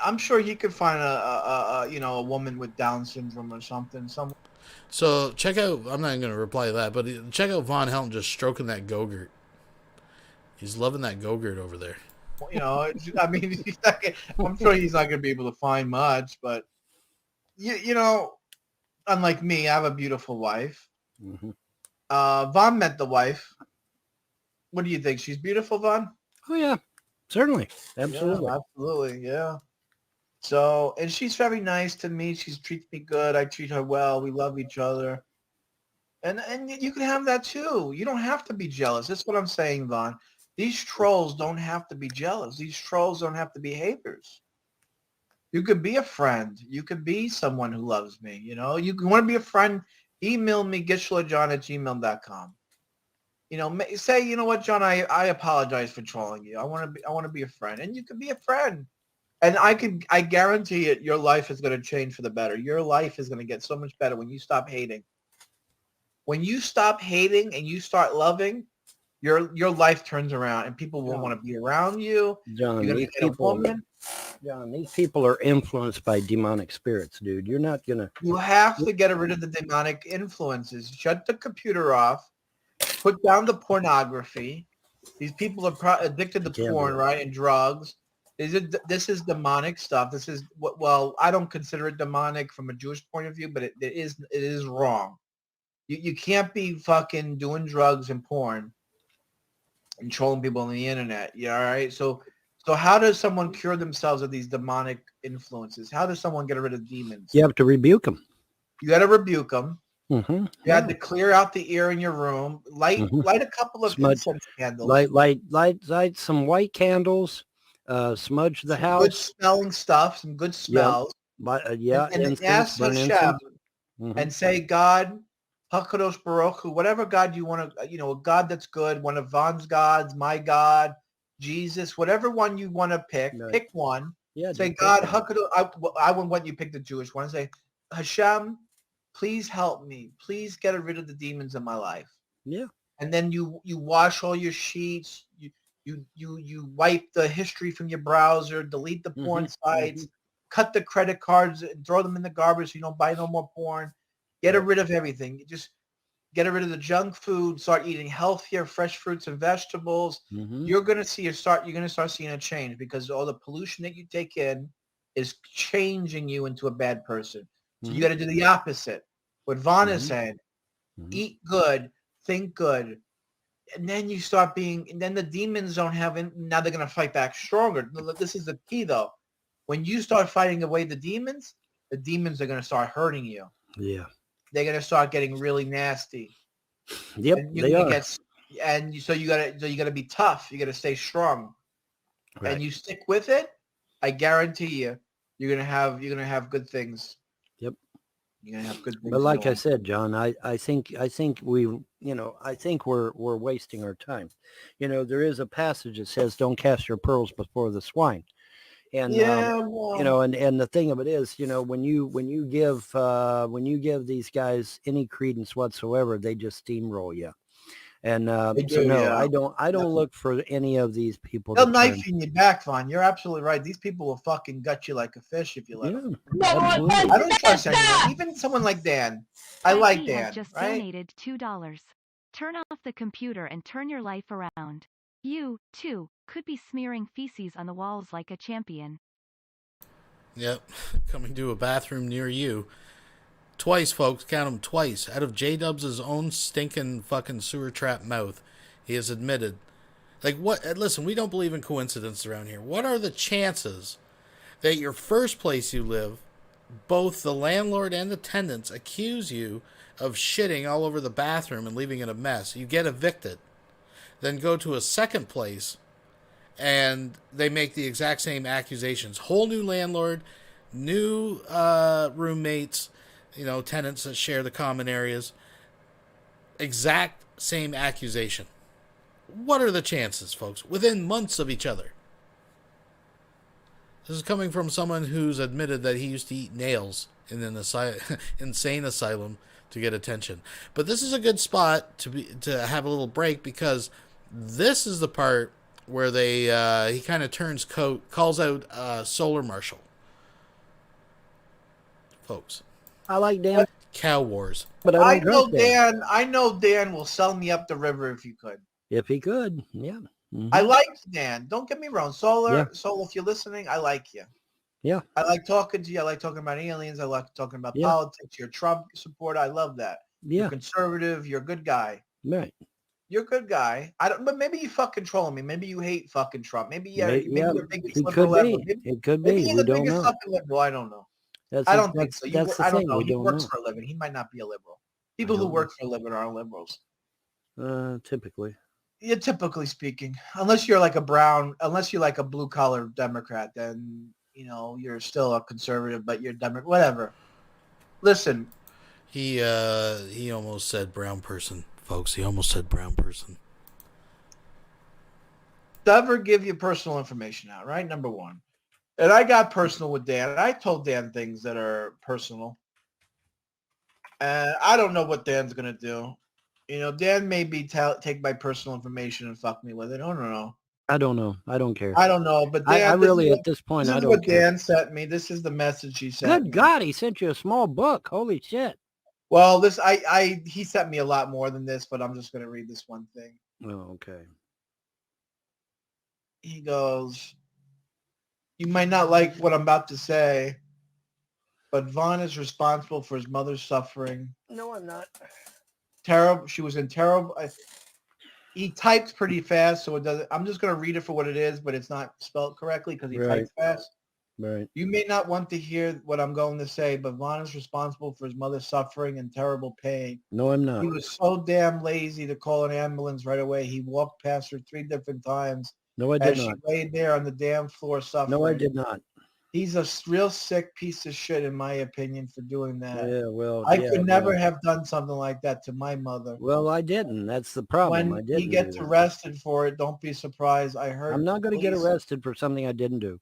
I'm sure he could find a woman with Down syndrome or something. So check out, I'm not going to reply to that, but check out Vonhelton just stroking that Go-Gurt. He's loving that Go-Gurt over there. You know, I mean, I'm sure he's not going to be able to find much, but, you know, unlike me, I have a beautiful wife. Mm-hmm. Von met the wife. What do you think? She's beautiful, Von? Oh, yeah, certainly. Absolutely. Yeah, absolutely, yeah. So, and she's very nice to me. She treats me good. I treat her well. We love each other. And you can have that too. You don't have to be jealous. That's what I'm saying, Von. These trolls don't have to be jealous. These trolls don't have to be haters. You could be a friend. You could be someone who loves me. You know, you want to be a friend, email me, gitschlerjohn@gmail.com. You know, say, you know what, John, I apologize for trolling you. I want to be a friend. And you can be a friend. And I guarantee it, your life is going to change for the better. Your life is going to get so much better when you stop hating. When you stop hating and you start loving, your life turns around and people will want to be around you. John, You're going to get a woman. John, these people are influenced by demonic spirits, dude. You're not going to... You have to get rid of the demonic influences. Shut the computer off. Put down the pornography. These people are addicted to porn, right, and drugs. This is demonic stuff. This is well, I don't consider it demonic from a Jewish point of view, but it is wrong. You can't be fucking doing drugs and porn and trolling people on the internet. Yeah, all right. So how does someone cure themselves of these demonic influences? How does someone get rid of demons? You have to rebuke them. You got to rebuke them. Mm-hmm. You had to clear out the air in your room. Light a couple of incense candles. Light some white candles. Smudge the house. Good smelling stuff. Some good smells. Yeah. And ask Hashem and say, God, Hakadosh Baruch Hu, whatever God you want to, a God that's good, one of Von's gods, my God, Jesus, whatever one you want to pick, pick one. Yeah. Say, God, Hakadosh, I wouldn't want you to pick the Jewish one. Say, Hashem, please help me. Please get rid of the demons in my life. Yeah. And then you wash all your sheets. You wipe the history from your browser, delete the porn sites, cut the credit cards, and throw them in the garbage so you don't buy no more porn. Get rid of everything. Just get rid of the junk food. Start eating healthier, fresh fruits and vegetables. You're gonna start seeing a change because all the pollution that you take in is changing you into a bad person. So you got to do the opposite. What Von is saying: eat good, think good. And then you start and then the demons don't have it. Now they're going to fight back stronger. This is the key, though. When you start fighting away the demons are going to start hurting you. Yeah. They're going to start getting really nasty. Yep, they are. So you got to be tough. You got to stay strong. Right. And you stick with it. I guarantee you're going to have good things. Yep. You're gonna have good things. But like I said, John, I think we're wasting our time. There is a passage that says, "Don't cast your pearls before the swine." And and the thing of it is, when you give these guys any credence whatsoever, they just steamroll you. And I don't look for any of these people. They'll knife you in your back, Vaughn. You're absolutely right. These people will fucking gut you like a fish if you let them. I don't trust anyone, even someone like Dan. I like Dan. Just right? donated $2. Turn off the computer and turn your life around. You, too, could be smearing feces on the walls like a champion. Yep, coming to a bathroom near you. Twice, folks, count them twice. Out of J-Dubs' own stinking fucking sewer trap mouth, he has admitted. Like, what? Listen, we don't believe in coincidence around here. What are the chances that your first place you live, both the landlord and the tenants accuse you of shitting all over the bathroom and leaving it a mess? You get evicted. Then go to a second place, and they make the exact same accusations. Whole new landlord, new roommates, tenants that share the common areas. Exact same accusation. What are the chances, folks? Within months of each other. This is coming from someone who's admitted that he used to eat nails in an insane asylum to get attention. But this is a good spot to have a little break, because this is the part where he kind of turns coat, calls out Solar Marshal. Folks. I like Dan. Cow Wars. But I know Dan will sell me up the river if you could. If he could, yeah. Mm-hmm. I like Dan. Don't get me wrong. Solar, if you're listening, I like you. Yeah. I like talking to you. I like talking about aliens. I like talking about politics. You're a Trump supporter. I love that. Yeah. You're conservative. You're a good guy. Right. You're a good guy. But maybe you fucking trolling me. Maybe you hate fucking Trump. Maybe you're the biggest liberal ever. It could be. Maybe you're the biggest fucking liberal. I don't know. I don't think so. I don't know. He works for a living. He might not be a liberal. People who work for a living aren't liberals. Typically. Yeah, typically speaking. Unless you're like a blue collar Democrat, then you're still a conservative, but you're Democrat. Whatever. Listen. He almost said brown person, folks. He almost said brown person. Never give your personal information out, right? Number one. And I got personal with Dan. I told Dan things that are personal. And I don't know what Dan's going to do. Dan may take my personal information and fuck me with it. I don't know. I don't know. I don't care. I don't know. But Dan, I really, at this point, I don't care. This is what Dan sent me. This is the message he sent me. Good God, he sent you a small book. Holy shit. Well, he sent me a lot more than this, but I'm just going to read this one thing. Oh, okay. He goes, you might not like what I'm about to say, but Vaughn is responsible for his mother's suffering. No, I'm not. Terrible. She was in terrible. He types pretty fast, so it doesn't. I'm just going to read it for what it is, but it's not spelled correctly because he types fast. Right. You may not want to hear what I'm going to say, but Vaughn is responsible for his mother's suffering and terrible pain. No, I'm not. He was so damn lazy to call an ambulance right away. He walked past her 3 different times. No, I did not. As she laid there on the damn floor suffering. No, I did not. He's a real sick piece of shit, in my opinion, for doing that. Yeah, well, I could never have done something like that to my mother. Well, I didn't. That's the problem. When he gets arrested for it, don't be surprised. I'm not going to get arrested for something I didn't do.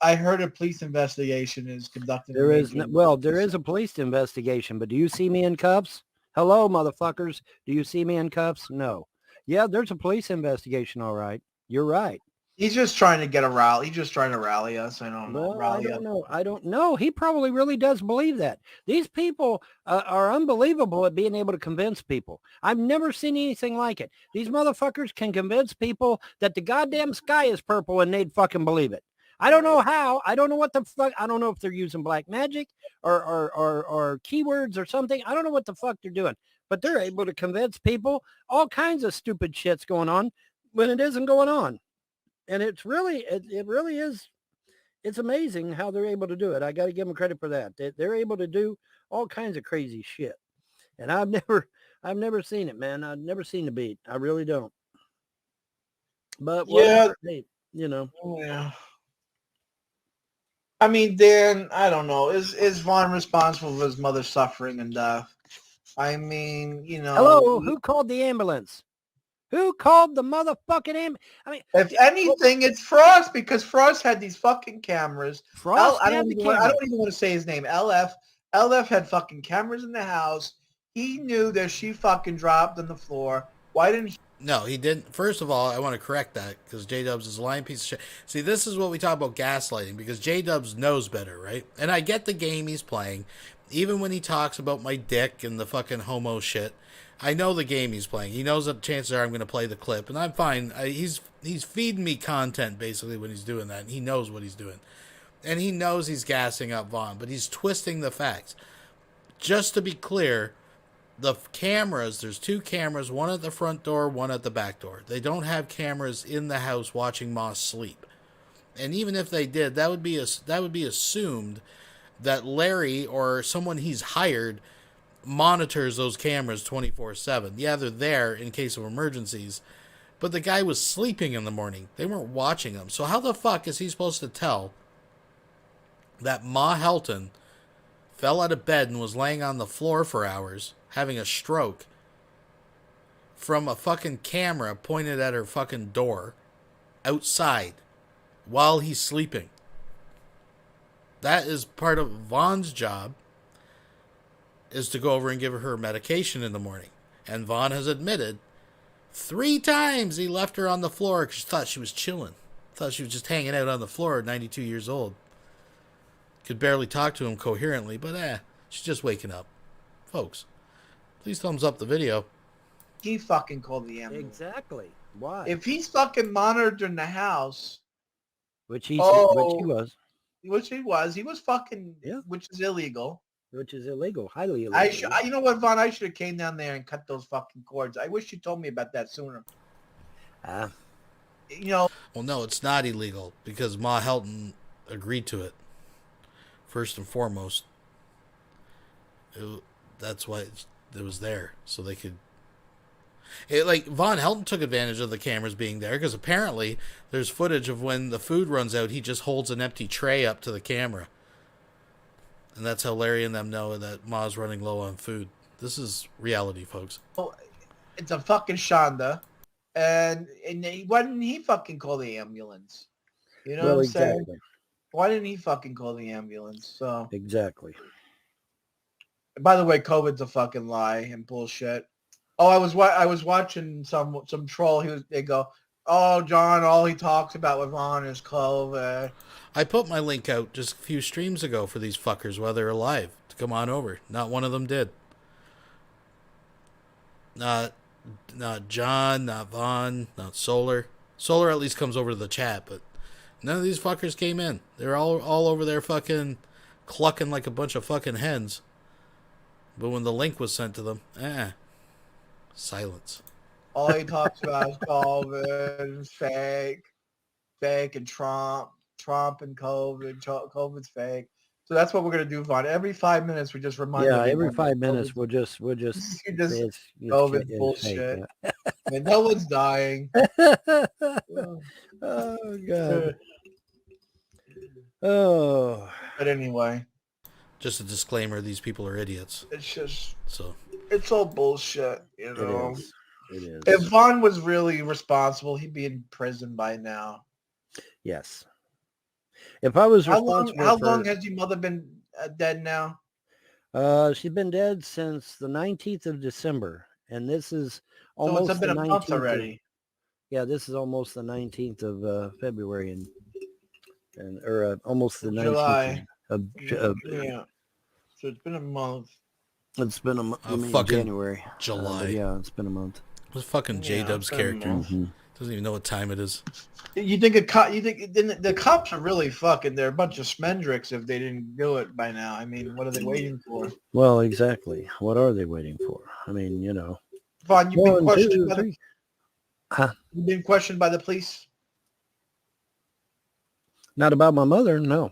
I heard a police investigation is conducted. There is a police investigation, but do you see me in cuffs? Hello, motherfuckers. Do you see me in cuffs? No. Yeah, there's a police investigation. All right. You're right. He's just trying to get a rally. He's just trying to rally us. I don't know. Well, I don't know. He probably really does believe that. These people are unbelievable at being able to convince people. I've never seen anything like it. These motherfuckers can convince people that the goddamn sky is purple and they'd fucking believe it. I don't know how. I don't know what the fuck. I don't know if they're using black magic or keywords or something. I don't know what the fuck they're doing. But they're able to convince people all kinds of stupid shit's going on when it isn't going on. And it's really, it really is, it's amazing how they're able to do it. I got to give them credit for that. They're able to do all kinds of crazy shit. And I've never seen it, man. I've never seen the beat. I really don't. But whatever, hey, Yeah. I mean, Dan, I don't know. Is Vaughn responsible for his mother's suffering and death? I mean, Hello, who called the ambulance? Who called the motherfucking ambulance? I mean, if anything, it's Frost, because Frost had these fucking cameras. I don't even want to say his name. LF had fucking cameras in the house. He knew that she fucking dropped on the floor. Why didn't he? No, he didn't. First of all, I want to correct that because J-Dubs is a lying piece of shit. See, this is what we talk about gaslighting, because J-Dubs knows better, right? And I get the game he's playing. Even when he talks about my dick and the fucking homo shit, I know the game he's playing. He knows that chances are I'm going to play the clip, and I'm fine. He's feeding me content, basically, when he's doing that, and he knows what he's doing. And he knows he's gassing up Vaughn, but he's twisting the facts. Just to be clear, the cameras, there's 2 cameras, one at the front door, one at the back door. They don't have cameras in the house watching Moss sleep. And even if they did, that would be assumed that Larry or someone he's hired monitors those cameras 24/7. Yeah, they're there in case of emergencies, but the guy was sleeping in the morning. They weren't watching him. So how the fuck is he supposed to tell that Ma Helton fell out of bed and was laying on the floor for hours, having a stroke, from a fucking camera pointed at her fucking door outside while he's sleeping. That is part of Von's job, is to go over and give her medication in the morning. And Von has admitted 3 times he left her on the floor because she thought she was chilling. Thought she was just hanging out on the floor at 92 years old. Could barely talk to him coherently, but she's just waking up. Folks, please thumbs up the video. He fucking called the ambulance. Exactly. Why? If he's fucking monitoring the house, which he was. He was fucking, which is illegal. Which is illegal, highly illegal. You know what, Von? I should have came down there and cut those fucking cords. I wish you told me about that sooner. You know. Well, no, it's not illegal because Ma Helton agreed to it. First and foremost, that's why it was there, so they could. Von Helton took advantage of the cameras being there because apparently there's footage of when the food runs out, he just holds an empty tray up to the camera. And that's how Larry and them know that Ma's running low on food. This is reality, folks. It's a fucking Shonda. And why didn't he fucking call the ambulance? You know what I'm saying? Why didn't he fucking call the ambulance? So exactly. By the way, COVID's a fucking lie and bullshit. Oh, I was watching some troll. They go, oh, John, all he talks about with Ron is COVID. I put my link out just a few streams ago for these fuckers while they're alive to come on over. Not one of them did. Not John, not Vaughn, not Solar. Solar at least comes over to the chat, but none of these fuckers came in. They're all over there fucking clucking like a bunch of fucking hens. But when the link was sent to them, silence. All he talks about is COVID and fake and Trump and COVID. COVID's fake. So that's what we're gonna do, Vaughn. Every 5 minutes, we just remind. Yeah, every 5 minutes, we'll just it's COVID bullshit. Yeah. And no one's dying. Oh God. Oh. But anyway, just a disclaimer: these people are idiots. It's all bullshit, you know. It is. If Vaughn was really responsible, he'd be in prison by now. Yes. If I was responsible, how long has your mother been dead now? She's been dead since the 19th of December, and this is almost so it's been a month already. This is almost the 19th of February, or almost the 19th July. of yeah. So it's been a month. It's been a month. Fucking January, July. It's been a month. What's fucking J-Dub's character? Mm-hmm. Doesn't even know what time it is. You think the cops are really fucking? They're a bunch of smendricks if they didn't do it by now. I mean, what are they waiting for? Well, exactly. What are they waiting for? I mean, you know. Vaughn, you've been questioned You've been questioned by the police? Not about my mother, no.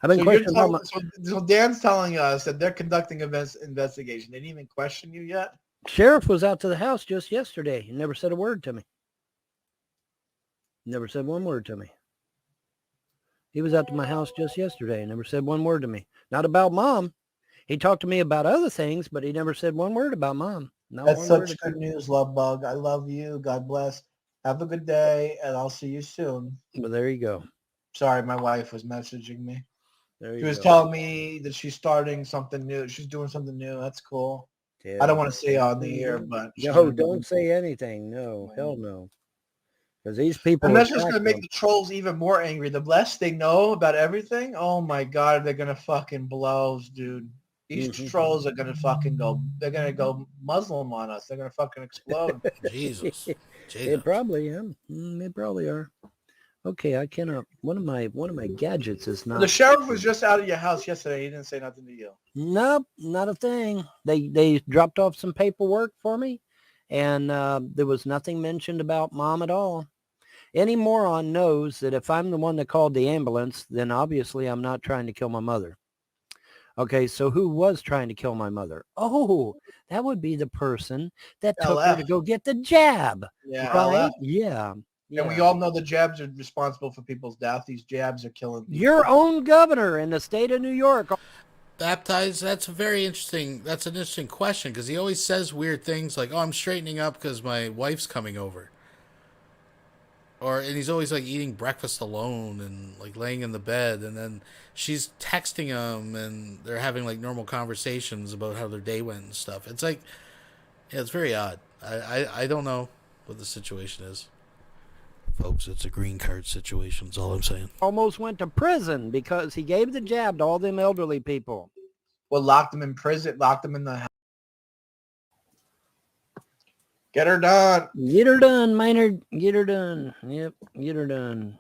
I've been questioned about so Dan's telling us that they're conducting an investigation. They didn't even question you yet? Sheriff was out to the house just yesterday. He never said a word to me. Never said one word to me. He was out to my house just yesterday and never said one word to me. Not about Mom. He talked to me about other things, but he never said one word about Mom. That's such good news, Love Bug. I love you. God bless. Have a good day, and I'll see you soon. Well, there you go. Sorry, my wife was messaging me. She was telling me that she's starting something new. She's doing something new. That's cool. Yeah. I don't want to say on the air, but no, don't say anything. No, hell no. Because these people, and that's just going to make the trolls even more angry. The less they know about everything, oh my God, they're going to fucking blow, dude. These trolls are going to fucking go. They're going to go Muslim on us. They're going to fucking explode. Jesus. They probably am. They probably are. Okay, I cannot. One of my gadgets is not. The sheriff was just out of your house yesterday. He didn't say nothing to you. Nope, not a thing. They dropped off some paperwork for me, and there was nothing mentioned about Mom at all. Any moron knows that if I'm the one that called the ambulance, then obviously I'm not trying to kill my mother. Okay, so who was trying to kill my mother? Oh, that would be the person that took her to go get the jab. Yeah, right? Yeah. And we all know the jabs are responsible for people's death. These jabs are killing people. Your own governor in the state of New York. Baptized? That's a very interesting. That's an interesting question because he always says weird things like, "Oh, I'm straightening up because my wife's coming over," and he's always like eating breakfast alone and like laying in the bed, and then she's texting him and they're having like normal conversations about how their day went and stuff. It's like, yeah, it's very odd. I don't know what the situation is. Folks, it's a green card situation, is all I'm saying. Almost went to prison because he gave the jab to all them elderly people. Well, locked them in prison, locked them in the house. Get her done. Get her done, Minor. Get her done. Yep, get her done.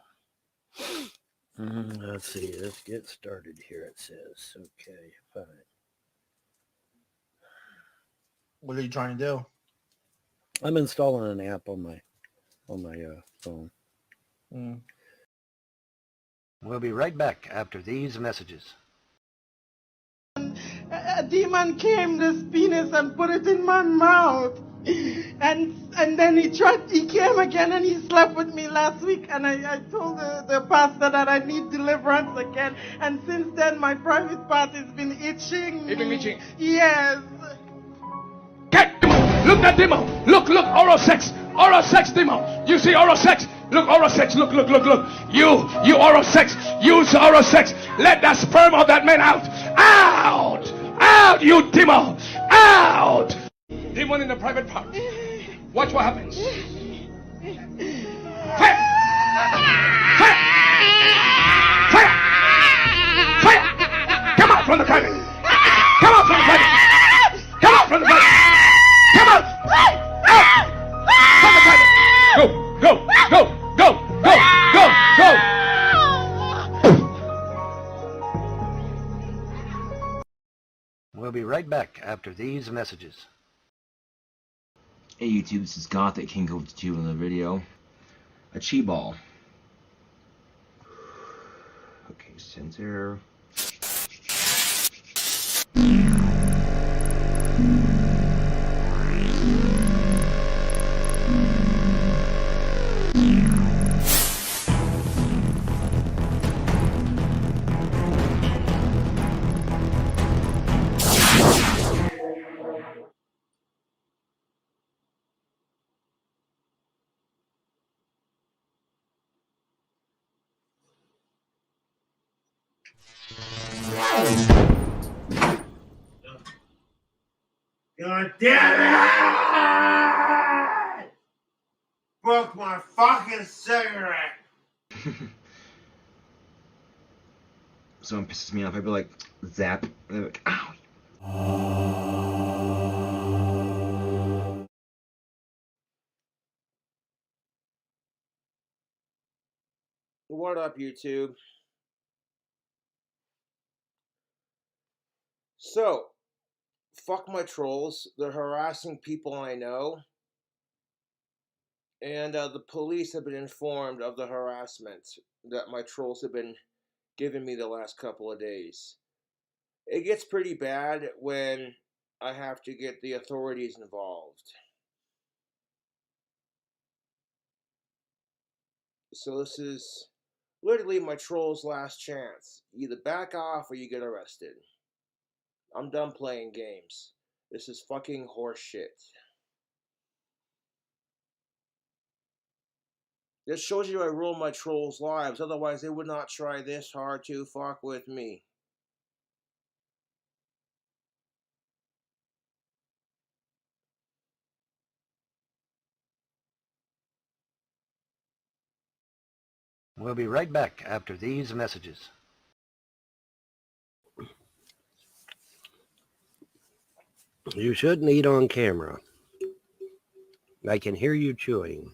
Let's see. Let's get started here, it says. Okay, fine. What are you trying to do? I'm installing an app on my phone. We'll be right back after these messages. A demon came this penis and put it in my mouth, and then he came again and he slept with me last week, and I told the pastor that I need deliverance again, and since then my private part has been itching. It's been itching? Yes. Look that demon. Look, oral sex demon. You see oral sex? Look, oral sex. Look. You oral sex. Use oral sex. Let that sperm of that man out. Out, you demon. Out. Demon in the private part. Watch what happens. Fire. Come out from the private. Come out from the private. Come out from the private. Come out! Out! From the private! Go! We'll be right back after these messages. Hey YouTube, this is Gothic King of Juvenile Video. A chi ball. Okay, center. God damn it! Broke my fucking cigarette! Someone pisses me off, I'd be like, zap. And they're like, ow. What up, YouTube? So, fuck my trolls. They're harassing people I know. And the police have been informed of the harassment that my trolls have been giving me the last couple of days. It gets pretty bad when I have to get the authorities involved. So this is literally my troll's last chance. Either back off or you get arrested. I'm done playing games. This is fucking horseshit. This shows you I rule my trolls' lives, otherwise they would not try this hard to fuck with me. We'll be right back after these messages. You shouldn't eat on camera. I can hear you chewing.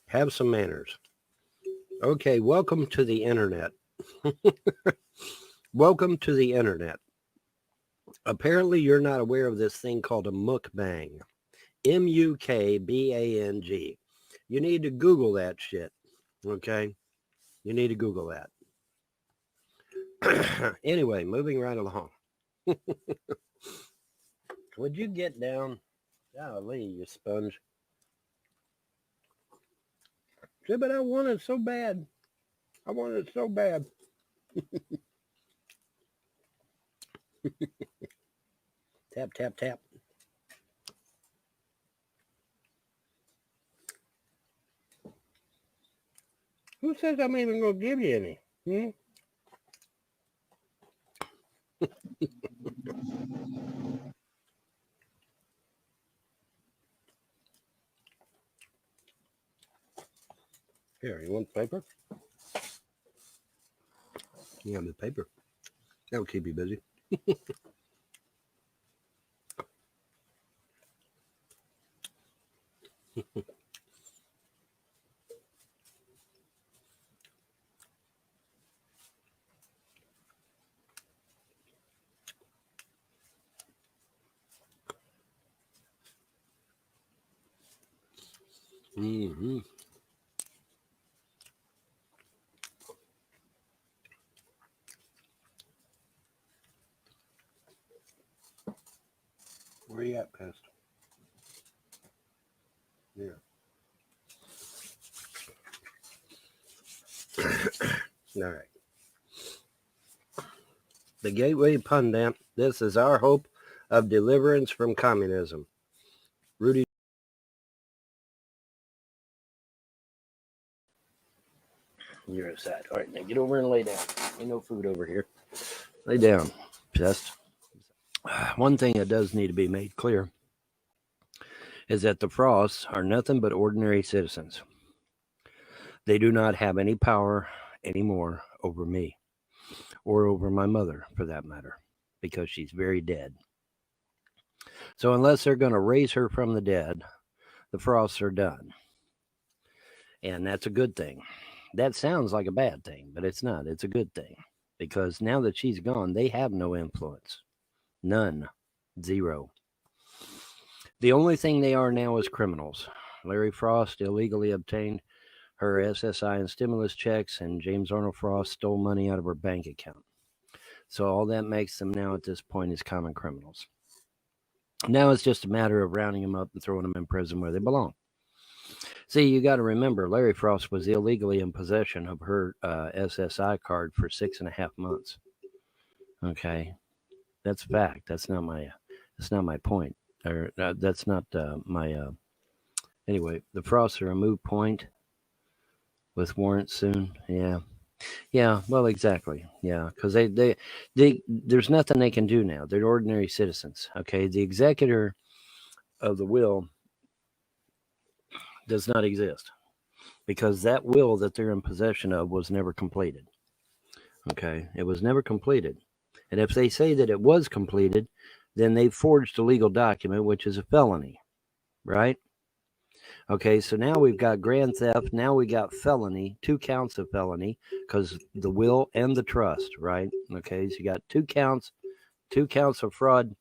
Have some manners. Okay, welcome to the internet. Welcome to the internet. Apparently you're not aware of this thing called a mukbang. M-U-K-B-A-N-G. You need to Google that shit. Okay? You need to Google that. Anyway, moving right along. Would you get down? Golly, you sponge. Yeah, but I want it so bad. I want it so bad. Tap, tap, tap. Who says I'm even going to give you any? Here, you want paper? You have the paper. That'll keep you busy. Mm-hmm. Where you at, Pest? Yeah. All right. The Gateway Pundit. This is our hope of deliverance from communism. Rudy. You're aside. All right, now get over and lay down. Ain't no food over here. Lay down, Pest. One thing that does need to be made clear is that the Frosts are nothing but ordinary citizens. They do not have any power anymore over me or over my mother, for that matter, because she's very dead. So unless they're going to raise her from the dead, the Frosts are done. And that's a good thing. That sounds like a bad thing, but it's not. It's a good thing, because now that she's gone, they have no influence. None. Zero. The only thing they are now is criminals. Larry Frost illegally obtained her SSI and stimulus checks, and James Arnold Frost stole money out of her bank account. So all that makes them now at this point is common criminals. Now it's just a matter of rounding them up and throwing them in prison where they belong. See, you got to remember, Larry Frost was illegally in possession of her SSI card for 6.5 months. Okay, that's a fact. That's not my point. Or that's not my. Anyway, the Frosts are a moot point with warrants soon. Yeah. Well, exactly. Yeah, because they there's nothing they can do now. They're ordinary citizens. Okay, the executor of the will does not exist, because that will that they're in possession of was never completed. Okay, it was never completed. And if they say that it was completed, then they forged a legal document, which is a felony, right? Okay, so now we've got grand theft. Now we got felony, 2 counts of felony, because the will and the trust, right? Okay, so you got 2 counts of fraud,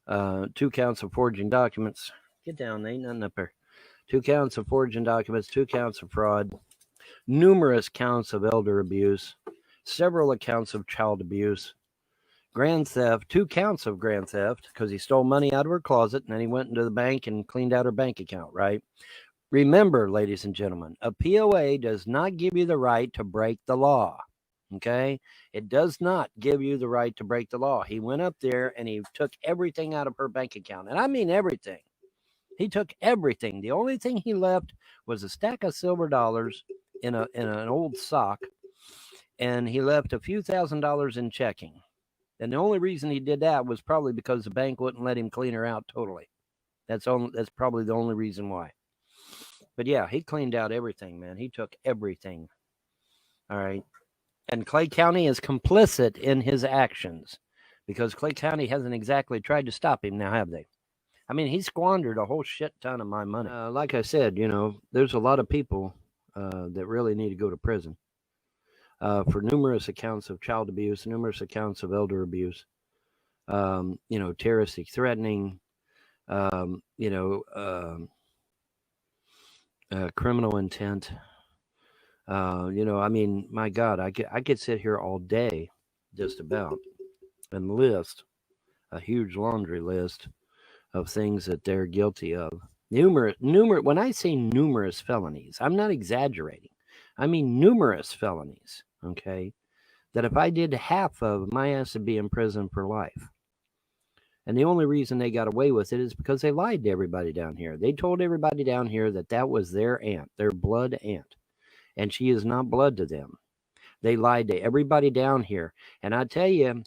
2 counts of forging documents. Get down, there ain't nothing up there. 2 counts of forging documents, 2 counts of fraud, numerous counts of elder abuse, several accounts of child abuse, grand theft, 2 counts of grand theft, because he stole money out of her closet, and then he went into the bank and cleaned out her bank account, right? Remember, ladies and gentlemen, a POA does not give you the right to break the law, okay? It does not give you the right to break the law. He went up there and he took everything out of her bank account, and I mean everything. He took everything. The only thing he left was a stack of silver dollars in an old sock, and he left a few $1,000s in checking. And the only reason he did that was probably because the bank wouldn't let him clean her out totally. That's probably the only reason why. But yeah, he cleaned out everything, man. He took everything. All right. And Clay County is complicit in his actions, because Clay County hasn't exactly tried to stop him now, have they? I mean, he squandered a whole shit ton of my money. Like I said, there's a lot of people that really need to go to prison for numerous accounts of child abuse, numerous accounts of elder abuse, terroristic threatening, criminal intent. I mean, my God, I could sit here all day just about and list a huge laundry list of things that they're guilty of. Numerous, when I say numerous felonies, I'm not exaggerating. I mean numerous felonies, okay, that if I did half of my ass would be in prison for life. And the only reason they got away with it is because they lied to everybody down here. They told everybody down here that that was their aunt, their blood aunt. And she is not blood to them. They lied to everybody down here. And I tell you,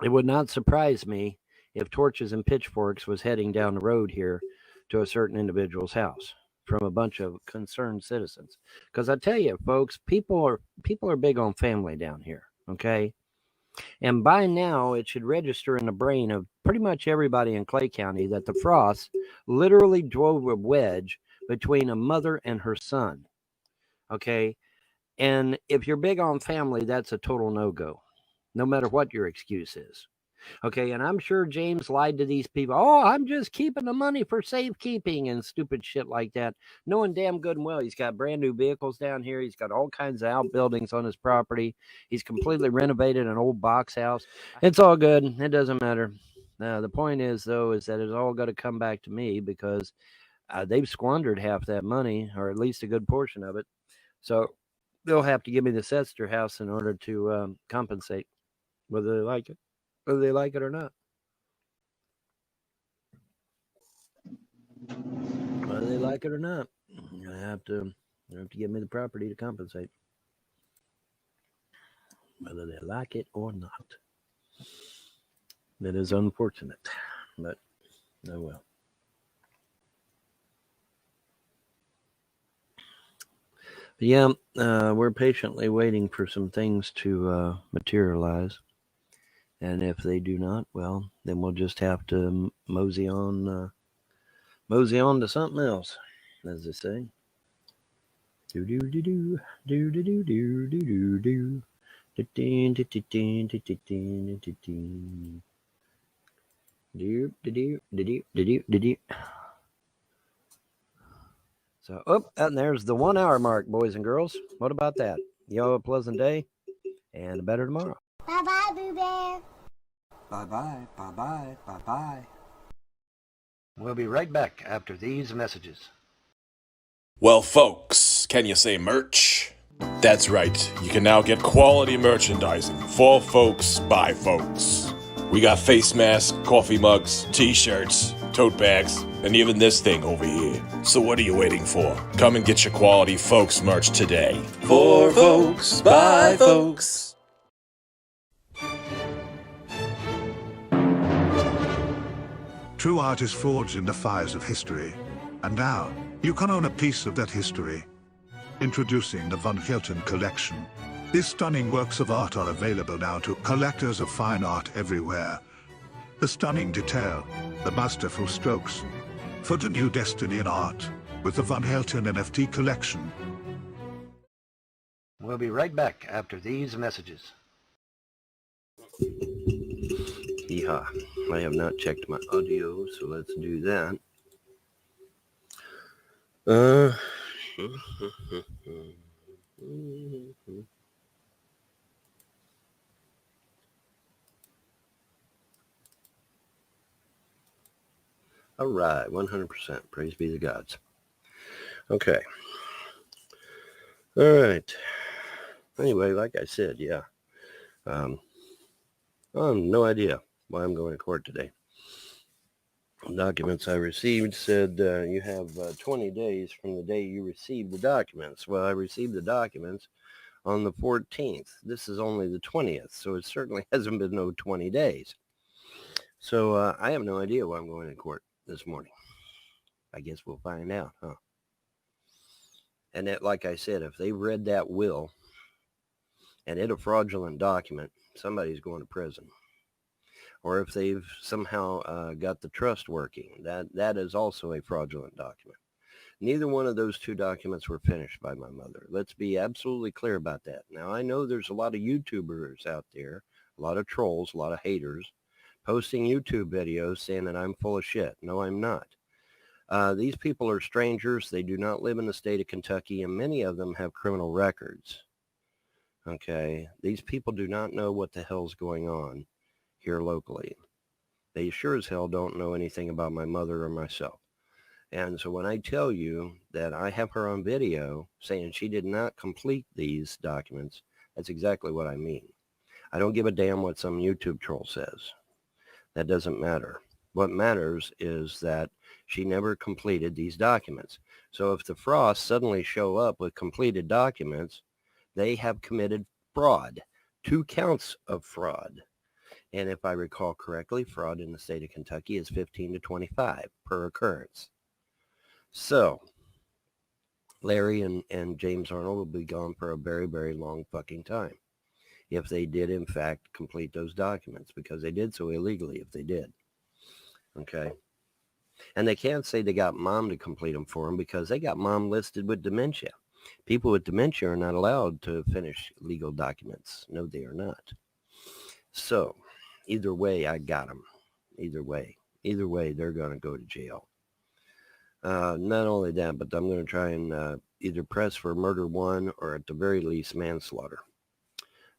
it would not surprise me if torches and pitchforks was heading down the road here to a certain individual's house from a bunch of concerned citizens. Because I tell you, folks, people are big on family down here, okay? And by now, it should register in the brain of pretty much everybody in Clay County that the Frosts literally drove a wedge between a mother and her son, okay? And if you're big on family, that's a total no-go, no matter what your excuse is. Okay, and I'm sure James lied to these people. Oh, I'm just keeping the money for safekeeping and stupid shit like that. Knowing damn good and well he's got brand new vehicles down here. He's got all kinds of outbuildings on his property. He's completely renovated an old box house. It's all good. It doesn't matter. The point is, though, is that it's all got to come back to me because they've squandered half that money, or at least a good portion of it. So they'll have to give me the Setzer house in order to compensate, whether they like it. Whether they like it or not. Whether they like it or not. You're gonna have to give me the property to compensate. Whether they like it or not. That is unfortunate. But oh well. But yeah, we're patiently waiting for some things to materialize. And if they do not, well, then we'll just have to mosey on to something else, as they say. Do do do do do do do do do do do. So, and there's the 1 hour mark, boys and girls. What about that? You have a pleasant day and a better tomorrow. Bye-bye, Boo Bear. Bye-bye, bye-bye, bye-bye. We'll be right back after these messages. Well, folks, can you say merch? That's right, you can now get quality merchandising for folks by folks. We got face masks, coffee mugs, t-shirts, tote bags, and even this thing over here. So what are you waiting for? Come and get your quality folks merch today. For folks by folks. True art is forged in the fires of history, and now you can own a piece of that history. Introducing the Vonhelton collection. These stunning works of art are available now to collectors of fine art everywhere. The stunning detail, the masterful strokes. Foot a new destiny in art with the Vonhelton NFT collection. We'll be right back after these messages. Yeehaw. I have not checked my audio, so let's do that. All right, 100%. Praise be the gods. Okay. All right. Anyway, like I said, yeah. I have no idea why I'm going to court today. Documents I received said you have 20 days from the day you received the documents. Well, I received the documents on the 14th. This is only the 20th, so it certainly hasn't been no 20 days. So I have no idea why I'm going to court this morning. I guess we'll find out, huh? And that, like I said, if they've read that will and it's a fraudulent document, somebody's going to prison. Or if they've somehow got the trust working, that is also a fraudulent document. Neither one of those two documents were finished by my mother. Let's be absolutely clear about that. Now, I know there's a lot of YouTubers out there, a lot of trolls, a lot of haters, posting YouTube videos saying that I'm full of shit. No, I'm not. These people are strangers. They do not live in the state of Kentucky, and many of them have criminal records. Okay? These people do not know what the hell's going on here locally. They sure as hell don't know anything about my mother or myself. And so when I tell you that I have her on video saying she did not complete these documents, that's exactly what I mean. I don't give a damn what some YouTube troll says. That doesn't matter. What matters is that she never completed these documents. So if the Frosts suddenly show up with completed documents, they have committed fraud, 2 counts of fraud. And if I recall correctly, fraud in the state of Kentucky is 15 to 25 per occurrence. So Larry and James Arnold will be gone for a very, very long fucking time if they did, in fact, complete those documents, because they did so illegally if they did. Okay? And they can't say they got mom to complete them for them because they got mom listed with dementia. People with dementia are not allowed to finish legal documents. No, they are not. So, either way, I got them. Either way, they're going to go to jail. Not only that, but I'm going to try and either press for murder 1 or at the very least manslaughter,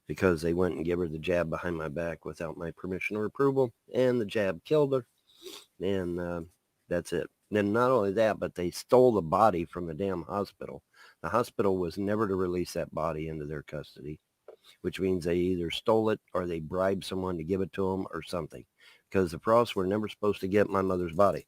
because they went and gave her the jab behind my back without my permission or approval, and the jab killed her, and that's it. Then not only that, but they stole the body from the damn hospital. The hospital was never to release that body into their custody, which means they either stole it or they bribed someone to give it to them or something, because the Frosts were never supposed to get my mother's body.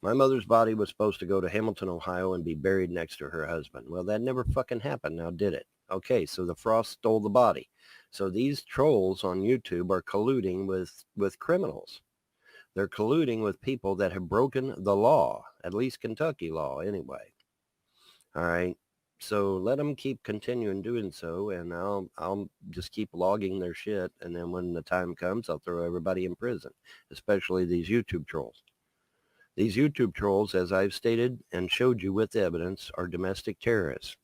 My mother's body was supposed to go to Hamilton, Ohio and be buried next to her husband. Well, that never fucking happened now, did it? Okay, so the Frosts stole the body. So these trolls on YouTube are colluding with criminals. They're colluding with people that have broken the law, at least Kentucky law anyway. All right, so let them keep continuing doing so, and I'll just keep logging their shit, and then when the time comes, I'll throw everybody in prison, especially these YouTube trolls. These YouTube trolls, as I've stated and showed you with evidence, are domestic terrorists.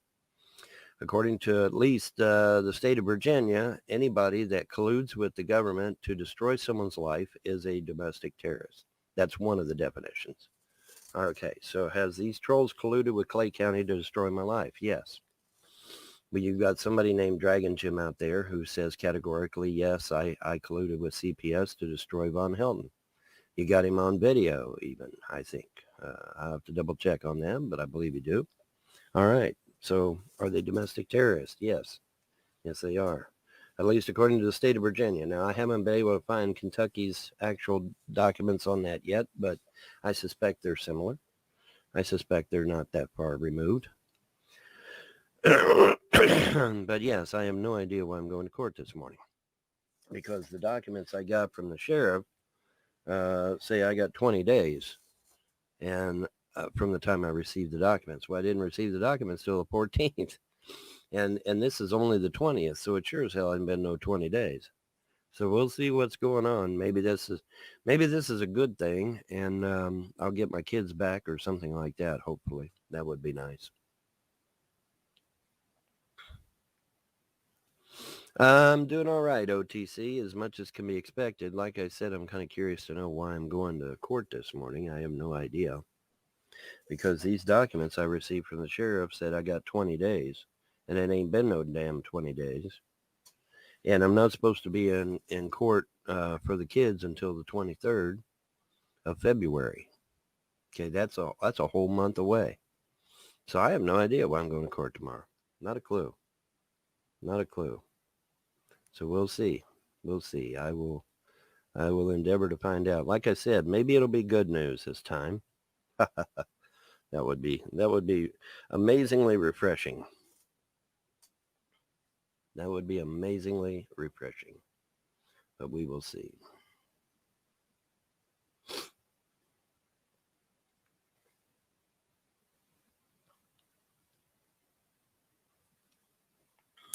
According to at least the state of Virginia, anybody that colludes with the government to destroy someone's life is a domestic terrorist. That's one of the definitions. Okay, so has these trolls colluded with Clay County to destroy my life? Yes. But you've got somebody named Dragon Jim out there who says categorically, yes, I colluded with CPS to destroy Vonhelton. You got him on video even, I think. I'll have to double check on them, but I believe you do. All right. So are they domestic terrorists? Yes. Yes, they are. At least according to the state of Virginia. Now, I haven't been able to find Kentucky's actual documents on that yet, but I suspect they're similar. I suspect they're not that far removed. But yes, I have no idea why I'm going to court this morning, because the documents I got from the sheriff say I got 20 days, and from the time I received the documents. Well, I didn't receive the documents till the 14th, and this is only the 20th, so it sure as hell hasn't been no 20 days. So we'll see what's going on. Maybe this is a good thing, and I'll get my kids back or something like that. Hopefully, that would be nice. I'm doing all right, OTC, as much as can be expected. Like I said, I'm kind of curious to know why I'm going to court this morning. I have no idea, because these documents I received from the sheriff said I got 20 days, and it ain't been no damn 20 days. And I'm not supposed to be in court for the kids until the 23rd of February. Okay, that's a whole month away. So I have no idea why I'm going to court tomorrow. Not a clue. Not a clue. So we'll see. We'll see. I will endeavor to find out. Like I said, maybe it'll be good news this time. That would be amazingly refreshing. That would be amazingly refreshing. But we will see.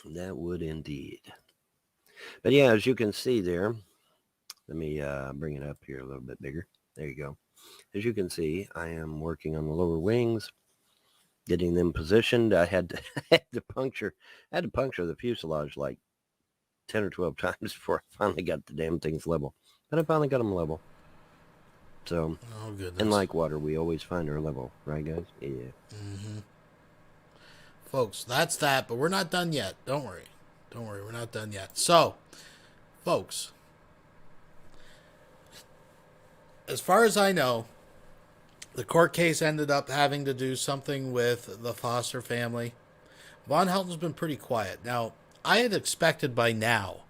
That would indeed. But yeah, as you can see there, let me bring it up here a little bit bigger. There you go. As you can see, I am working on the lower wings, getting them positioned. I had to puncture the fuselage like 10 or 12 times before I finally got the damn things level. But I finally got them level. So, oh, goodness. And like water, we always find our level, right, guys? Yeah. Mm-hmm. Folks, that's that, but we're not done yet. Don't worry. Don't worry, we're not done yet. So, folks, as far as I know, the court case ended up having to do something with the Foster family. Vonhelton's been pretty quiet. Now, I had expected by now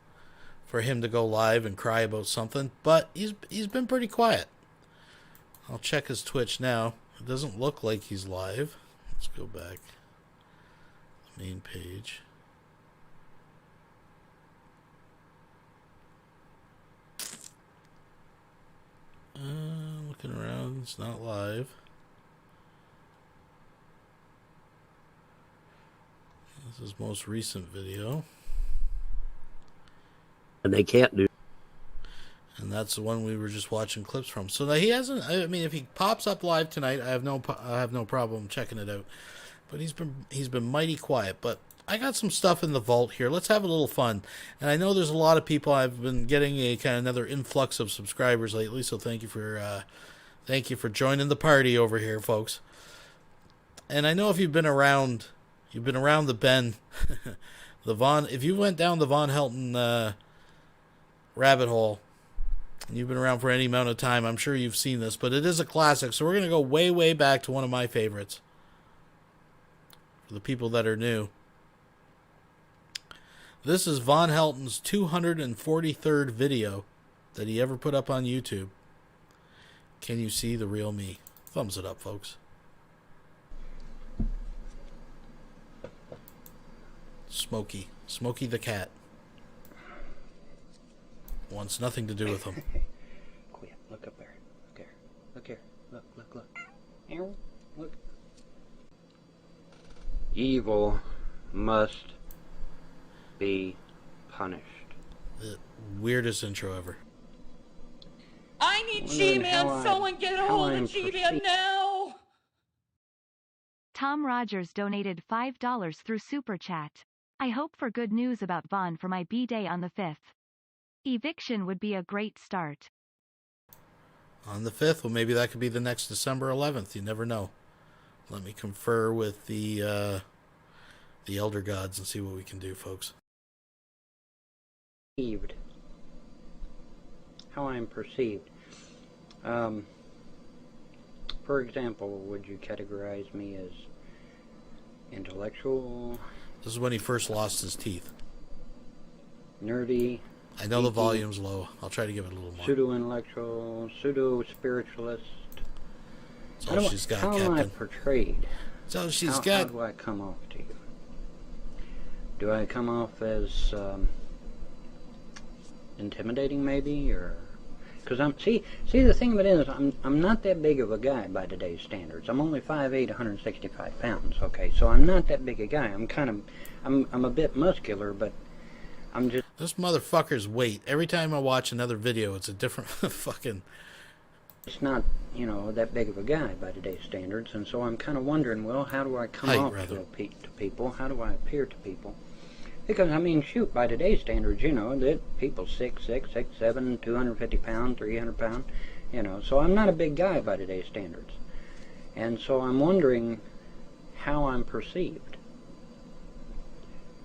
for him to go live and cry about something, but he's been pretty quiet. I'll check his Twitch now. It doesn't look like he's live. Let's go back. Main page. Looking around, it's not live. This is his most recent video. And they can't do. And that's the one we were just watching clips from. So now he hasn't. I mean, if he pops up live tonight, I have no problem checking it out. But he's been mighty quiet. But I got some stuff in the vault here. Let's have a little fun. And I know there's a lot of people. I've been getting a kind of another influx of subscribers lately. So thank you for joining the party over here, folks. And I know if you've been around the Bend, if you went down the Vonhelton rabbit hole, and you've been around for any amount of time, I'm sure you've seen this, but it is a classic. So we're going to go way, way back to one of my favorites. For the people that are new. This is Vonhelton's 243rd video that he ever put up on YouTube. Can you see the real me? Thumbs it up, folks. Smokey the cat. Wants nothing to do with him. Quit. Look up there. Look there. Look here. Look. Ow. Look. Evil must be punished. The weirdest intro ever. I need G-Man. Someone get a hold of G-Man now. Tom Rogers donated $5 through Super Chat. I hope for good news about Vaughn for my B-Day on the 5th. Eviction would be a great start. On the 5th, well, maybe that could be the next December 11th. You never know. Let me confer with the elder gods and see what we can do, folks. How I am perceived. For example, would you categorize me as intellectual? This is when he first lost his teeth. Nerdy. I know the volume's low. I'll try to give it a little more. Pseudo-intellectual, pseudo-spiritualist. That's all she's got, Captain. How am I portrayed? So How do I come off to you? Do I come off as intimidating, maybe, or because see the thing of it is I'm not that big of a guy by today's standards. I'm only 5'8", 165 pounds. Okay, so I'm not that big a guy. I'm a bit muscular, but I'm just this motherfucker's weight. Every time I watch another video, it's a different fucking. It's not, that big of a guy by today's standards, and so I'm kind of wondering, well, how do I come off to people? How do I appear to people? Because, I mean, shoot, by today's standards, that people 6'6", 6'7", 250 pounds, 300 pounds, so I'm not a big guy by today's standards. And so I'm wondering how I'm perceived.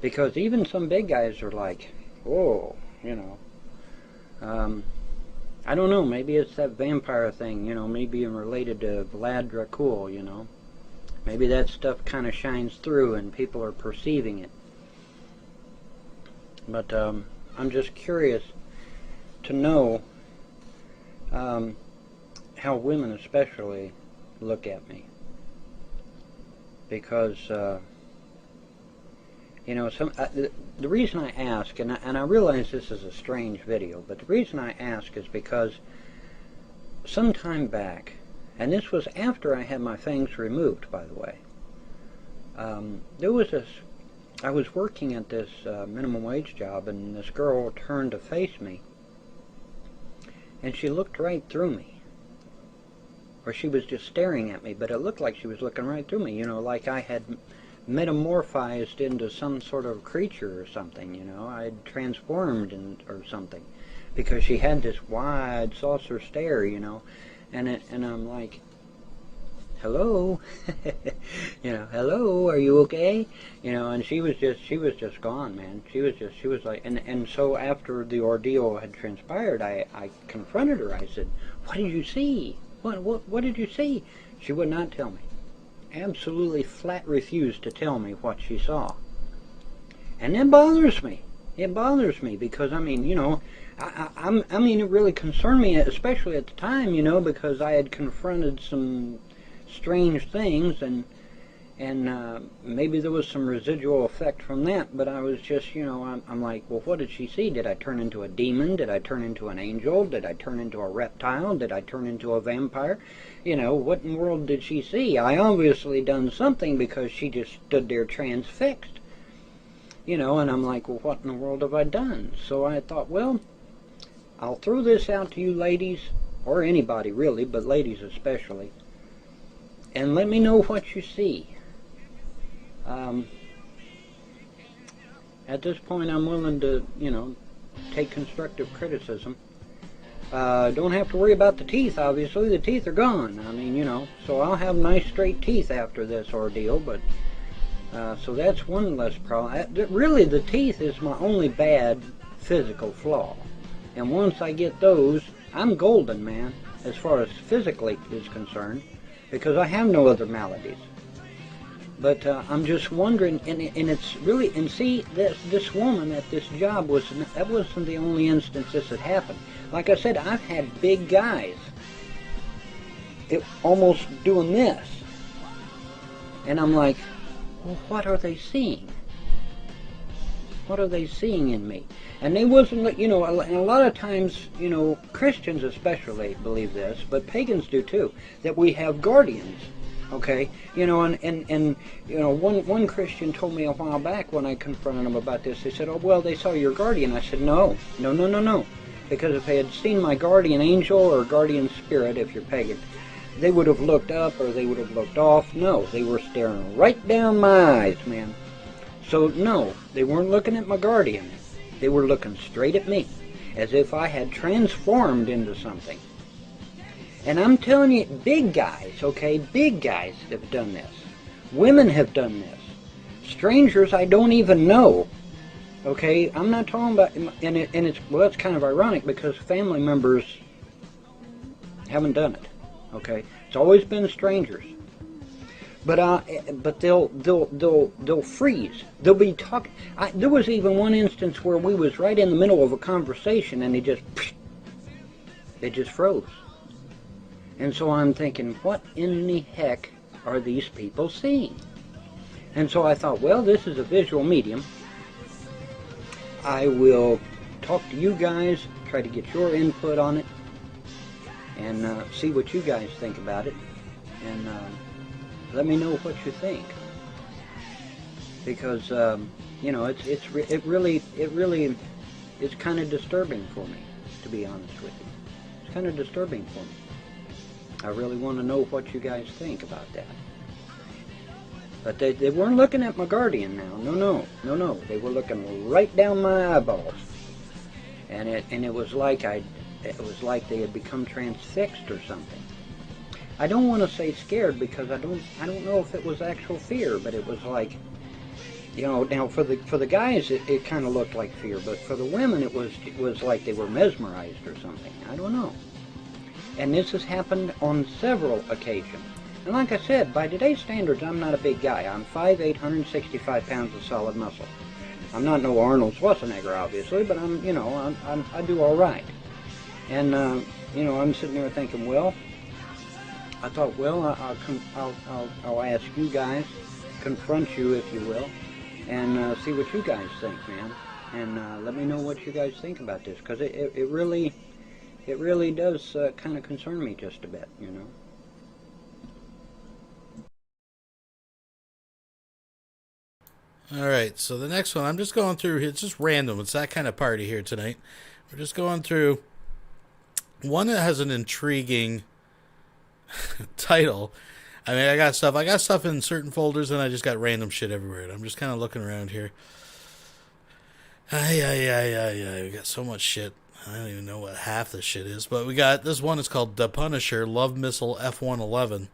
Because even some big guys are like, whoa, I don't know, maybe it's that vampire thing, me being related to Vlad Dracul, Maybe that stuff kind of shines through and people are perceiving it. But I'm just curious to know how women especially look at me. Because, the reason I ask, and I realize this is a strange video, but the reason I ask is because some time back, and this was after I had my fangs removed, by the way, I was working at this minimum wage job, and this girl turned to face me, and she looked right through me. Or she was just staring at me, but it looked like she was looking right through me, like I had metamorphized into some sort of creature or something, I'd transformed or something, because she had this wide saucer stare, and I'm like, hello, hello, are you okay? And she was just gone, man. She was like, and so after the ordeal had transpired, I confronted her. I said, what did you see? What did you see? She would not tell me. Absolutely flat refused to tell me what she saw. And that bothers me. It bothers me because, I mean, you know, I mean, it really concerned me, especially at the time, you know, because I had confronted some strange things, and maybe there was some residual effect from that, but I was just, you know, I'm like, well, what did she see? Did I turn into a demon? Did I turn into an angel? Did I turn into a reptile? Did I turn into a vampire? You know, what in the world did she see? I obviously done something because she just stood there transfixed. You know, and I'm like, well, what in the world have I done? So I thought, well, I'll throw this out to you ladies, or anybody really, but ladies especially, and let me know what you see. At this point, I'm willing to, you know, take constructive criticism. Don't have to worry about the teeth, obviously. The teeth are gone. I mean, you know, so I'll have nice straight teeth after this ordeal, but so that's one less problem. Really, the teeth is my only bad physical flaw. And once I get those, I'm golden, man, as far as physically is concerned, because I have no other maladies. But I'm just wondering, and it's really, and see, this woman at this job, that wasn't the only instance this had happened. Like I said, I've had big guys almost doing this. And I'm like, well, what are they seeing? What are they seeing in me? And they wasn't, you know, and a lot of times, you know, Christians especially believe this, but pagans do too, that we have guardians. Okay, you know, and you know, one Christian told me a while back when I confronted him about this. They said, "Oh, well, they saw your guardian." I said, "No, because if they had seen my guardian angel or guardian spirit, if you're pagan, they would have looked up or they would have looked off. No, they were staring right down my eyes, man. So no, they weren't looking at my guardian. They were looking straight at me, as if I had transformed into something." And I'm telling you, big guys, okay, big guys have done this. Women have done this. Strangers I don't even know, okay? I'm not talking about, and it's, well, it's kind of ironic because family members haven't done it, okay? It's always been strangers. But they'll freeze. They'll be talking. There was even one instance where we was right in the middle of a conversation and they just froze. And so I'm thinking, what in the heck are these people seeing? And so I thought, well, this is a visual medium. I will talk to you guys, try to get your input on it, and see what you guys think about it, and let me know what you think. Because you know, it really is kind of disturbing for me, to be honest with you. It's kind of disturbing for me. I really want to know what you guys think about that. But they weren't looking at my guardian now. No. They were looking right down my eyeballs. And it was like they had become transfixed or something. I don't want to say scared because I don't know if it was actual fear, but it was like, you know, now for the guys it kind of looked like fear, but for the women it was like they were mesmerized or something. I don't know. And this has happened on several occasions. And like I said, by today's standards, I'm not a big guy. I'm 5'8", 165 pounds of solid muscle. I'm not no Arnold Schwarzenegger, obviously, but I do all right. And you know, I'm sitting there thinking, well, I thought, well, I'll ask you guys, confront you, if you will, and see what you guys think, man. And let me know what you guys think about this, because it really does kind of concern me just a bit, you know. All right, so the next one, I'm just going through, it's just random. It's that kind of party here tonight. We're just going through one that has an intriguing title. I mean, I got stuff in certain folders, and I just got random shit everywhere. And I'm just kind of looking around here. We got so much shit. I don't even know what half this shit is, but we got this one. It's called The Punisher Love Missile F-111.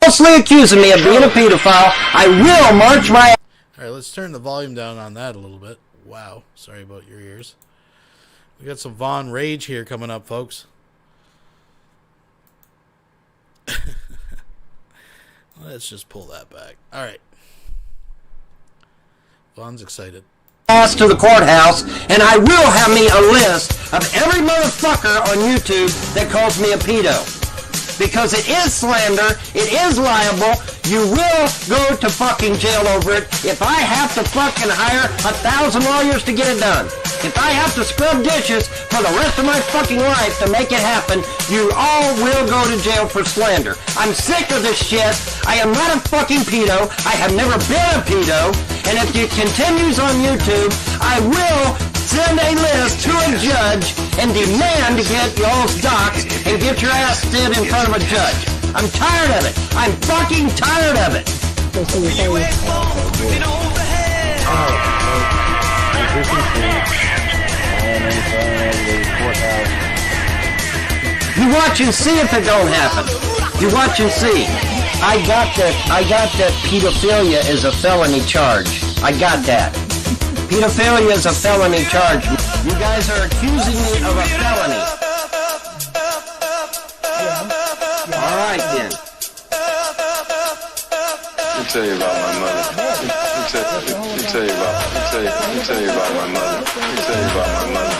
Falsely accusing me of being a pedophile, I will march my... Alright, let's turn the volume down on that a little bit. Wow, sorry about your ears. We got some Von Rage here coming up, folks. Let's just pull that back. Alright. Vaughn's excited. Ass to the courthouse, and I will have me a list of every motherfucker on YouTube that calls me a pedo. Because it is slander, it is liable, you will go to fucking jail over it if I have to fucking hire 1,000 lawyers to get it done. If I have to scrub dishes for the rest of my fucking life to make it happen, you all will go to jail for slander. I'm sick of this shit. I am not a fucking pedo. I have never been a pedo. And if it continues on YouTube, I will send a list to a judge and demand to get y'all's docs and get your ass stood in front of a judge. I'm tired of it. I'm fucking tired of it. You watch and see if it don't happen. You watch and see. I got that pedophilia is a felony charge. I got that. Pedophilia is a felony charge. You guys are accusing me of a felony. All right then. Let me tell you about my mother. Let me tell you about my mother. Let me tell you about my mother.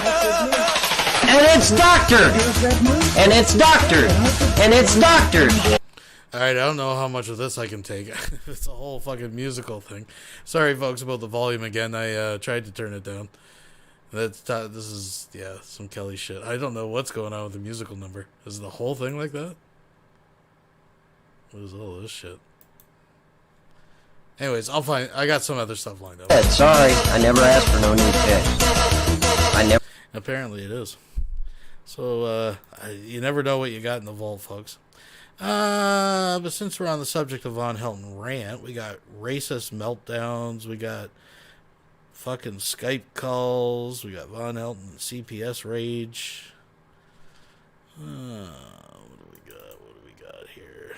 And it's doctored. And it's doctored. And it's doctored. Alright, I don't know how much of this I can take. It's a whole fucking musical thing. Sorry, folks, about the volume again. I tried to turn it down. This is, yeah, some Kelly shit. I don't know what's going on with the musical number. Is the whole thing like that? What is all this shit? Anyways, I'll find. I got some other stuff lined up. Sorry, I never asked for no new checks. Apparently it is. So, you never know what you got in the vault, folks. But since we're on the subject of Vonhelton rant, we got racist meltdowns, we got fucking Skype calls, we got Vonhelton CPS rage. What do we got here?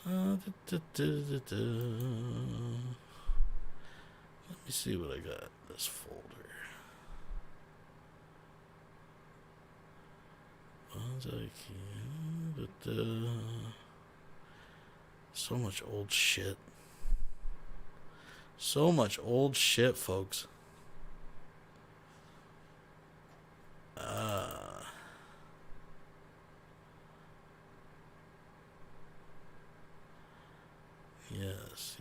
Let me see what I got in this folder. So much old shit. So much old shit, folks. Yes.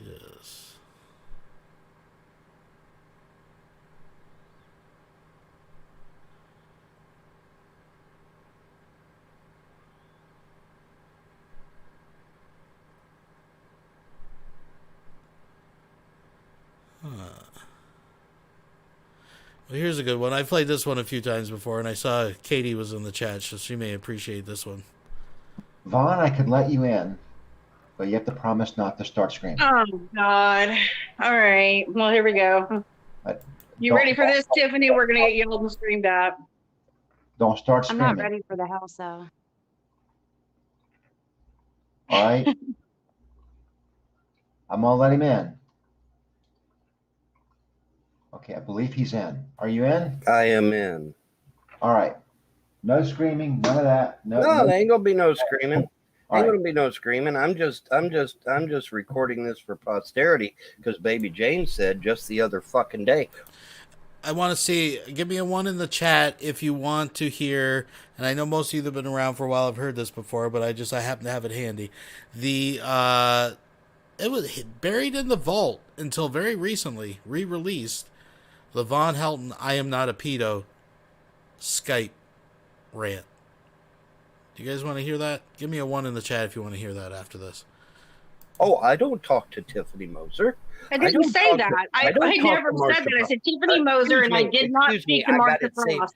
Well, here's a good one. I played this one a few times before, and I saw Katie was in the chat, so she may appreciate this one. Vaughn, I could let you in, but you have to promise not to start screaming. Oh, God. All right. Well, here we go. You ready for this, Tiffany? We're going to get yelled and screamed at. Don't start I'm screaming. not ready for the house, though. All right? I'm going to let him in. Okay, I believe he's in. Are you in? I am in. All right. No screaming, none of that. No, there ain't gonna be no screaming. All Ain't right. gonna be no screaming. I'm just recording this for posterity because Baby Jane said just the other fucking day. I want to see, give me a 1 in the chat if you want to hear, and I know most of you have been around for a while, I've heard this before, but I happen to have it handy. It was buried in the vault until very recently, re-released, the Vonhelton I Am Not a Pedo Skype rant. Do you guys want to hear that? Give me a 1 in the chat if you want to hear that after this. Oh, I don't talk to Tiffany Moser. I didn't say that. I never said that. I said Tiffany Moser, and I did not speak to Martha Frost.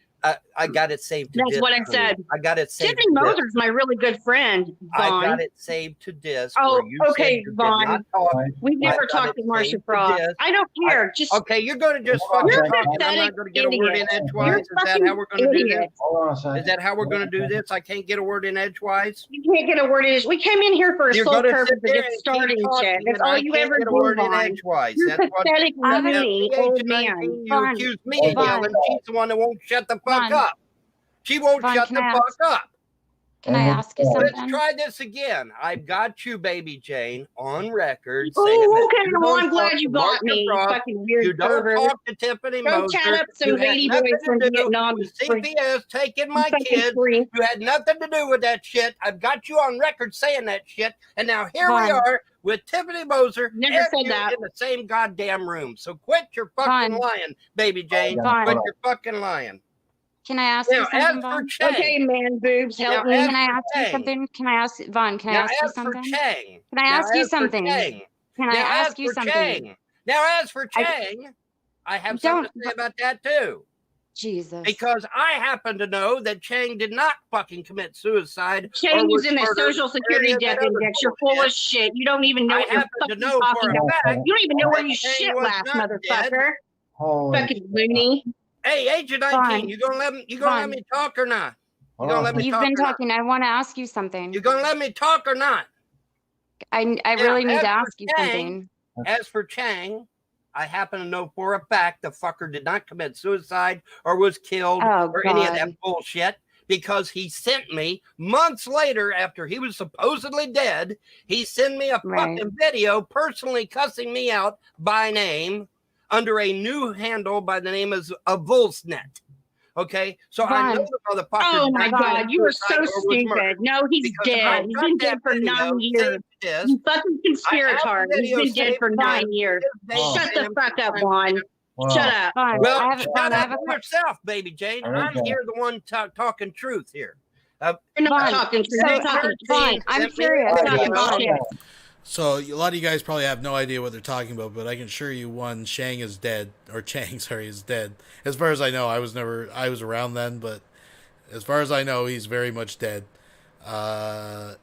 I got it saved to That's disk. what I said. I got it saved. Tiffany Moser's my really good friend, Vaughn. I got it saved to disk. Oh, where you okay, said you did Vaughn. not talk. We've never I got talked it to Marcia saved to Frost. disk. I don't care. Just okay, you're going to just you're fucking a talk, and I'm not going to get a word in edgewise. Is that how we're going to do this? Hold on a second. Is that how we're going to do this? I can't get a word in edgewise. You can't get a word in. We came in here for a You're sole gonna purpose sit to there get and keep started, talking, shit. That's and all I you can't ever get a do, word in Vaughn. edgewise. You're That's what pathetic, at loony, the age old of man. 19, you Vaughn. accuse me of yelling. She's the one that won't shut the fuck Vaughn. up. She won't Vaughn, shut can the I fuck ask- up. Can I ask you Let's something? try this again. I've got you, Baby Jane, on record Oh, saying that okay. you Well, don't I'm glad talk you to got Marcus me, you Ross, fucking weird you don't pervert. talk to Tiffany Go chat Moser, up some you had lady boys nothing from to do Vietnam. with CPS taking my fucking kids. freak. You had nothing to do with that shit. I've got you on record saying that shit, and now here we Vaughn. are with Tiffany Moser Never and said you that. in the same goddamn room. So quit your fucking Vaughn. lying, Baby Jane. Vaughn. Quit your fucking lying. Can I ask Now, you as something, for Vaughn? Chang, Okay, man boobs, help me. Can I ask you something? Can I ask Vaughn? Can I Now, ask you as for something? Chang. Can I Now, ask you as for something? Chang. Can I Now, as ask you for something? Chang. Now, as for Chang, I have something to say about that too. Jesus. Because I happen to know that Chang did not fucking commit suicide. Chang's was in the murdered Social or Security any of that death other index. You're full of bullshit. shit. You don't even know I what you're happen to fucking know for talking a about. fact You don't even know where that you Chang shit was last, not dead. motherfucker. Fucking loony. Hey, Agent 19, you gonna let me talk or not? You gonna let me You've talk been or not? talking. I want to ask you something. You gonna let me talk or not? I Now, really need as to for ask you Chang, something. As for Chang, I happen to know for a fact the fucker did not commit suicide or was killed or any of that bullshit, because he sent me months later, after he was supposedly dead, he sent me a fucking video personally cussing me out by name under a new handle by the name of Volsnet. Okay, so I know the motherfucker. Oh my God, you were so or was stupid. murdered. No, he's Because dead. I've He's got been that dead for video 9 years. saved. You fucking conspiratard. He's been dead for 9 years. Shut the fuck up, Vaughn. Shut up. Well, shut up yourself, Baby Jane. I'm here the one talking truth here. You're not talking truth. You're talking Vaughn, I'm curious. So a lot of you guys probably have no idea what they're talking about, but I can assure you, one, Chang is dead, or Chang, sorry, is dead. As far as I know, I was around then, but as far as I know, he's very much dead. But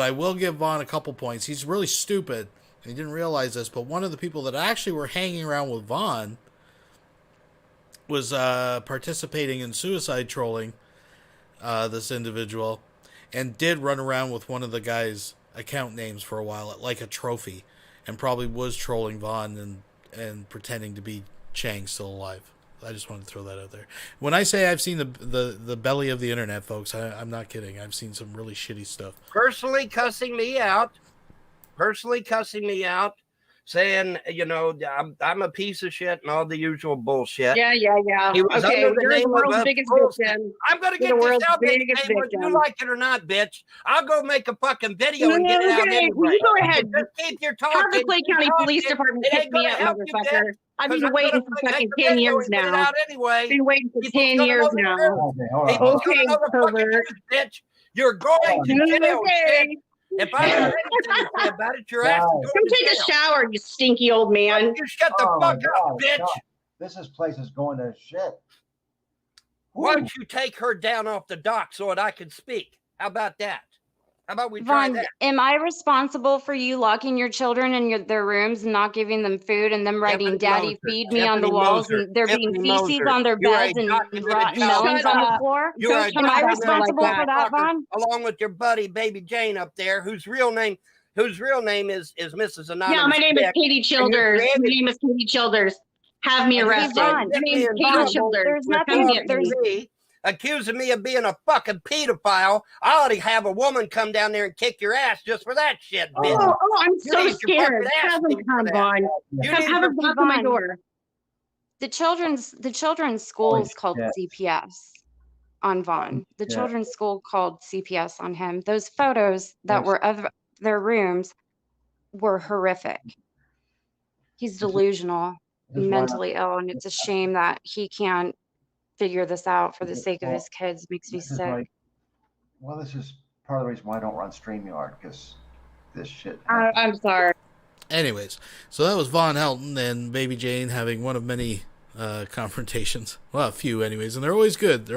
I will give Vaughn a couple points. He's really stupid. He didn't realize this, but one of the people that actually were hanging around with Vaughn was participating in suicide trolling, this individual, and did run around with one of the guy's account names for a while, like a trophy, and probably was trolling Vaughn and pretending to be Chang still alive. I just wanted to throw that out there. When I say I've seen the belly of the internet, folks, I'm not kidding. I've seen some really shitty stuff. Personally cussing me out, saying, you know, I'm a piece of shit and all the usual bullshit. Yeah. He was Okay, under the you're the name world's of biggest Volsnet. victim. I'm going to You're get the this world's out, Baby biggest Jane, whether you victim. like it or not, bitch. I'll go make a fucking video and get it out Okay, anyway. well, you go ahead. Just keep your talking. Have the Clay County Police talking. Department It pick ain't me gonna up, help you, motherfucker. bitch, I've 'cause been I'm waiting gonna for make fucking the 10 video years and get it now. out anyway. Been waiting for People's 10 gonna years know the now. truth. People's gonna know the fucking truth, bitch. You're going to jail, Okay. bitch. If I have anything to say about it, your ass is going Come to take jail. a shower, you stinky old man. You shut the fuck up, bitch. This place is going to shit. Why don't you take her down off the dock so that I can speak? How about that? How about we try Vaughn, that? am I responsible for you locking your children in their rooms and not giving them food and them writing "Daddy, feed me" on the walls and there being feces on their beds and rotten melons on the floor? Am I responsible for that, Vaughn? Along with your buddy, Baby Jane, up there, whose real name is Mrs. Anonymous. Yeah, my name is Dick, Katie and you Childers. My created- name is Katie Childers. Have me and you arrested. tried My to get name me is in Katie trouble Childers. There's with nothing. accusing me of being a fucking pedophile. I ought to have a woman come down there and kick your ass just for that shit, bitch. Oh, I'm You so need your scared. fucking ass Have them kicked come, for that. Vaughn. You Have need them your knock on my Vaughn. door. The children's school is called CPS on Vaughn. The Yeah. children's school called CPS on him. Those photos that were of their rooms were horrific. He's delusional, mentally ill, and it's a shame that he can't figure this out for the sake of his kids. Makes me This is sick. like, well, this is part of the reason why I don't run StreamYard, because this shit. I'm sorry. Anyways, so that was Von Helton and Baby Jane having one of many confrontations. Well, a few anyways, and they're always good.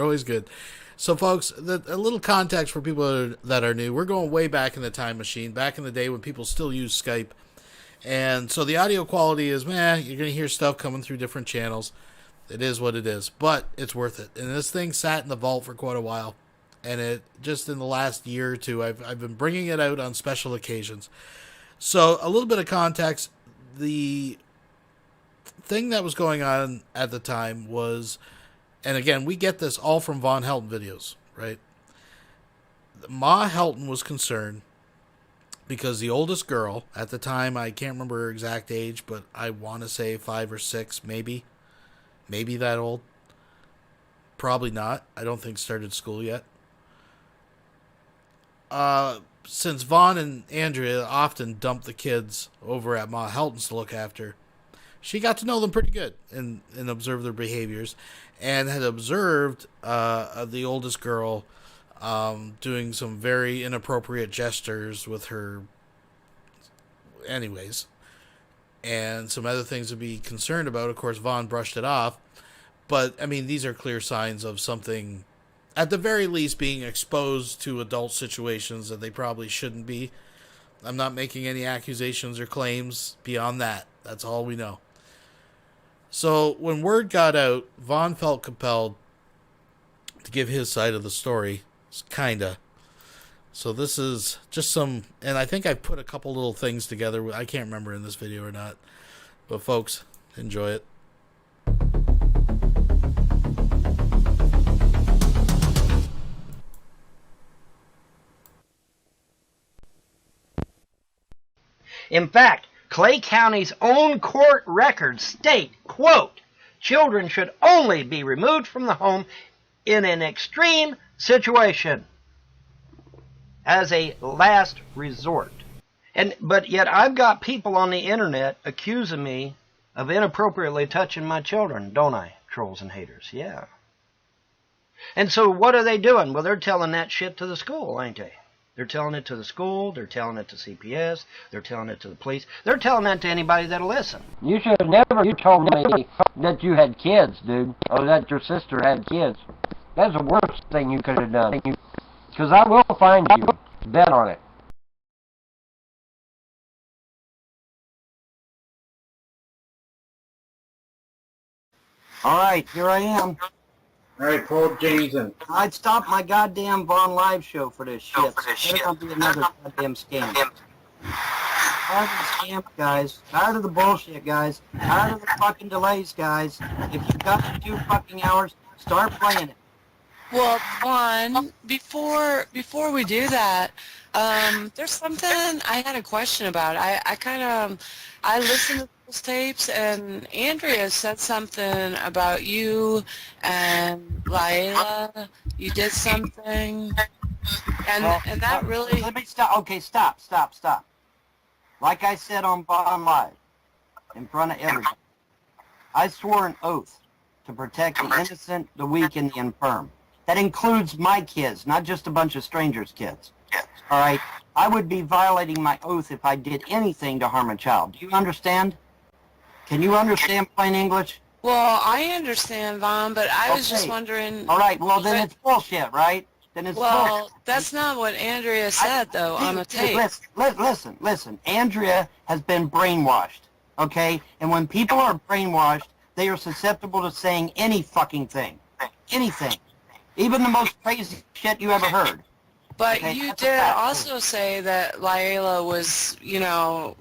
So, folks, a little context for people that are new. We're going way back in the time machine, back in the day when people still used Skype. And so the audio quality is, you're going to hear stuff coming through different channels. It is what it is, but it's worth it. And this thing sat in the vault for quite a while. And it just in the last year or two, I've been bringing it out on special occasions. So a little bit of context. The thing that was going on at the time was, and again, we get this all from Von Helton videos, right? Ma Helton was concerned because the oldest girl, at the time, I can't remember her exact age, but I want to say 5 or 6, maybe. Maybe that old. Probably not. I don't think started school yet. Since Vaughn and Andrea often dumped the kids over at Ma Helton's to look after, she got to know them pretty good and observed their behaviors, and had observed the oldest girl doing some very inappropriate gestures with her anyways, and some other things to be concerned about. Of course, Vaughn brushed it off, but I mean, these are clear signs of something, at the very least, being exposed to adult situations that they probably shouldn't be. I'm not making any accusations or claims beyond that. That's all we know. So when word got out, Vaughn felt compelled to give his side of the story. Kinda. So this is just some, and I think I've put a couple little things together. I can't remember in this video or not. But folks, enjoy it. In fact, Clay County's own court records state, quote, children should only be removed from the home in an extreme situation as a last resort. But yet I've got people on the internet accusing me of inappropriately touching my children, don't I, trolls and haters? Yeah. And so what are they doing? Well, they're telling that shit to the school, ain't they? They're telling it to the school, they're telling it to CPS, they're telling it to the police, they're telling that to anybody that'll listen. You should have never told me that you had kids, dude, or that your sister had kids. That's the worst thing you could have done. Because I will find you. Bet on it. All right, here I am. All right, pull James in. I'd stop my goddamn Vaughn live show for this shit. There's gonna be another goddamn scam. Tired of the scams, guys. Tired of the bullshit, guys. Tired of the fucking delays, guys. If you've got a few fucking hours, start playing it. Well, Vaughn, before we do that, there's something I had a question about. I listened to those tapes, and Andrea said something about you and Layla. You did something, and that really. Let me stop. Okay, stop. Like I said on Vaughn Live, in front of everybody, I swore an oath to protect the innocent, the weak, and the infirm. That includes my kids, not just a bunch of strangers' kids. All right? I would be violating my oath if I did anything to harm a child. Do you understand? Can you understand plain English? Well, I understand, Vaughn, but I was just wondering. All right, well, then it's bullshit, right? Then it's bullshit. That's not what Andrea said, though, on the tape. Listen. Andrea has been brainwashed, okay? And when people are brainwashed, they are susceptible to saying any fucking thing. Anything. Even the most crazy shit you ever heard. But you did also say that Layla was,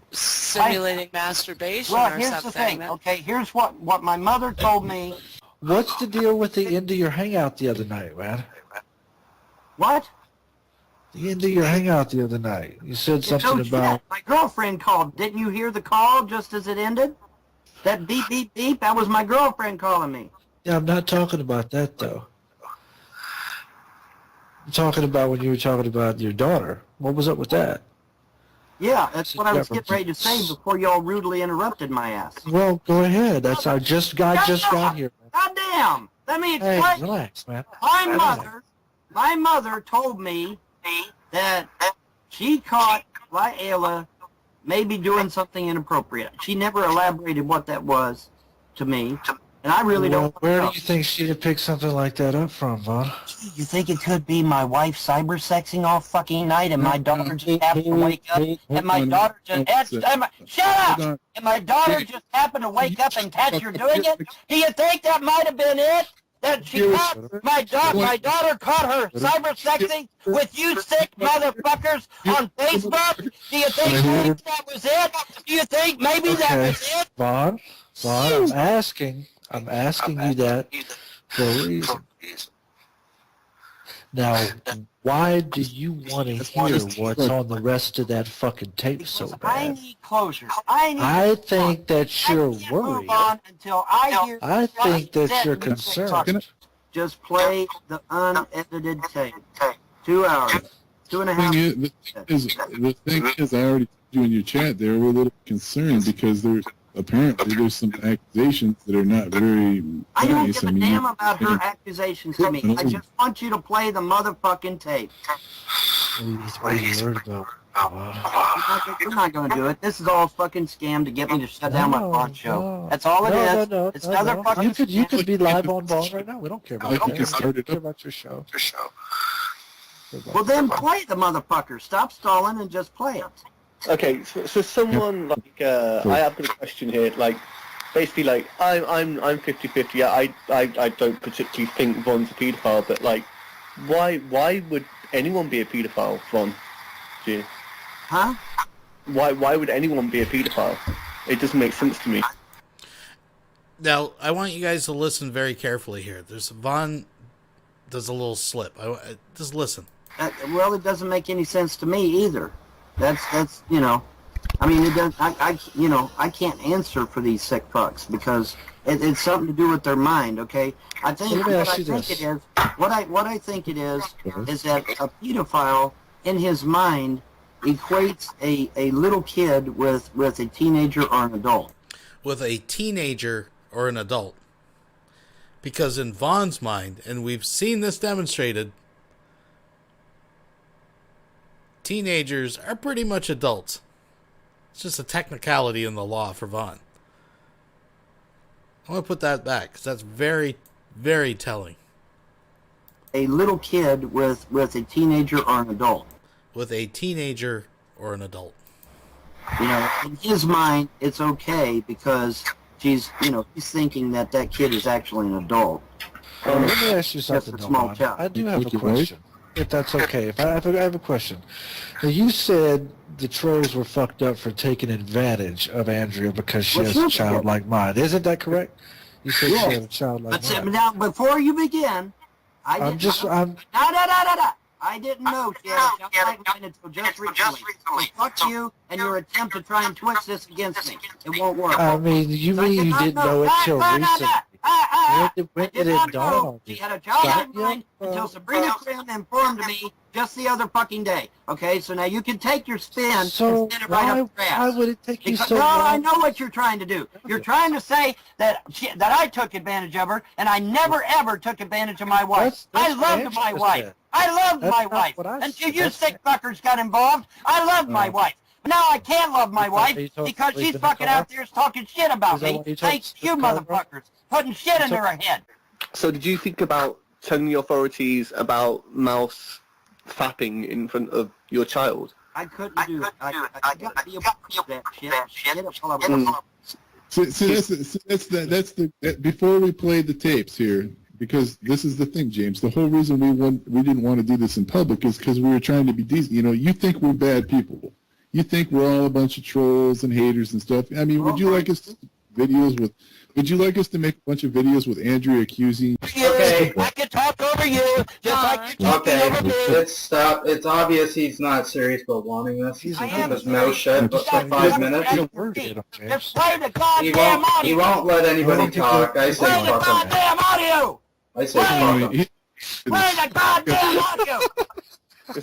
simulating masturbation or something. Well, here's the thing, okay? Here's what my mother told me. What's the deal with the end of your hangout the other night, man? What? The end of your hangout the other night. You said something about... My girlfriend called. Didn't you hear the call just as it ended? That beep, beep, beep, that was my girlfriend calling me. Yeah, I'm not talking about that, though. I'm talking about when you were talking about your daughter. What was up with that? Yeah, that's what I was getting ready to say before y'all rudely interrupted my ass. Well, go ahead. That's I just got here. Goddamn! Let me explain. Hey, relax, man. My mother told me that she caught Layla maybe doing something inappropriate. She never elaborated what that was to me. And I really don't. Where do you think she'd have picked something like that up from, Vaughn? You think it could be my wife cyber-sexing all fucking night and my daughter just happened to wake up and my daughter just... Shut up! And my daughter just happened to wake up and catch her doing it? Do you think that might have been it? That she caught... My daughter caught her cyber-sexing with you sick motherfuckers on Facebook? Do you think maybe that was it? Do you think maybe that was it? Vaughn, I'm asking you that for a reason. Now, why do you want to hear what's on the rest of that fucking tape so I bad? need closure. I need I think that you're worried. move on until I hear. I think that Set you're and say fuck. concerned. Just play the unedited tape. 2 hours. 2.5. The thing is, I already told you in your chat there, we're a little concerned because apparently there's some accusations that are not very I don't nice. give a damn about her accusations to me. I just want you to play the motherfucking tape. What are you worried about? We're not going to do it. This is all a fucking scam to get me to shut down my Vaughn show. That's all it is. It's another fucking You could be live on Vaughn right now. We don't care about that. We don't care about your show. Well, then play the motherfucker. Stop stalling and just play it. Okay, so someone like I have got a question here. Like, basically, like I'm 50-50. I don't particularly think Von's a paedophile, but like, why would anyone be a paedophile, Von? Do you? Huh? Why would anyone be a paedophile? It doesn't make sense to me. Now, I want you guys to listen very carefully here. Von does a little slip. Just listen. Well, it doesn't make any sense to me either. That's you know, I mean, it does. I can't answer for these sick fucks because it's something to do with their mind. Okay, I think what I think it is that a pedophile in his mind equates a little kid with a teenager or an adult. With a teenager or an adult. Because in Von's mind, and we've seen this demonstrated, teenagers are pretty much adults. It's just a technicality in the law for Von. I want to put that back, because that's very, very telling. A little kid with a teenager or an adult. With a teenager or an adult. You know, in his mind, it's okay because he's thinking that kid is actually an adult. Let me ask you something, small child. I do have a question, if that's okay. I have a question. Now, you said the trolls were fucked up for taking advantage of Andrea because she has a childlike mind. Isn't that correct? You said she had a childlike mind. Now, before you begin, I didn't know she had a childlike mind until just recently. So fuck you and your attempt to try and twist this against me. It won't work. I mean, you mean you didn't know it till recently. When did it dawn on you? She had a childlike mind until Sabrina Krim informed me just the other fucking day. Okay, so now you can take your spin so and right up your ass. Why would it take you so long? long? I know what you're trying to do. You're trying to say that I took advantage of her, and I never ever took advantage of my wife. I loved my wife. I loved my wife. Until you sick fuckers got involved, I loved my wife. Now I can't love my wife because she's fucking out there talking shit about me. Thanks to you motherfuckers putting shit in her head. So did you think about telling the authorities about Mouse fapping in front of your child? I couldn't do it. I got to be able to do that shit. So that's the before we play the tapes here, because this is the thing, James. The whole reason we didn't want to do this in public is because we were trying to be decent. You know, you think we're bad people. You think we're all a bunch of trolls and haters and stuff. I mean, would you like us to videos with? Would you like us to make a bunch of videos with Andrea accusing? Okay, I can talk over you. Just like you're talking over me. Let's stop. It's obvious he's not serious about wanting this. He's keeping his mouth shut for 5 minutes. Just play the goddamn audio. He won't let anybody talk. I say play the fuck him. goddamn audio. I say fuck him. Play the goddamn audio. No,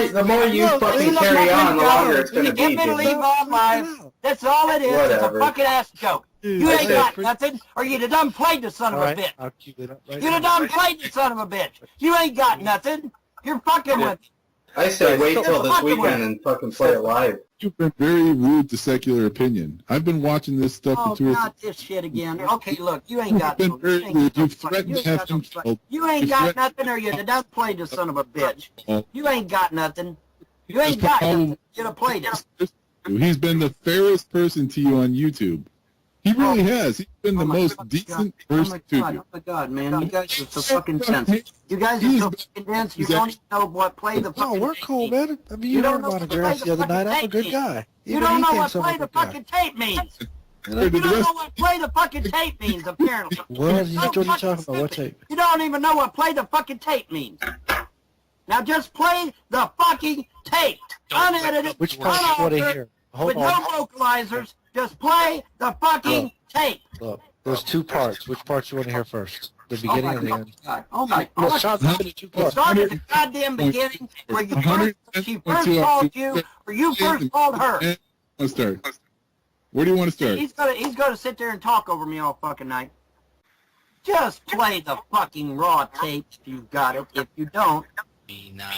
the more you fucking carry on, the longer it's gonna be. Get me to leave on live. That's all it is. Whatever. It's a fucking ass joke. You ain't got nothing, or you'd have done played the son of a bitch. I'll keep it up right You'd have done played the son of a bitch. You ain't got nothing. You're fucking with me. I say wait till this weekend and fucking play it live. You've been very rude to Secular Opinion. I've been watching this stuff for 2 or 3 not this shit again. Okay, look, you ain't got You've been very rude. You've threatened to have him killed. You ain't got nothing, or you'd have done played the son of a bitch. You ain't got nothing. You ain't got nothing. You'd have played it. He's been the fairest person to you on YouTube. He really has. He's been the most decent person to you. Oh my God, man, you guys are so fucking dense. You guys are so fucking dense. You don't even know what play the fucking. No, we're cool, man. I mean, you heard Monographs the other night. I'm a good guy. You don't know what play the fucking tape means. You don't know what play the fucking tape means, apparently. What you talking about? What tape? You don't even know what play the fucking tape means. Now just play the fucking tape. Unedited, Which part you want to hear? with no vocalizers. Just play the fucking tape. Look, there's two parts. Which part you want to hear first? The beginning or the end? Oh my No, God. Sean's having two parts. Start at the goddamn beginning where you she first called you or you first called her. Let's start. Where do you want to start? He's gonna sit there and talk over me all fucking night. Just play the fucking raw tapes if you got it. If you don't, be nice.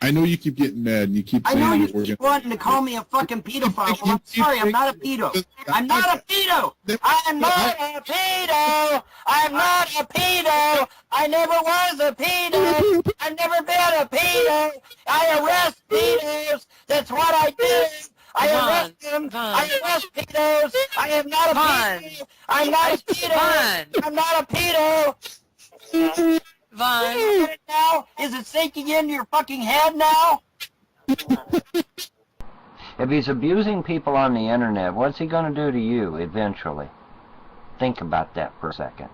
I know you keep getting mad and you keep I saying know you that we're keep gonna... wanting to call me a fucking pedophile. Well, I'm sorry, I'm not a pedo. I'm not a pedo. I'm not a pedo. I'm not a pedo. I never was a pedo. I've never been a pedo. I arrest pedos. That's what I do. I arrest them. I arrest pedos. I am not a pedo. I'm not a pedo. I'm not a pedo. Vaughn. Now? Is it sinking into your fucking head now? If he's abusing people on the internet, what's he going to do to you eventually? Think about that for a second.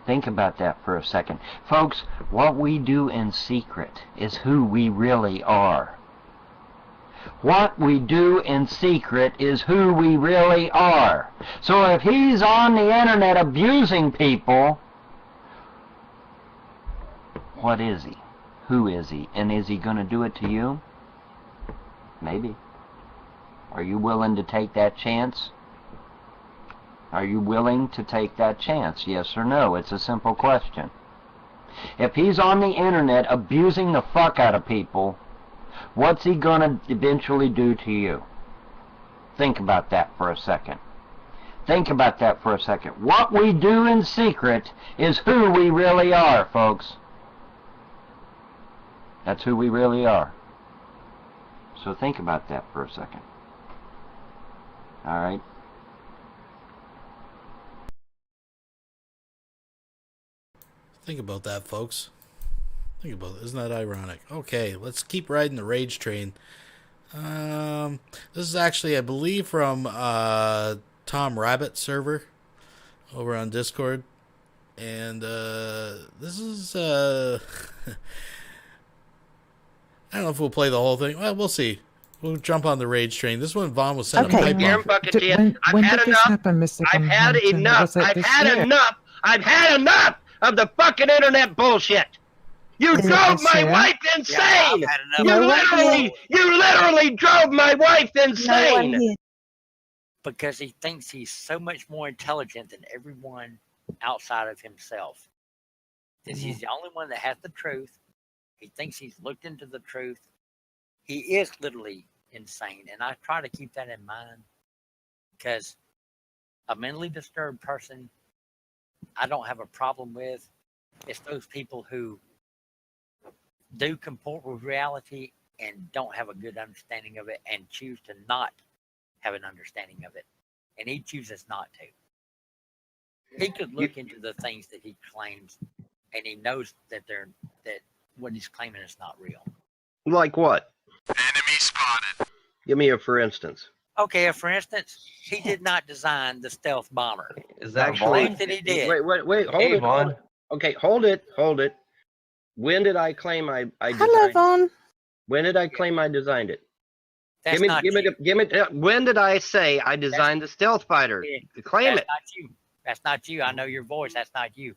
Think about that for a second. Folks, what we do in secret is who we really are. What we do in secret is who we really are. So if he's on the internet abusing people, what is he? Who is he? And is he going to do it to you? Maybe. Are you willing to take that chance? Are you willing to take that chance? Yes or no? It's a simple question. If he's on the internet abusing the fuck out of people, what's he going to eventually do to you? Think about that for a second. Think about that for a second. What we do in secret is who we really are, folks. That's who we really are. So think about that for a second. All right? Think about that, folks. Think about it. Isn't that ironic? Okay, let's keep riding the rage train. This is actually, I believe, from Tom Rabbit server over on Discord. And this is... I don't know if we'll play the whole thing. Well, we'll see. We'll jump on the rage train. This one, Vaughn was sending Okay. pipe Aaron Buckethead, I've had enough. I've had enough. I've had enough. I've had enough of the fucking internet bullshit. You drove my wife insane. You literally drove my wife insane. Because he thinks he's so much more intelligent than everyone outside of himself. Because he's the only one that has the truth. He thinks he's looked into the truth. He is literally insane. And I try to keep that in mind. Because a mentally disturbed person, I don't have a problem with. It's those people who do comport with reality and don't have a good understanding of it and choose to not have an understanding of it. And he chooses not to. He could look into the things that he claims and he knows that that what he's claiming is not real. Like what? Enemy spotted. Give me a for instance. Okay, for instance, he did not design the stealth bomber. Is actually claims that he did. Wait, hold it. Okay, hold it. When did I claim I designed Hello, Vaughn. When did I claim I designed it? That's give not me, when did I say I designed the stealth fighter? Claim that's it. Not you. That's not you. I know your voice. That's not you.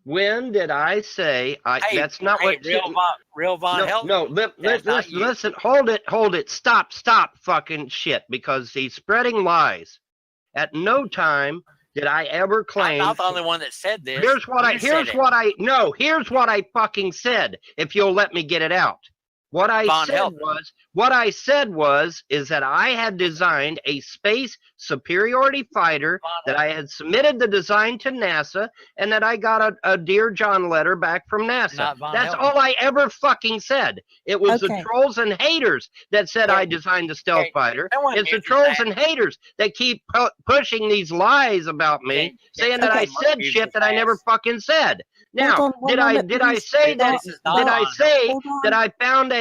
When did I say I? Hey, that's not hey, what. real Vonhelton. No. Listen. Hold it. Stop. Fucking shit. Because he's spreading lies. At no time did I ever claim. I'm not the only one that said this. Here's what I fucking said. If you'll let me get it out. What I said was that I had designed a space superiority fighter, that I had submitted the design to NASA, and that I got a Dear John letter back from NASA. That's all I ever fucking said. It was the trolls and haters that said I designed the stealth fighter. It's the trolls and haters that keep pushing these lies about me, saying that I said shit that I never fucking said. Now, did I say that I found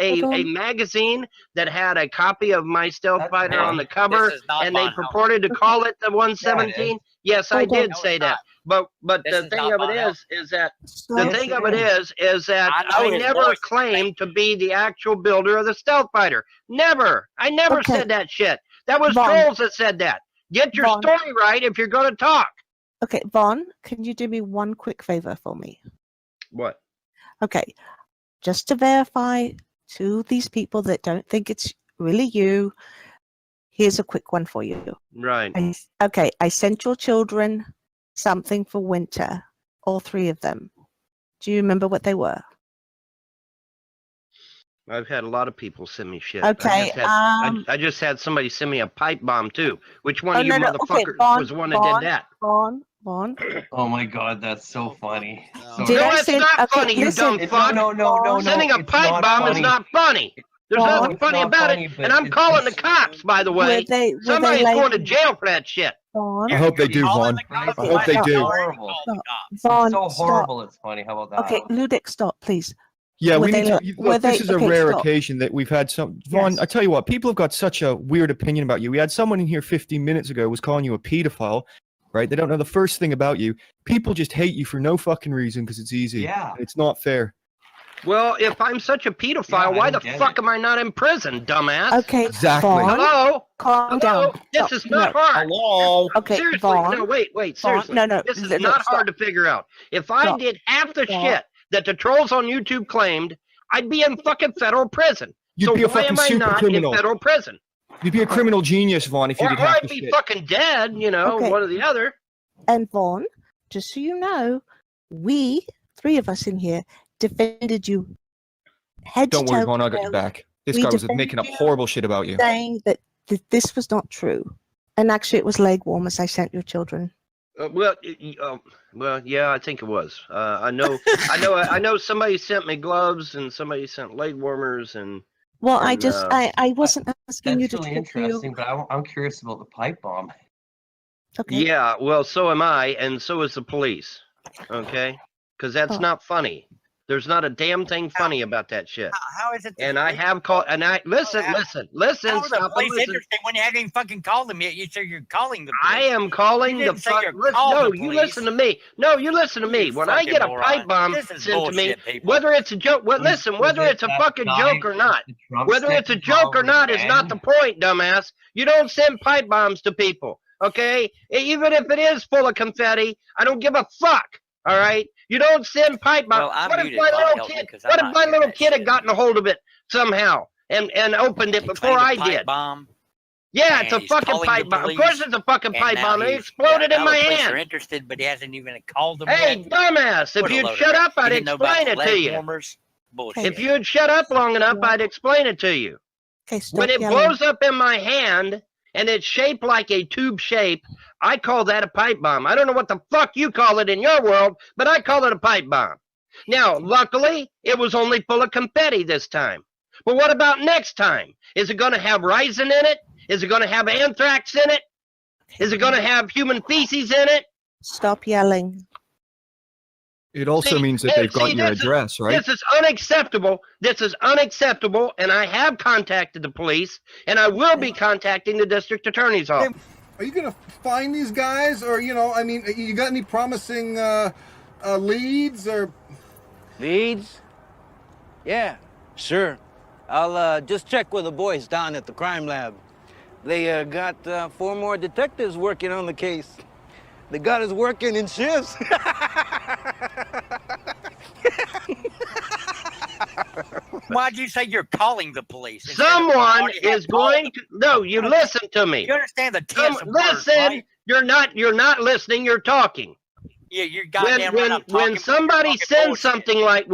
a magazine that had a copy of my stealth fighter on the cover, and they purported to call it the 117? Yes, I did say that. But the thing of it is that I never claimed to be the actual builder of the stealth fighter. Never. I never said that shit. That was trolls that said that. Get your story right if you're going to talk. Okay, Vaughn, can you do me one quick favor for me? What? Okay, just to verify to these people that don't think it's really you, here's a quick one for you. Right. I sent your children something for winter, all three of them. Do you remember what they were? I've had a lot of people send me shit. Okay. I just had somebody send me a pipe bomb too. Which one of you motherfuckers was the one that did that? Vaughn. Oh my God, that's so funny. It's not funny, you dumb fuck. No. Sending a pipe bomb is not funny. There's nothing funny about it, and I'm calling the cops, by the way. Somebody's going to jail for that shit. I hope they do, Vaughn. I hope they do. Vaughn, it's so horrible. Stop. It's funny. How about that? Okay, Ludic, stop, please. Yeah, we need to. Look, this is a rare occasion that we've had some. Vaughn, Yes. I tell you what, people have got such a weird opinion about you. We had someone in here 15 minutes ago who was calling you a pedophile, right? They don't know the first thing about you. People just hate you for no fucking reason because it's easy. Yeah. It's not fair. Well, if I'm such a pedophile, why the fuck am I not in prison, dumbass? Okay, exactly. Vaughn, Hello? calm down. This is not hard. Hello? Okay, seriously, Vaughn. no, wait, seriously. Vaughn, no, this is look, not stop. hard to figure out. If I Stop. did half the Stop. shit that the trolls on YouTube claimed, I'd be in fucking federal prison. You'd so be a why fucking am I super not criminal. in federal prison? You'd be a criminal genius, Vaughn, if you did Or half I'd the be shit. fucking dead, you know, Okay. one or the other. And Vaughn, just so you know, we, three of us in here, defended you head Don't to worry, toe. Vaughn, I'll get you back. This We guy was defended making up you, horrible shit about you. saying that this was not true. And actually, it was leg warmers I sent your children. Well, yeah, I think it was. I know somebody sent me gloves and somebody sent leg warmers and. Well, and, I wasn't asking you That's to really take you. interesting, but I'm curious about the pipe bomb. Okay. Yeah, well, so am I, and so is the police. Okay, because that's not funny. There's not a damn thing funny about that shit. How is it? And I have called, and I listen. How is Stop the and police listen. interested when you haven't even fucking called them yet? You say you're calling the police. I am calling You the didn't say fuck. you're calling No, the you police. listen to me. No, you listen to me. You When I fucking get a moron. pipe bomb This is sent to me, bullshit, people. whether it's a joke, listen, whether it's a fucking joke or not, whether it's a joke or not is not the point, dumbass. You don't send pipe bombs to people, okay? Even if it is full of confetti, I don't give a fuck. All right, you don't send pipe bombs. Well, I'm what if muted, my Bob little Helton, kid? because What I'm if not my hearing little that kid had gotten a hold of it somehow and opened it before claimed a I pipe did? bomb, Yeah, and it's a he's fucking calling pipe the bomb. Of police, course, it's a fucking and pipe now bomb. It he's- exploded now in my the police hand. are interested, but he hasn't even called them Hey, yet. dumbass! If What a you'd load of shut crap. up, I'd You didn't know about explain the it to leg you. warmers? Bullshit. If you'd shut up long enough, I'd explain it to you. Okay, stop When it yelling. blows up in my hand and it's shaped like a tube shape, I call that a pipe bomb. I don't know what the fuck you call it in your world, but I call it a pipe bomb. Now, luckily, it was only full of confetti this time. But what about next time? Is it going to have ricin in it? Is it going to have anthrax in it? Is it going to have human feces in it? Stop yelling. It also means that they've got your this address, right? This is unacceptable. This is unacceptable, and I have contacted the police, and I will be contacting the district attorney's office. Are you going to find these guys, or, you know, I mean, you got any promising leads, or... Leads? Yeah, sure. I'll just check with the boys down at the crime lab. They got 4 more detectives working on the case. They got us working in shifts. Why'd you say you're calling the police? Someone is going to. No, you listen to me. You understand the tense of words, Listen. right? You're not listening. You're talking. Yeah, you're goddamn right. I'm When talking, somebody but you're sends something like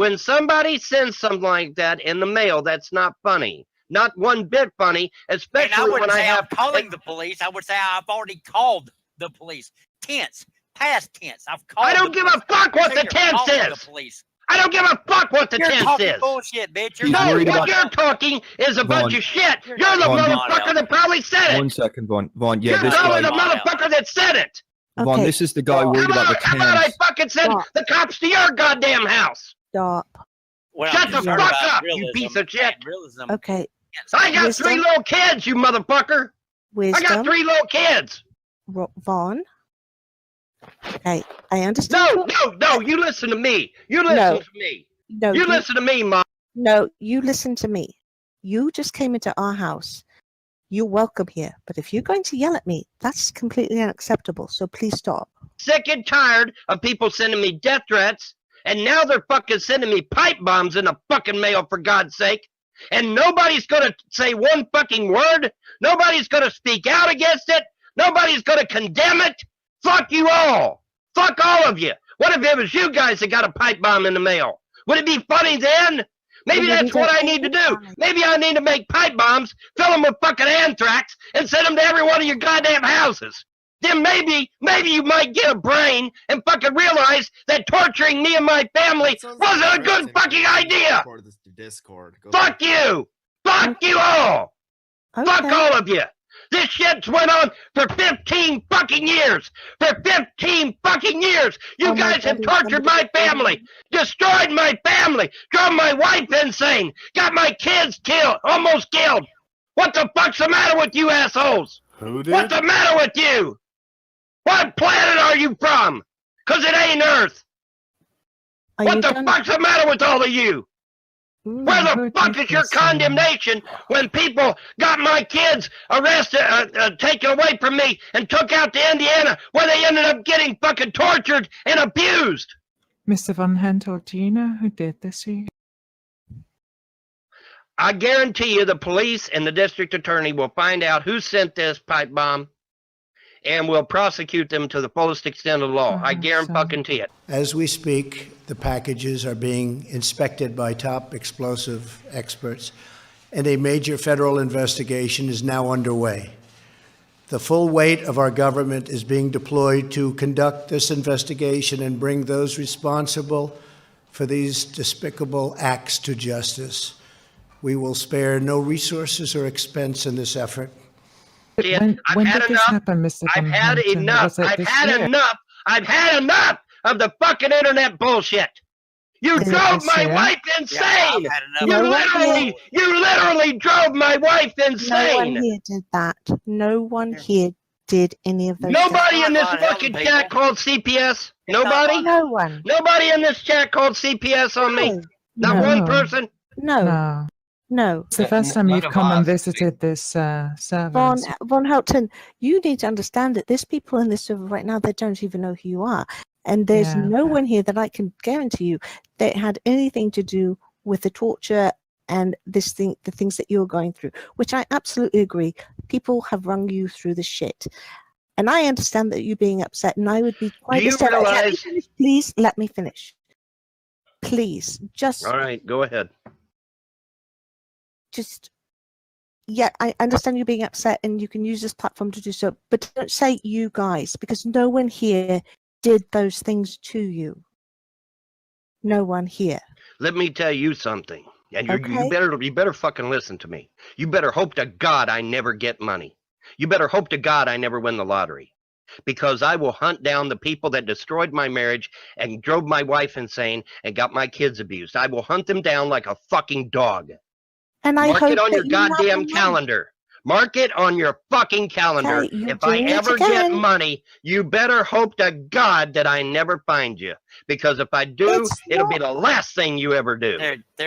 that in the mail, that's not funny. Not one bit funny, And I especially wouldn't when I say have. I'm calling the police. I would say I've already called the police. Tense, past tense. I've called. I don't give a fuck what the tense is. The police. I don't give a fuck what the You're tense talking is. bullshit, bitch. You're He's talking worried What about- you're talking is a bunch Vaughn. of shit. You're the Vaughn, motherfucker that probably said it. 1 second, Vaughn. Vaughn, yeah, You're this probably guy. the motherfucker that said it. Vaughn, Okay. this is the guy worried about the How about I cans. fucking send the cops to your goddamn house? Stop. Shut the fuck up, you piece of shit. Okay. I got 3 little kids, you motherfucker. I got 3 little kids. Vaughn. Okay, I understand. No, you listen to me. You listen to me. No, you listen to me, Mom. No, you listen to me. You just came into our house. You're welcome here. But if you're going to yell at me, that's completely unacceptable. So please stop. Sick and tired of people sending me death threats, and now they're fucking sending me pipe bombs in the fucking mail, for God's sake. And nobody's gonna say one fucking word. Nobody's gonna speak out against it. Nobody's gonna condemn it. Fuck you all. Fuck all of you. What if it was you guys that got a pipe bomb in the mail? Would it be funny then? Maybe that's what I need to do. Maybe I need to make pipe bombs, fill them with fucking anthrax, and send them to every one of your goddamn houses. Then maybe you might get a brain and fucking realize that torturing me and my family wasn't a good fucking idea. Fuck you. Fuck you all. Fuck all of you. This shit's went on for 15 fucking years. For 15 fucking years, you guys have tortured my family, destroyed my family, drove my wife insane, got my kids killed, almost killed. What the fuck's the matter with you assholes? Who did? What's the matter with you? What planet are you from? 'Cause it ain't Earth. What the fuck's the matter with all of you? Where the fuck is your condemnation when people got my kids arrested, taken away from me, and took out to Indiana, where they ended up getting fucking tortured and abused? Mr. Vonhelton, do you know who did this to you? I guarantee you the police and the district attorney will find out who sent this pipe bomb and will prosecute them to the fullest extent of the law. I guarantee it. As we speak, the packages are being inspected by top explosive experts, and a major federal investigation is now underway. The full weight of our government is being deployed to conduct this investigation and bring those responsible for these despicable acts to justice. We will spare no resources or expense in this effort. When did this happen, Mr. I've had Vonhelton? enough. Was it I've this had year? enough. I've had enough of the fucking internet bullshit. You Is it drove this my year? wife insane. Yeah, You literally drove my wife No one insane. here did that. No one here did any of those Nobody things. in this fucking chat called CPS. Nobody. No one. Nobody in this chat called CPS on me. Not No. one person. No. No. It's the first time you've come and visited this service. Von Helton, you need to understand that there's people in this server right now that don't even know who you are. And there's Yeah. no one here that I can guarantee you that had anything to do with the torture and the things that you're going through, which I absolutely agree. People have rung you through the shit. And I understand that you being upset, and I would be quite you upset. Let me realize- finish, please let me finish. Please, just All right, go ahead. yeah, I understand you being upset and you can use this platform to do so, but don't say you guys, because no one here did those things to you. No one here. Let me tell you something. And Okay. you better fucking listen to me. You better hope to God I never get money. You better hope to God I never win the lottery. Because I will hunt down the people that destroyed my marriage and drove my wife insane and got my kids abused. I will hunt them down like a fucking dog. And I Mark hope it on that your you have the goddamn money. calendar. Mark it on your fucking calendar. Okay, you're If I doing it ever get again. money, you better hope to God that I never find you. Because if I do, it'll be the last thing you ever do.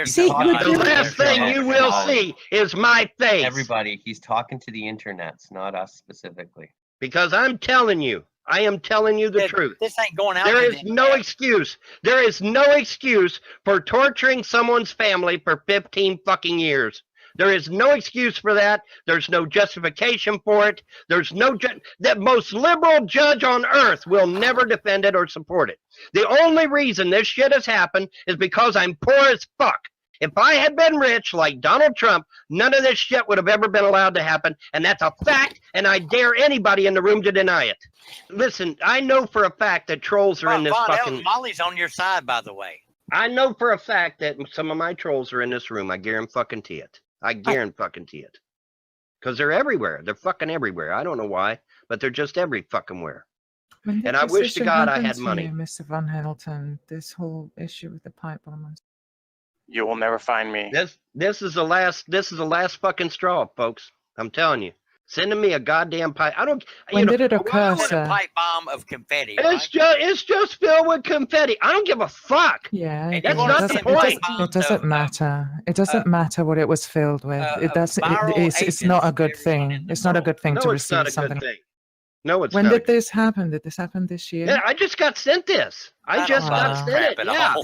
See, you're The doing last thing you will see is my face. Everybody, he's talking to the internets, not us specifically. Because I'm telling you, I am telling you the truth. This ain't going out. There to is the no excuse. There is no excuse for torturing someone's family for 15 fucking years. There is no excuse for that. There's no justification for it. There's no that most liberal judge on earth will never defend it or support it. The only reason this shit has happened is because I'm poor as fuck. If I had been rich like Donald Trump, none of this shit would have ever been allowed to happen, and that's a fact, and I dare anybody in the room to deny it. Listen, I know for a fact that trolls are in this fucking... Molly's on your side, by the way. I know for a fact that some of my trolls are in this room. I guarantee it. I guarantee it. Because they're everywhere. They're fucking everywhere. I don't know why, but they're just every fucking where. When did And I this wish to issue God I happen had to money. you, Mr. Vonhelton? This whole issue with the pipe bombers. You will never find me. This is the last fucking straw, folks. I'm telling you. Sending me a goddamn pipe. I don't. When did it occur, Sent a sir? pipe bomb of confetti, It's just filled with confetti. I don't give a fuck. Yeah, And That's you not want the to point. It doesn't matter. It doesn't matter what it was filled with. It's not a good thing. It's not a good thing No, to it's not receive a something. good thing. No, it's When not. did this happen? Did this happen this year? Yeah, I just got sent this. I just got sent it. Yeah.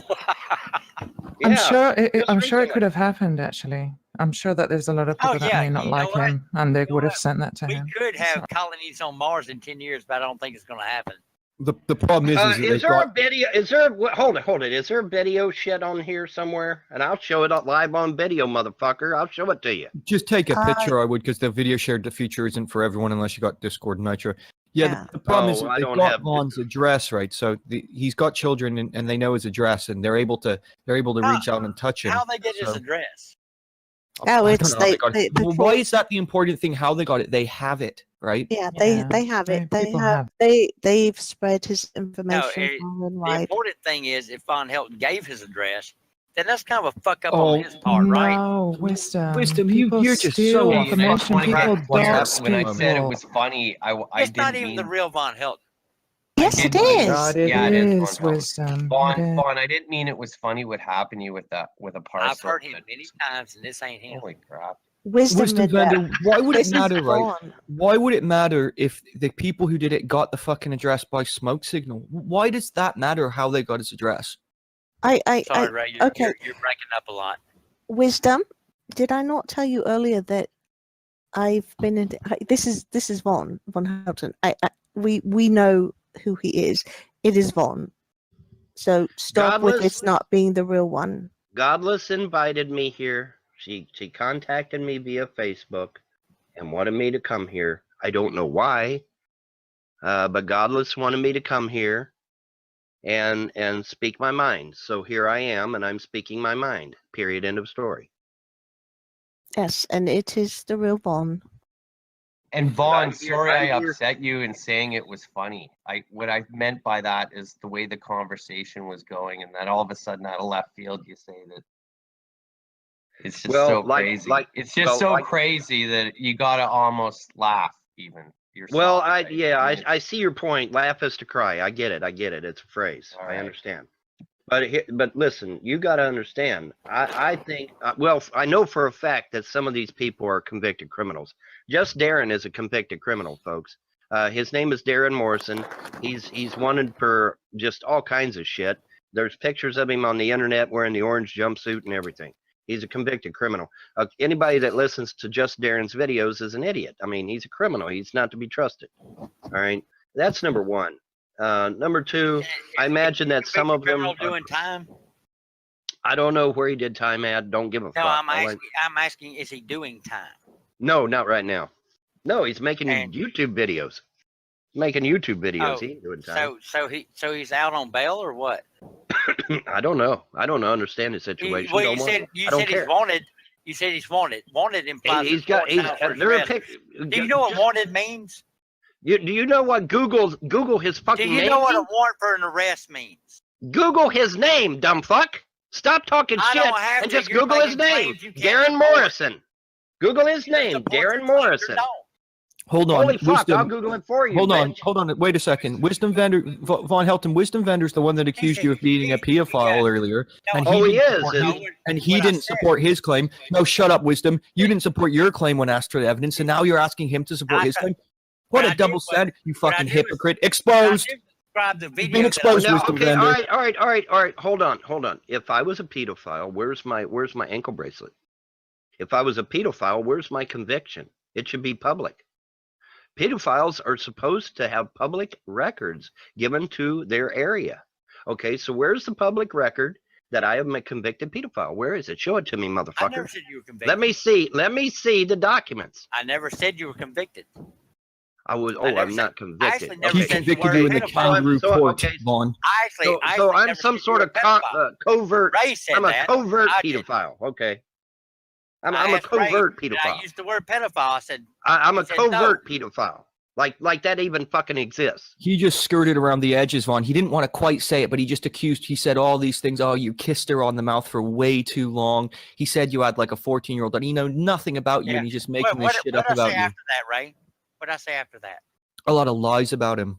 I'm Yeah. sure. Just I'm sure read it could have happened. Actually, I'm sure that there's a lot of people that may not like him, and they would have sent that to him. could have colonies on Mars in 10 years, but I don't think it's going to happen. The problem is that Is there a video? Is there? Hold it. Is there a video shit on here somewhere? And I'll show it up live on video, motherfucker. I'll show it to you. just take a picture, I would, because the video shared the feature isn't for everyone unless you got Discord and Nitro. Yeah, the problem is that I they've don't got have Vaughn's address, right? So he's got children, and they know his address, and they're able to reach out and touch him. How they get his So- address? No, I it's don't know how they got it. they Well, why is that the important thing? How they got it? They have it, right? Yeah, they have it. people have They've spread his information far and The wide. important thing is if Von Helton gave his address, then that's kind of a fuck up on his part, right? No, wisdom. Wisdom, People you're just steal so information. People dox When I said it people. was funny, I It's didn't not even mean the real Von Helton. Yes, it mean- is. God, it Yeah, it is is Von Helton. wisdom. Vaughn, I didn't mean it was funny what happened to you with a parcel. I've heard him many times, and this ain't him. Holy crap. Wisdom read that. vendor. Why would it This is matter, right? Vaughn. Why would it matter if the people who did it got the fucking address by smoke signal? Why does that matter how they got his address? Sorry, Ray, okay. you're breaking up a lot. Wisdom. Did I not tell you earlier that I've been in? This is Von Helton. We know who he is. It is Von. So stop with Godless? it's not being the real one. Godless invited me here. She contacted me via Facebook and wanted me to come here. I don't know why, but Godless wanted me to come here and speak my mind. So here I am, and I'm speaking my mind. Period. End of story. Yes, and it is the real Von. And Vaughn, I'm here- sorry I'm I here. upset you in saying it was funny. What I meant by that is the way the conversation was going, and then all of a sudden out of left field you say that it's just Well, so like- crazy. like- It's just well, so like- crazy that you gotta almost laugh even. Well, I see your point. Laugh is to cry. I get it. It's a phrase. I understand. But listen, you got to understand. I think. Well, I know for a fact that some of these people are convicted criminals. Just Darren is a convicted criminal, folks. His name is Darren Morrison. He's wanted for just all kinds of shit. There's pictures of him on the internet wearing the orange jumpsuit and everything. He's a convicted criminal. Anybody that listens to Just Darren's videos is an idiot. I mean, he's a criminal. He's not to be trusted. All right. That's number one. Number two, I imagine that some of them. Criminal doing time? I don't know where he did time at. Don't give a No, fuck. I'm asking, is he doing time? No, not right now. No, he's making YouTube videos. Making YouTube videos. He ain't doing time. So he's out on bail or what? I don't know. I don't understand the situation. Well, Don't you want- said I don't he's care. wanted. You said he's wanted. Wanted implies He's got. he's out for There are arrest. pic- Do you know what wanted means? Do you know what Google his fucking Do you name? know what a warrant for an arrest means? Google his name, dumb fuck. Stop talking I shit don't have and to. just You're Google his making name. claims you can't Darren Morrison. Google his name, Darren Morrison. Hold on. Holy fuck, Wisdom. I'll Google it for you. Hold on. bitch. Hold on. Wait a second. Wisdom vendor, Von Helton, Wisdom vendor's the one that accused you of being a pedophile earlier. And Oh, he didn't is, support isn't his- he? And he didn't support his claim. No, shut up, Wisdom. You didn't support your claim when asked for the evidence, and now you're asking him to support his claim. What a double standard, you fucking hypocrite. Exposed. Describe the You've video. been exposed, Now, Wisdom okay, vendor. all right. Hold on. If I was a pedophile, where's my ankle bracelet? If I was a pedophile, where's my conviction? It should be public. Pedophiles are supposed to have public records given to their area. Okay, so where's the public record that I am a convicted pedophile? Where is it? Show it to me, I motherfucker. never said you were convicted. Let me see the documents. I never said you were convicted. I'm not convicted. actually never He said convicted word you in the pedophile. kangaroo So, court, okay. Vaughn. I So I'm never some said sort you of were a pedophile. covert. Ray said I'm a that. covert I didn't. pedophile. Okay. I'm I a asked Ray, covert did pedophile. I used the word pedophile. I said I'm he a said covert pedophile. Like that even fucking exists. He just skirted around the edges, Vaughn. He didn't want to quite say it, but he said all these things. Oh, you kissed her on the mouth for way too long. He said you had like a 14-year-old, and he know nothing about you, and he's just making this shit up about you. What did I say after that, Ray? What did I say after that? A lot of lies about him.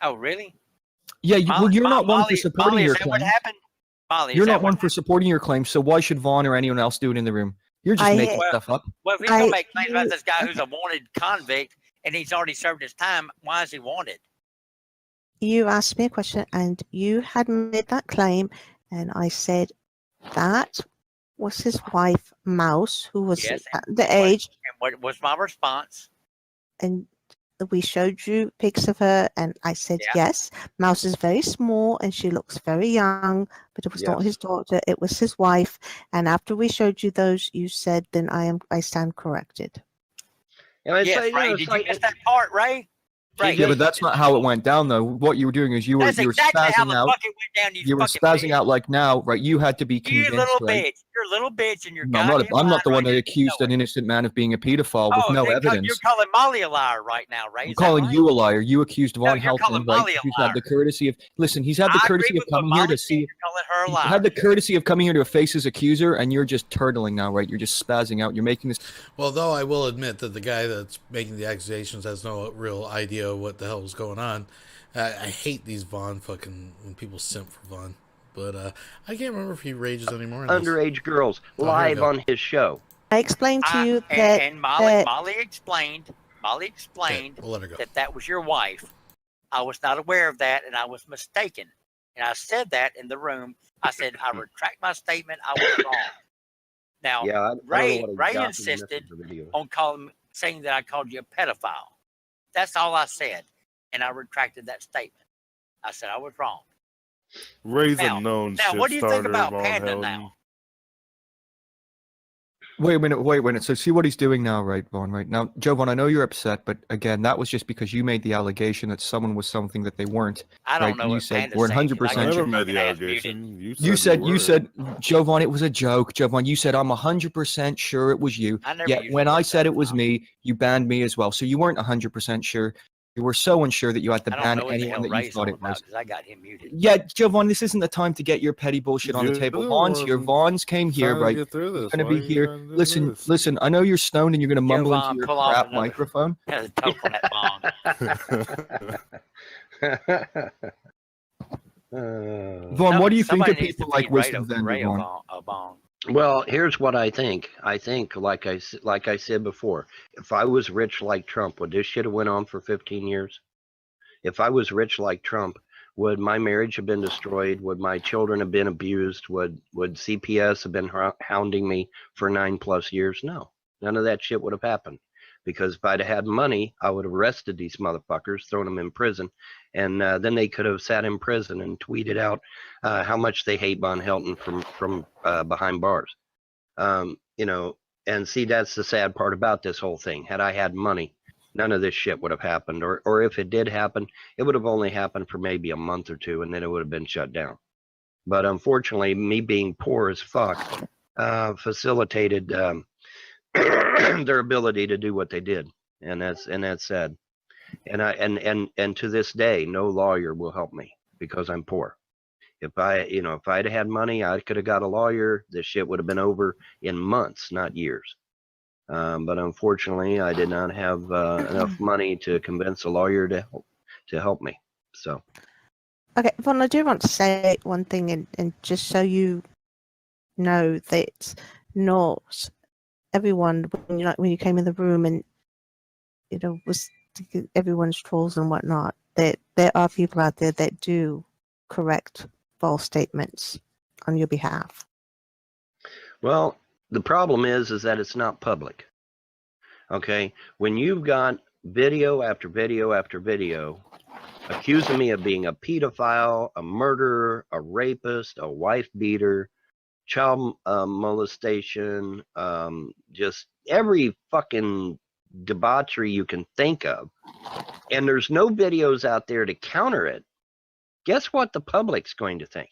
Oh, really? Yeah, you're not one for Molly, supporting your is that what claims. happened? Molly, is You're that not what one for supporting your claims, so why should Vaughn or anyone else do it in the room? You're just making stuff up. Well, if he's going to make claims about this guy who's a wanted convict and he's already served his time, why is he wanted? You asked me a question and you had made that claim, and I said that was his wife, Mouse, who was Yes, at the age. And what was my response? And we showed you pics of her, and I said, yes, Mouse is very small and she looks very young, but it was not his daughter, it was his wife. And after we showed you those, you said, then I stand corrected. Yes, Ray, did you miss that part, Ray? Right. Yeah, but that's not how it went down, though. What you were doing is you were That's exactly how spazzing the out. fuck it went down, You were spazzing out like now, right? You had to be You convinced, little right? bitch. You're a little bitch and you're No, I'm not the one that accused an innocent man of being a pedophile with no evidence. You're calling Molly a liar right now, Ray. I'm calling you a liar. You accused Von you're calling Helton, Molly right? a Who's liar. had the courtesy of he's had the I courtesy agree of with what coming here Molly to see. You're calling her a He's liar. had the courtesy of coming here to face his accuser, and you're just turtling now, right? You're just spazzing out. You're making this. Well, though I will admit that the guy that's making the accusations has no real idea what the hell is going on. I hate these Vaughn when people simp for Vaughn. But I can't remember if he rages anymore. in this. Underage girls live on his show. I explained to you that. And Molly explained we'll let her go. that was your wife. I was not aware of that, and I was mistaken. And I said that in the room. I said, I retract my statement. I was wrong. Now, Yeah, I don't know Ray what he got insisted from the video. on saying that I called you a pedophile. That's all I said. And I retracted that statement. I said I was wrong. Ray's Now, a known now shit what do you think starter, about Von Panda Helton. now? Wait a minute. So see what he's doing now, right, Vaughn? Right now, Jovan, I know you're upset, but again, that was just because you made the allegation that someone was something that they weren't. I don't right? know And you what said Panda's we're saying. 100% I never sure. made the allegation. You said, Jovan, it was a joke. Jovan, you said I'm 100% sure it was you. I never Yet used when the I word said it was me, you banned me as well. So you weren't 100% sure. You were so unsure that you had to I don't ban know what the anyone hell that you Ray's thought on it was. because I got him muted. Yeah, Jovan, this isn't the time to get your petty bullshit on the You're table. the Vaughn's here. one Vaughn's came here, trying to right? get through this. He's going to Why be are you here. trying to do Listen, this? listen. I know you're stoned and you're going to mumble Vaughn, into your pull off crap another- microphone. Toke on that bong. Vaughn, what do you think Somebody of needs people to like feed Ray Wisdom a- Vendor, Ray a Vaughn? bong. Well, here's what I think. I think, like I said before, if I was rich like Trump, would this shit have went on for 15 years? If I was rich like Trump, would my marriage have been destroyed? Would my children have been abused? Would CPS have been hounding me for 9+ years? No, none of that shit would have happened. Because if I'd had money, I would have arrested these motherfuckers, thrown them in prison, and then they could have sat in prison and tweeted out how much they hate Von Helton from behind bars. And see, that's the sad part about this whole thing. Had I had money, none of this shit would have happened. Or if it did happen, it would have only happened for maybe a month or two, and then it would have been shut down. But unfortunately, me being poor as fuck facilitated their ability to do what they did, and that's sad. And to this day, no lawyer will help me because I'm poor. If I'd had money, I could have got a lawyer. This shit would have been over in months, not years. But unfortunately, I did not have enough money to convince a lawyer to help me. So. Okay, Vaughn, I do want to say one thing, and just so you know that not everyone, when you came in the room and was everyone's trolls and whatnot, that there are people out there that do correct false statements on your behalf. Well, the problem is that it's not public. Okay, when you've got video after video after video accusing me of being a pedophile, a murderer, a rapist, a wife beater, child molestation, just every fucking debauchery you can think of, and there's no videos out there to counter it, guess what the public's going to think?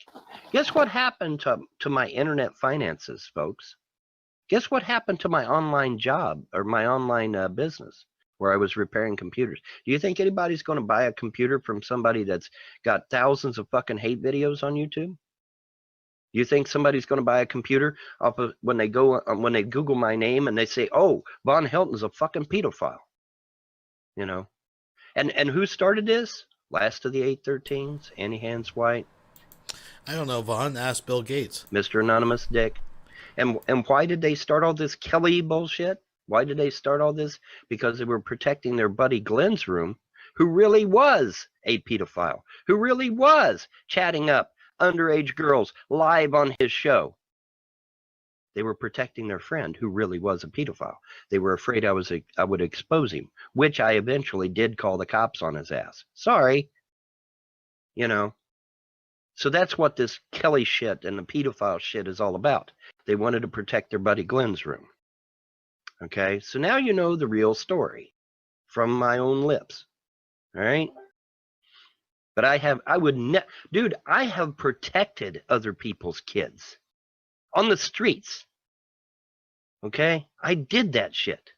Guess what happened to my internet finances, folks? Guess what happened to my online job or my online business? where I was repairing computers. Do you think anybody's going to buy a computer from somebody that's got thousands of fucking hate videos on YouTube? Do you think somebody's going to buy a computer off of when they Google my name and they say, "Oh, Vonhelton's a fucking pedophile"? You know, and who started this? Last of the 813s, Annie Hands White. I don't know, Vaughn. Ask Bill Gates. Mr. Anonymous Dick. And why did they start all this Kelly bullshit? Why did they start all this? Because they were protecting their buddy Glenn's room, who really was a pedophile, who really was chatting up underage girls live on his show. They were protecting their friend, who really was a pedophile. They were afraid I would expose him, which I eventually did call the cops on his ass. Sorry. You know. So that's what this Kelly shit and the pedophile shit is all about. They wanted to protect their buddy Glenn's room. Okay, so now you know the real story from my own lips. All right? But I have protected other people's kids on the streets. Okay? I did that shit.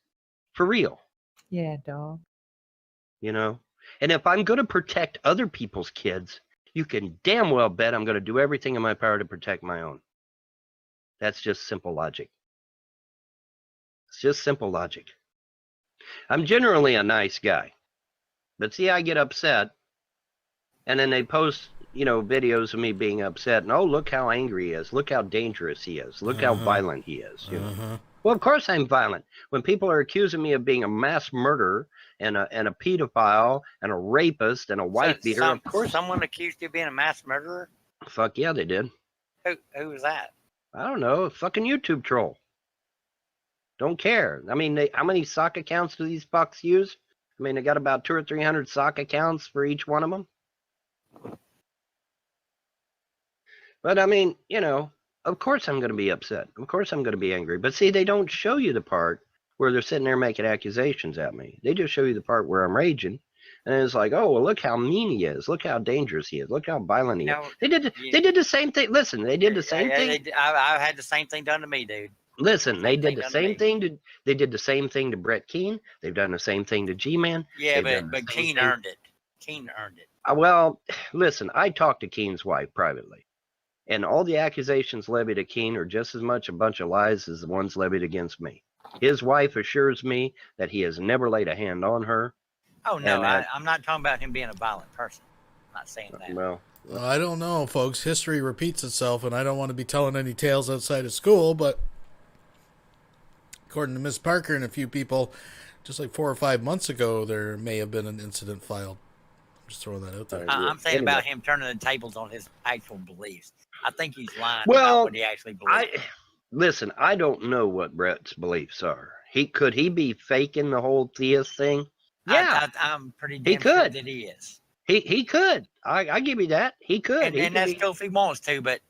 For real. Yeah, dog. You know? And if I'm going to protect other people's kids, you can damn well bet I'm going to do everything in my power to protect my own. That's just simple logic. It's just simple logic. I'm generally a nice guy. But see, I get upset. And then they post, videos of me being upset. And, oh, look how angry he is. Look how dangerous he is. Look how violent he is. You know? Well, of course I'm violent. When people are accusing me of being a mass murderer and a pedophile and a rapist and a wife beater, of course. Someone accused you of being a mass murderer? Fuck yeah, they did. Who was that? I don't know. A fucking YouTube troll. Don't care. I mean, how many sock accounts do these fucks use? I mean, they got about 200 or 300 sock accounts for each one of them. But I mean, of course I'm going to be upset. Of course I'm going to be angry. But see, they don't show you the part where they're sitting there making accusations at me. They just show you the part where I'm raging. And it's like, oh, well, look how mean he is. Look how dangerous he is. Look how violent he is. They did the same thing. Listen, they did the same thing. I've had the same thing done to me, dude. Listen, they did the same thing they did the same thing to Brett Keane. They've done the same thing to G-Man. Yeah, but Keane earned it. Keane earned it. Well, listen, I talked to Keane's wife privately. And all the accusations levied at Keane are just as much a bunch of lies as the ones levied against me. His wife assures me that he has never laid a hand on her. Oh, no, I'm not talking about him being a violent person. I'm not saying that. Well, I don't know, folks. History repeats itself, and I don't want to be telling any tales outside of school, but according to Miss Parker and a few people, just like 4 or 5 months ago, there may have been an incident filed. I'm just throwing that out there. I'm saying about him turning the tables on his actual beliefs. I think he's lying about what he actually believes. Listen, I don't know what Brett's beliefs are. Could he be faking the whole theist thing? Yeah, I'm pretty damn sure that he is. He could. I give you that. He could. And that's cool if he wants to, but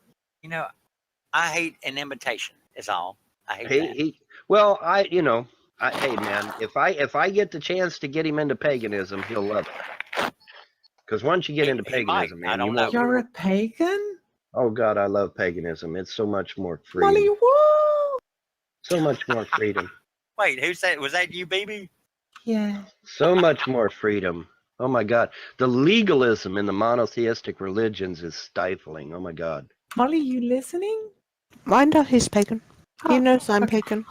I hate an imitation. Is all. I hate that. Well, hey man, if I get the chance to get him into paganism, he'll love it. Because once you get into paganism, man, You're a pagan? Oh God, I love paganism. It's so much more free. Molly, what? So much more freedom. Wait, who said? Was that you, baby? Yeah. So much more freedom. Oh my God, the legalism in the monotheistic religions is stifling. Oh my God. Molly, you listening? I know he's pagan. He knows I'm pagan.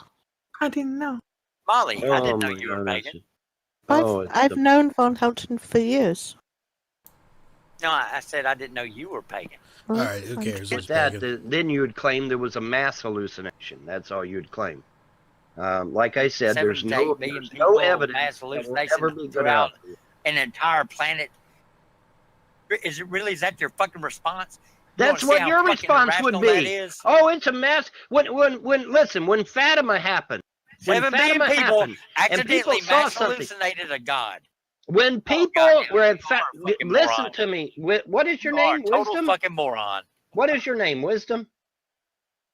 I didn't know. Molly, I didn't know you were pagan. I've known Von Helton for years. No, I said I didn't know you were pagan. All right, who cares? But then you would claim there was a mass hallucination. That's all you'd claim. Like I said, there's no evidence mass hallucination throughout an entire planet. Is that your fucking response? That's what your response would be. Oh, it's a mass. When Fatima happened, 7 billion people accidentally mass hallucinated a god. When people were at listen to me. What is your name? Total Wisdom? fucking moron. What is your name? Wisdom?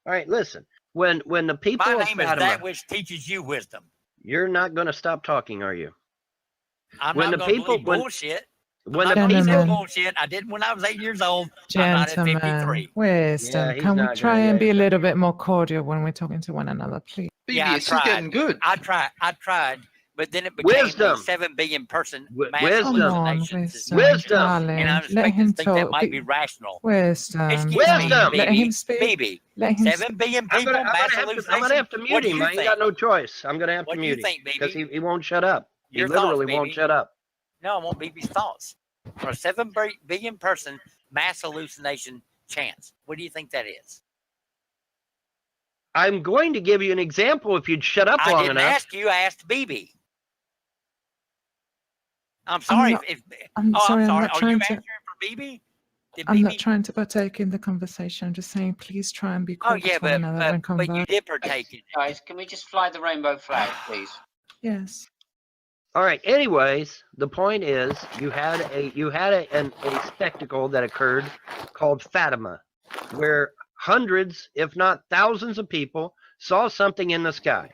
All right, listen. When the people My of name Fatima, is that which teaches you wisdom. You're not going to stop talking, are you? I'm not going to believe bullshit. When I'm the not gonna people, believe bullshit. I did when I was 8 years old. I'm not at 53. Wisdom. Can we try and be a little bit more cordial when we're talking to one another, please? Yeah, it's getting good. I tried But then it became Wisdom. a 7 billion person mass Wisdom. hallucinations. Wisdom, darling. And I'm Let expecting him to think that talk. might be rational. Wisdom. Wisdom. Let him speak. BB. Let him 7 billion people mass hallucinations. I'm gonna have to mute him. I ain't got no choice. I'm gonna have to mute him because he won't shut up. Your he literally thoughts, won't BB. shut up. No, I want BB's thoughts. For a 7 billion person mass hallucination chance, what do you think that is? I'm going to give you an example if you'd shut up I long didn't enough. ask you. I asked BB. I'm sorry. I'm sorry. I'm not Are you trying to. answering for BB? Did I'm BB? not trying to partake in the conversation. I'm just saying, please try and be Oh cordial yeah, to one another and but you converse. did partake in it. Guys, can we just fly the rainbow flag, please? Yes. All right. Anyways, the point is, you had a spectacle that occurred called Fatima, where hundreds, if not thousands, of people saw something in the sky.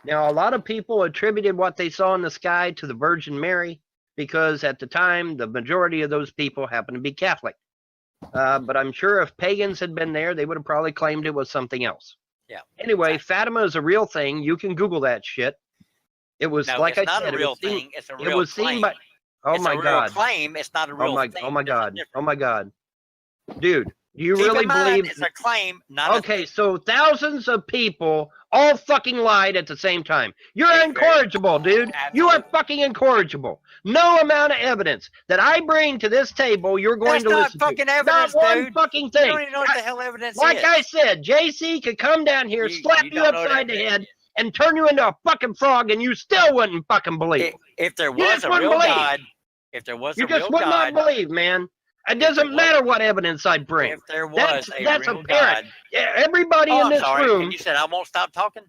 Now, a lot of people attributed what they saw in the sky to the Virgin Mary because at the time, the majority of those people happened to be Catholic. But I'm sure if pagans had been there, they would have probably claimed it was something else. Yeah. Anyway, Fatima is a real thing. You can Google that shit. It was No, like it's I not said, a real it was seen, thing. It's a it real was claim. seen by. Oh It's my a real God! claim. It's not a real thing. Oh my There's a God! difference. Oh my God! Dude, do you Keep really in mind, believe? it's a claim, not Okay, so thousands of people all fucking lied at the same time. You're incorrigible, dude. You are fucking incorrigible. No amount of evidence that I bring to this table, you're going That's to not listen fucking to. evidence, Not one dude. fucking You thing. don't even know what the hell evidence Like is. I said, JC could come down here, slap you don't know what upside the head, and turn you into a fucking frog, and you still wouldn't fucking believe. If there You was just a wouldn't real believe. God, if there was You a just real would God, not believe, man. It doesn't matter what evidence I bring. if there was That's a that's real apparent. God. Yeah, everybody in I'm this sorry. room. And you said I won't stop talking?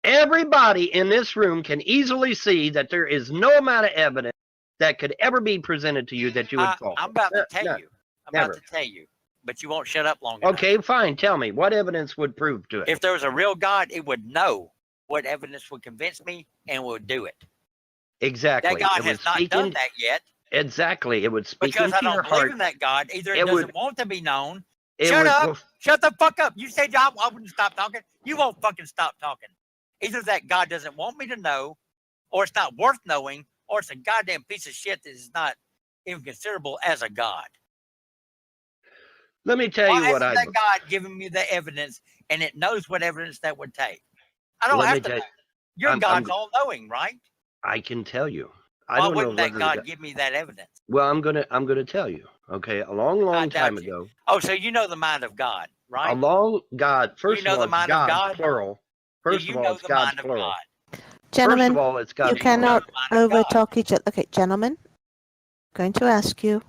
Everybody in this room can easily see that there is no amount of evidence that could ever be presented to you that you would fall. I'm about to tell No, you. I'm never. about to tell you. But you won't shut up long enough. Okay, fine. Tell me what evidence would prove to it. If there was a real God, it would know what evidence would convince me and would do it. Exactly. That God It has would not speak done in- that yet. Exactly. It would speak Because into I your don't believe heart. in that God. Either it It doesn't would- want to be known. it Shut would- up. well, Shut the fuck up. You said I wouldn't stop talking. You won't fucking stop talking. Either that God doesn't want me to know, or it's not worth knowing, or it's a goddamn piece of shit that is not even considerable as a God. Let me tell you what Why I isn't that God giving me the evidence and it knows what evidence that would take? I don't Let me have to tell know. you- Your I'm- God's all-knowing, right? I can tell you. I Why don't know wouldn't that whether God the- give me that evidence? Well, I'm gonna tell you. Okay, a long time ago. Oh, so you know the mind of God, right? A long God. First know of the all, it's mind of God, God? plural. First you of all, know it's the God's mind of plural. God? Gentlemen, First of all, it's God's you cannot plural. overtalk each other. Okay, gentlemen, I'm going to ask you,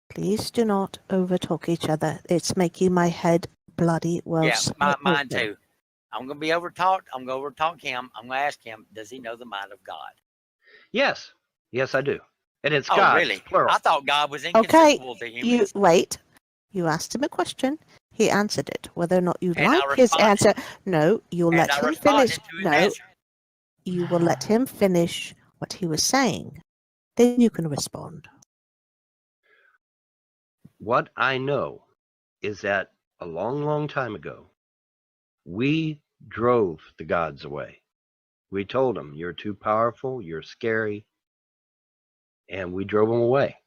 please do not overtalk each other. It's making my head bloody well. Yeah, mine okay. too. I'm going to be overtalked. I'm going to overtalk him. I'm going to ask him, does he know the mind of God? Yes. Yes, I do. And it's Oh, God, really? plural. I thought God was Okay, inconceivable to you humans. wait. You asked him a question. He answered it. Whether or not you And I like his responded. answer, no, you'll And let I him responded finish. to his No, answer. you will let him finish what he was saying. Then you can respond. What I know is that a long time ago, we drove the gods away. We told them, you're too powerful, you're scary, and we drove them away.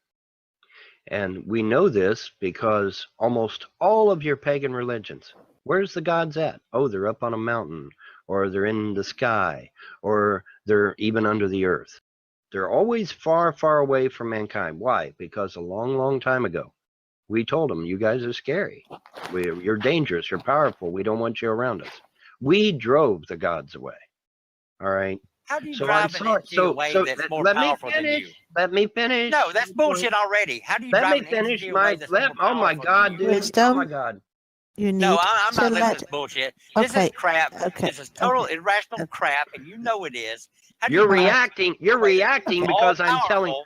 And we know this because almost all of your pagan religions, where's the gods at? Oh, they're up on a mountain, or they're in the sky, or they're even under the earth. They're always far away from mankind. Why? Because a long time ago, we told them, you guys are scary. You're dangerous. You're powerful. We don't want you around us. We drove the gods away. All right. How do you So drive I'm an sorry. entity away that's more let me powerful than finish. you? Let me finish. No, that's bullshit already. How do you Let drive me an finish entity my. away that's more Oh my powerful God, than dude! you? Oh Wisdom. my God! You need No, I'm to not listening let. to this bullshit. This Okay. is crap. Okay. This is total Okay. irrational crap, and you know it is. How do You're you drive reacting. You're reacting all because I'm telling. powerful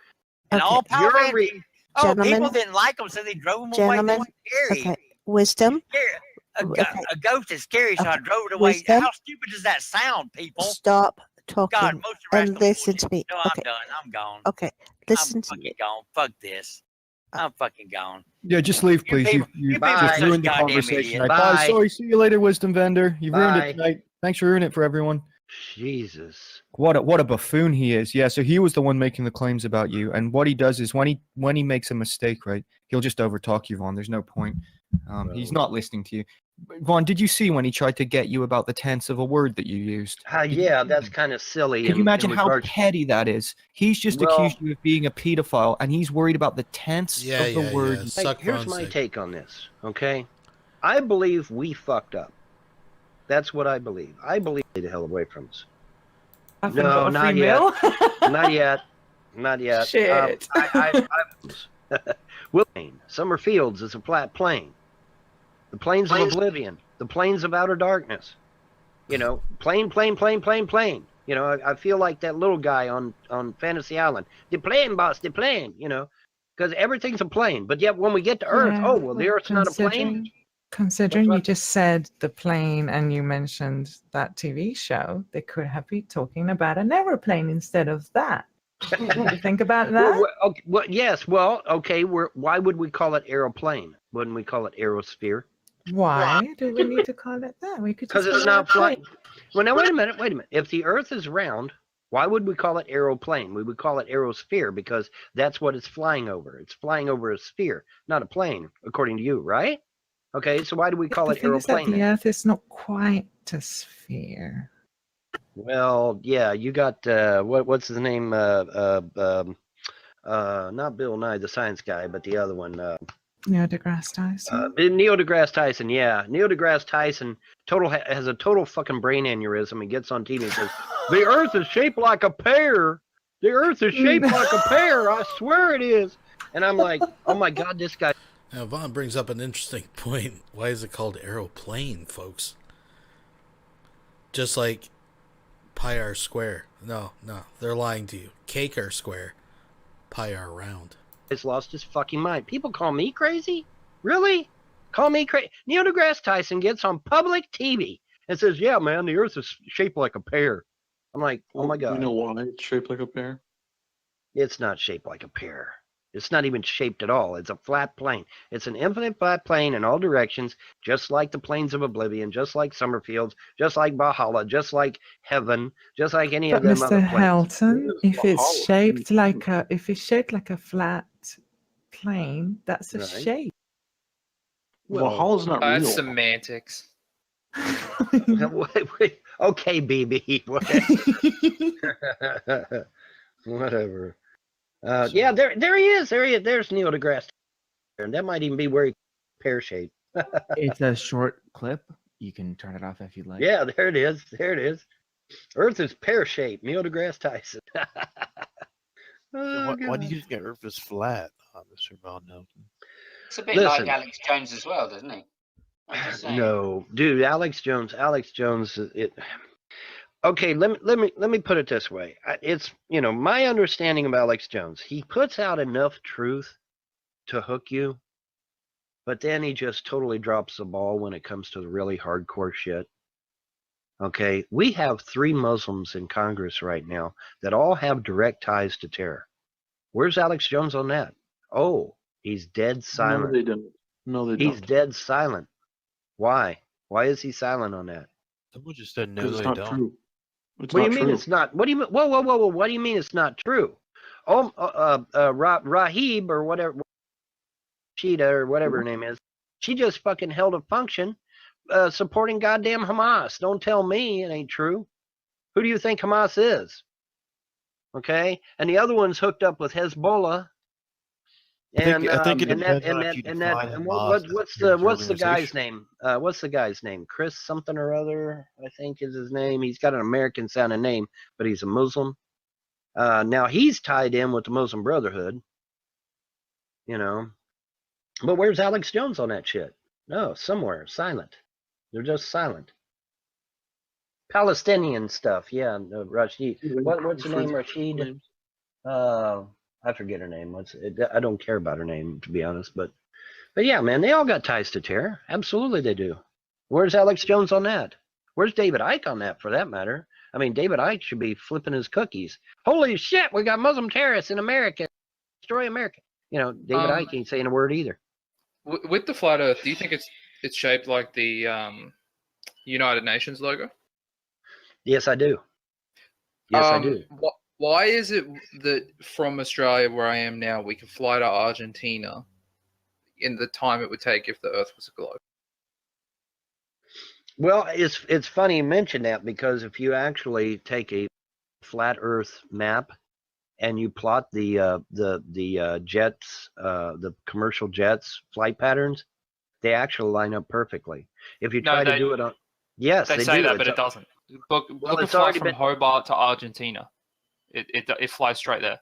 and Okay. all powerful? You're re- Gentlemen. People didn't like them, so they drove them away. Gentlemen. They were scary. Okay. Wisdom. Scary. A ghost is scary, so I drove it away. Wisdom. How stupid does that sound, people? Stop talking God, most and irrational listen bullshit. to me. No, Okay. I'm done. I'm gone. Okay. Listen I'm to fucking me. gone. Fuck this. I'm fucking gone. Yeah, just leave, please. You people are just such ruined the goddamn conversation. idiots. Bye. Sorry. See you later, Wisdom Vendor. You've ruined Bye. it tonight. Thanks for ruining it for everyone. Jesus. What a buffoon he is. Yeah, so he was the one making the claims about you. And what he does is when he makes a mistake, right, he'll just overtalk you, Vaughn. There's no point. He's not listening to you. Vaughn, did you see when he tried to get you about the tense of a word that you used? Yeah, that's kind of silly. Can you imagine how petty that is? He's just accused you of being a pedophile, and he's worried about the tense of the word. Here's my take on this, okay? I believe we fucked up. That's what I believe. I believe they the hell away from us. No, not yet. Not yet. Not yet. Shit. Summerfields is a flat plain. The plains of oblivion. The plains of outer darkness. You know, plain. You know, I feel like that little guy on Fantasy Island. The plane, boss, the plane, you know. Because everything's a plane. But yet when we get to Earth, the Earth's not a plane? Considering you just said the plane and you mentioned that TV show, they could have been talking about an aeroplane instead of that. You think about that? Yes. Well, okay. Why would we call it aeroplane? Wouldn't we call it aerosphere? Why do we need to call it that? We could because it's not flying. Well, now wait a minute. If the Earth is round, why would we call it aeroplane? We would call it aerosphere because that's what it's flying over. It's flying over a sphere, not a plane, according to you, right? Okay, so why do we call it aeroplane? The Earth is not quite a sphere. Well, yeah, you got what's his name? Not Bill Nye, the science guy, but the other one. Neil deGrasse Tyson. Neil deGrasse Tyson, yeah. Neil deGrasse Tyson has a total fucking brain aneurysm and gets on TV and says, "The Earth is shaped like a pear. The Earth is shaped like a pear. I swear it is." And I'm like, oh my God, this guy. Now, Vaughn brings up an interesting point. Why is it called aeroplane, folks? Just like pi r square. No, they're lying to you. Cake r square, pi r round. He's lost his fucking mind. People call me crazy? Really? Call me crazy? Neil deGrasse Tyson gets on public TV and says, "Yeah, man, the Earth is shaped like a pear." I'm like, oh my God. You know why it's shaped like a pear? It's not shaped like a pear. It's not even shaped at all. It's a flat plane. It's an infinite flat plane in all directions, just like the plains of oblivion, just like Summerfields, just like Valhalla, just like heaven, just like any of them other Mr. planes. Helton, if it's shaped like a flat plane, that's a shape. Valhalla's not real. That's semantics. Wait. Okay, BB. Whatever. Yeah, there he is. There's Neil deGrasse. And that might even be where he pear-shaped. It's a short clip. You can turn it off if you'd like. Yeah, there it is. Earth is pear-shaped. Neil deGrasse Tyson. Why do you think Earth is flat, Mr. Vonhelton? It's a bit like Alex Jones as well, doesn't he? No, dude, Alex Jones. Okay, let me put it this way. It's, my understanding of Alex Jones. He puts out enough truth to hook you, but then he just totally drops the ball when it comes to the really hardcore shit. Okay, we have 3 Muslims in Congress right now that all have direct ties to terror. Where's Alex Jones on that? Oh, he's dead silent. No, they don't. He's dead silent. Why? Why is he silent on that? Someone just said no, they not don't. True. What do you mean it's not? What do you mean? Whoa! What do you mean it's not true? Rahib or whatever, Sheeta or whatever her name is, she just fucking held a function supporting goddamn Hamas. Don't tell me it ain't true. Who do you think Hamas is? Okay, and the other one's hooked up with Hezbollah. And I think it depends what's the guy's name? What's the guy's name? Chris something or other, I think is his name. He's got an American sounding name, but he's a Muslim. Now he's tied in with the Muslim Brotherhood. But where's Alex Jones on that shit? No, somewhere silent. They're just silent. Palestinian stuff, yeah. Rashid. What's her name? Rashid. I forget her name. I don't care about her name, to be honest. But yeah, man, they all got ties to terror. Absolutely, they do. Where's Alex Jones on that? Where's David Icke on that, for that matter? I mean, David Icke should be flipping his cookies. Holy shit, we got Muslim terrorists in America. Destroy America. David Icke ain't saying a word either. With the flat Earth, do you think it's shaped like the United Nations logo? Yes, I do. Yes, I do. Why is it that from Australia, where I am now, we can fly to Argentina in the time it would take if the Earth was a globe? Well, it's funny you mention that, because if you actually take a flat Earth map and you plot the jets, the commercial jets flight patterns, they actually line up perfectly. If you try to do it on, yes, they they say do. that, but it doesn't. Look at it's flight already from been. Hobart to Argentina. It flies straight there.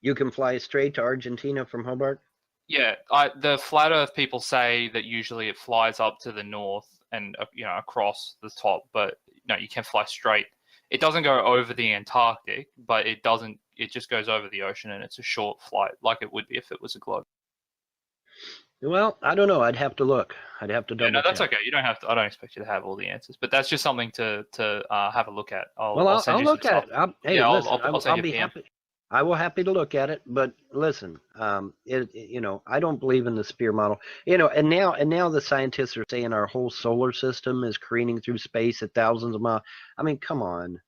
You can fly straight to Argentina from Hobart. Yeah, the flat Earth people say that usually it flies up to the north and across the top, but no, you can fly straight. It doesn't go over the Antarctic, but it doesn't. It just goes over the ocean, and it's a short flight, like it would be if it was a globe. Well, I don't know. I'd have to look. I'd have to double No, that's check. okay. You don't have to. I don't expect you to have all the answers, but that's just something to have a look at. I'll send you look some at stuff. it. Hey, Yeah, listen, I'll send I'll you a be PM. happy. I will happy to look at it, but listen, I don't believe in the spear model. And now the scientists are saying our whole solar system is careening through space at thousands of miles. I mean, come on.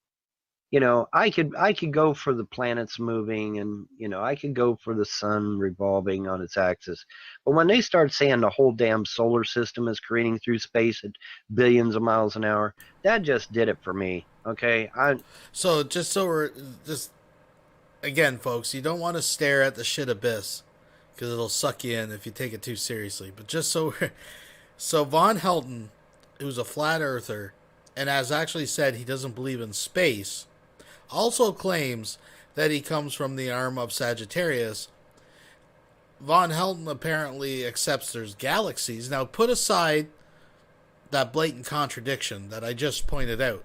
I could go for the planets moving, and I could go for the sun revolving on its axis. But when they start saying the whole damn solar system is careening through space at billions of miles an hour, that just did it for me. Okay, So we're just again, folks, you don't want to stare at the shit abyss because it'll suck you in if you take it too seriously. But just so Vonhelton, who's a flat earther and has actually said he doesn't believe in space, also claims that he comes from the arm of Sagittarius. Vonhelton apparently accepts there's galaxies. Now, put aside that blatant contradiction that I just pointed out.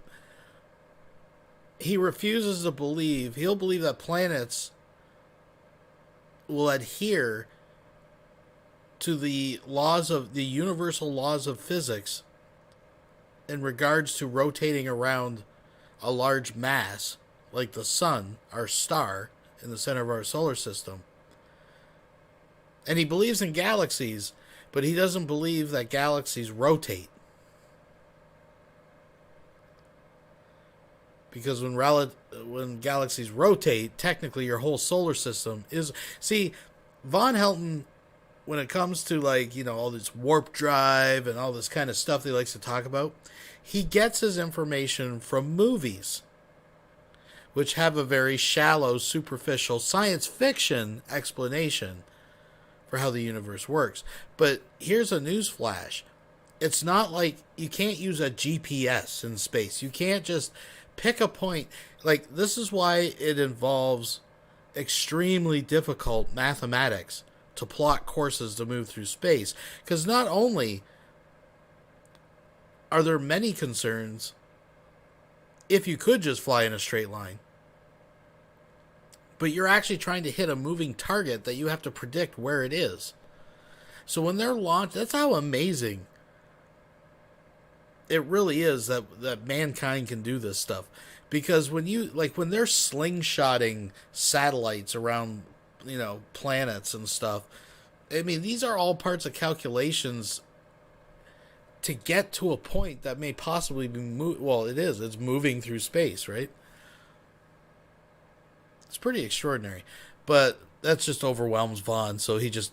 He refuses to believe, he'll believe that planets will adhere to the universal laws of physics in regards to rotating around a large mass like the sun, our star, in the center of our solar system. And he believes in galaxies, but he doesn't believe that galaxies rotate. Because when galaxies rotate, technically your whole solar system is... See, Vonhelton, when it comes to all this warp drive and all this kind of stuff that he likes to talk about, he gets his information from movies, which have a very shallow, superficial science fiction explanation for how the universe works. But here's a news flash. It's not like you can't use a GPS in space. You can't just pick a point. This is why it involves extremely difficult mathematics to plot courses to move through space. Because not only are there many concerns if you could just fly in a straight line, but you're actually trying to hit a moving target that you have to predict where it is. So when they're launched, that's how amazing it really is that mankind can do this stuff. Because when they're slingshotting satellites around, planets and stuff, I mean, these are all parts of calculations to get to a point that may possibly be it's moving through space, right? It's pretty extraordinary, but that just overwhelms Vaughn. So he just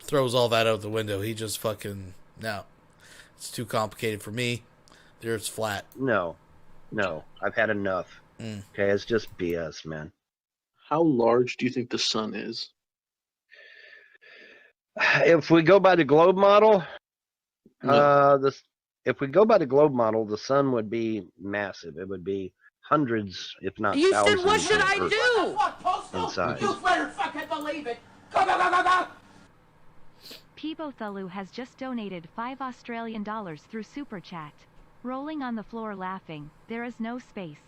throws all that out the window. He just fucking no, it's too complicated for me. The Earth's flat. No, I've had enough. Okay, it's just BS, man. How large do you think the sun is? If we go by the globe model, No. if we go by the globe model, the sun would be massive. It would be hundreds, if not You thousands. said, what should of I Earth do? in size. You better fucking believe it. Go, go, go, go, go. Peebo Thulu has just donated $5 Australian through Super Chat. Rolling on the floor laughing, there is no space.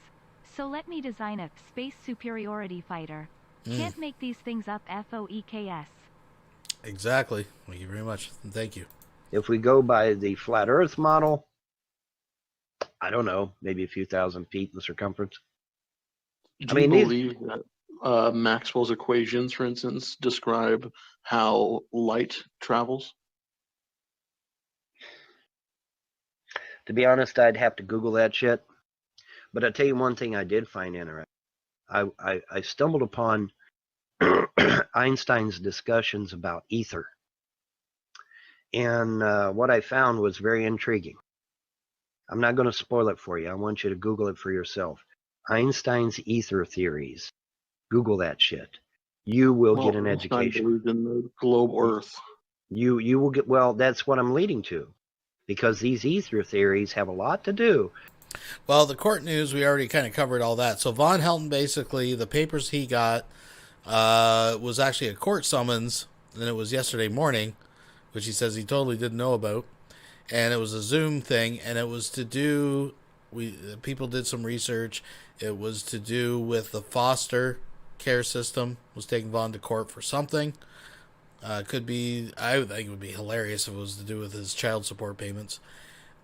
So let me design a space superiority fighter. Can't make these things up, FOEKS. Exactly. Thank you very much. Thank you. If we go by the flat Earth model, I don't know, maybe a few thousand feet in circumference. Do you believe that Maxwell's equations, for instance, describe how light travels? To be honest, I'd have to Google that shit. But I'll tell you one thing I did find interesting. I stumbled upon Einstein's discussions about ether. And what I found was very intriguing. I'm not going to spoil it for you. I want you to Google it for yourself. Einstein's ether theories. Google that shit. You will get an education. Believed in the globe Earth. You will get, well, that's what I'm leading to. Because these ether theories have a lot to do. Well, the court news, we already kind of covered all that. So Vonhelton, basically, the papers he got was actually a court summons, and it was yesterday morning, which he says he totally didn't know about. And it was a Zoom thing, and it was to do, people did some research, it was to do with the foster care system, was taking Vaughn to court for something. Could be, I think it would be hilarious if it was to do with his child support payments.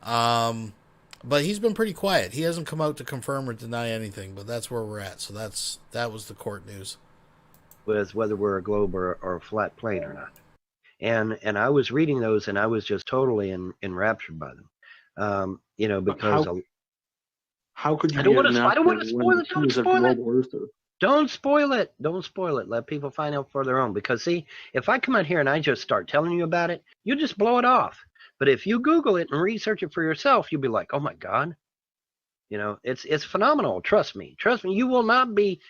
But he's been pretty quiet. He hasn't come out to confirm or deny anything, but that's where we're at. So that was the court news. With whether we're a globe or a flat plane or not. And I was reading those, and I was just totally enraptured by them. Because how could you? I don't want to spoil it. Don't spoil it. Don't spoil it. Don't spoil it. Let people find out for their own. Because see, if I come out here and I just start telling you about it, you just blow it off. But if you Google it and research it for yourself, you'll be like, oh my God. It's phenomenal. Trust me. You will not be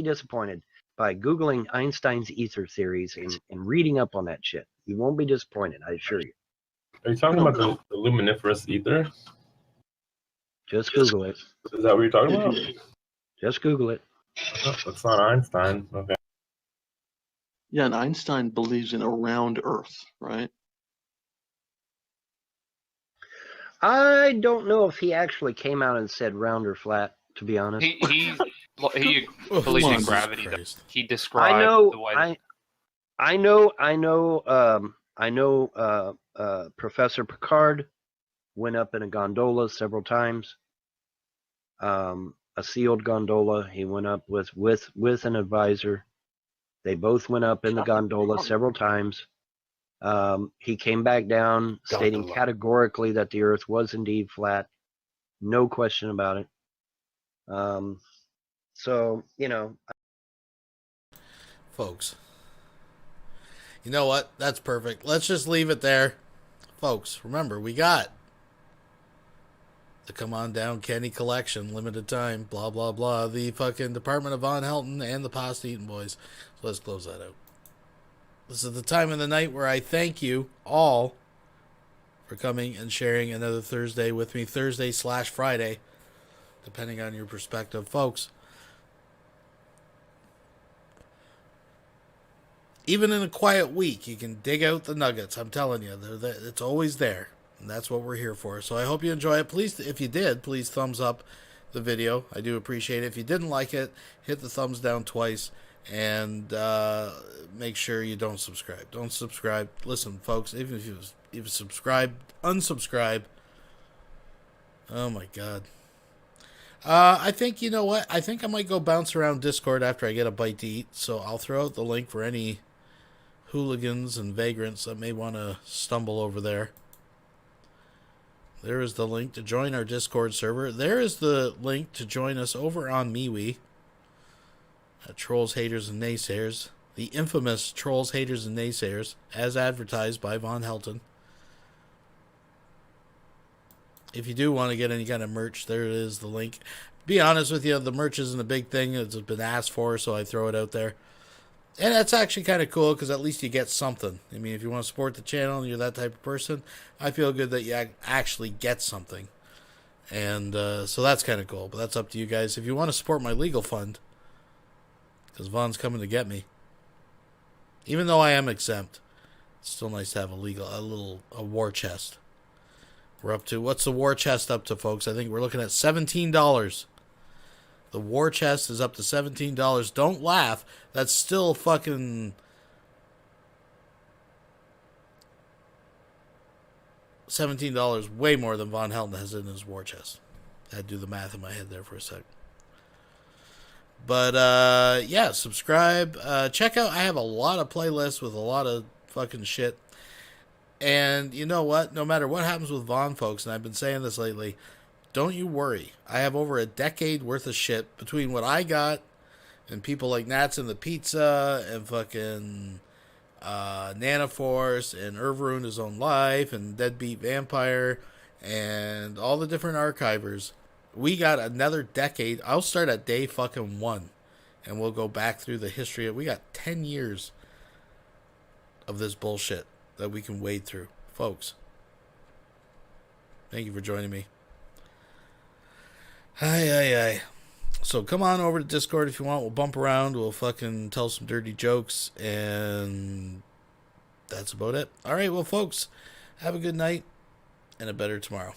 disappointed by Googling Einstein's ether theories and reading up on that shit. You won't be disappointed, I assure you. Are you talking about the luminiferous ether? Just Google it. Is that what you're talking about? Just Google it. Oh, that's not Einstein. Okay. Yeah, and Einstein believes in a round Earth, right? I don't know if he actually came out and said round or flat, to be honest. He believes in gravity. He described the way. I know. Professor Picard went up in a gondola several times. A sealed gondola. He went up with an advisor. They both went up in the gondola several times. He came back down, stating categorically that the Earth was indeed flat. No question about it. Folks, you know what? That's perfect. Let's just leave it there. Folks, remember, we got the Come On Down Kenny Collection, limited time, blah, blah, blah. The fucking Department of Vonhelton and the Pasta Eating Boys. So let's close that out. This is the time of the night where I thank you all for coming and sharing another Thursday with me. Thursday/Friday, depending on your perspective, folks. Even in a quiet week, you can dig out the nuggets. I'm telling you, it's always there. And that's what we're here for. So I hope you enjoy it. Please, if you did, please thumbs up the video. I do appreciate it. If you didn't like it, hit the thumbs down twice. And make sure you don't subscribe. Don't subscribe. Listen, folks, even if you subscribe, unsubscribe. Oh, my God. I think, you know what? I think I might go bounce around Discord after I get a bite to eat. So I'll throw out the link for any hooligans and vagrants that may want to stumble over there. There is the link to join our Discord server. There is the link to join us over on MeWe. Trolls, Haters, and Naysayers. The infamous Trolls, Haters, and Naysayers, as advertised by Vonhelton. If you do want to get any kind of merch, there is the link. Be honest with you, the merch isn't a big thing. It's been asked for, so I throw it out there. And that's actually kind of cool, because at least you get something. I mean, if you want to support the channel and you're that type of person, I feel good that you actually get something. And so that's kind of cool, but that's up to you guys. If you want to support my legal fund, because Von's coming to get me. Even though I am exempt, it's still nice to have a war chest. We're up to, what's the war chest up to, folks? I think we're looking at $17. The war chest is up to $17. Don't laugh. That's still fucking $17, way more than Vonhelton has in his war chest. I had to do the math in my head there for a sec. But, yeah, subscribe. Check out, I have a lot of playlists with a lot of fucking shit. And you know what? No matter what happens with Vaughn, folks, and I've been saying this lately, don't you worry. I have over a decade worth of shit between what I got and people like Nats and the Pizza and fucking Nanoforce and Irv Ruined His Own Life and Deadbeat Vampire and all the different archivers. We got another decade. I'll start at day fucking 1 and we'll go back through the history of. We got 10 years of this bullshit that we can wade through, folks. Thank you for joining me. Hi. So come on over to Discord if you want. We'll bump around. We'll fucking tell some dirty jokes. And that's about it. All right, well, folks, have a good night and a better tomorrow.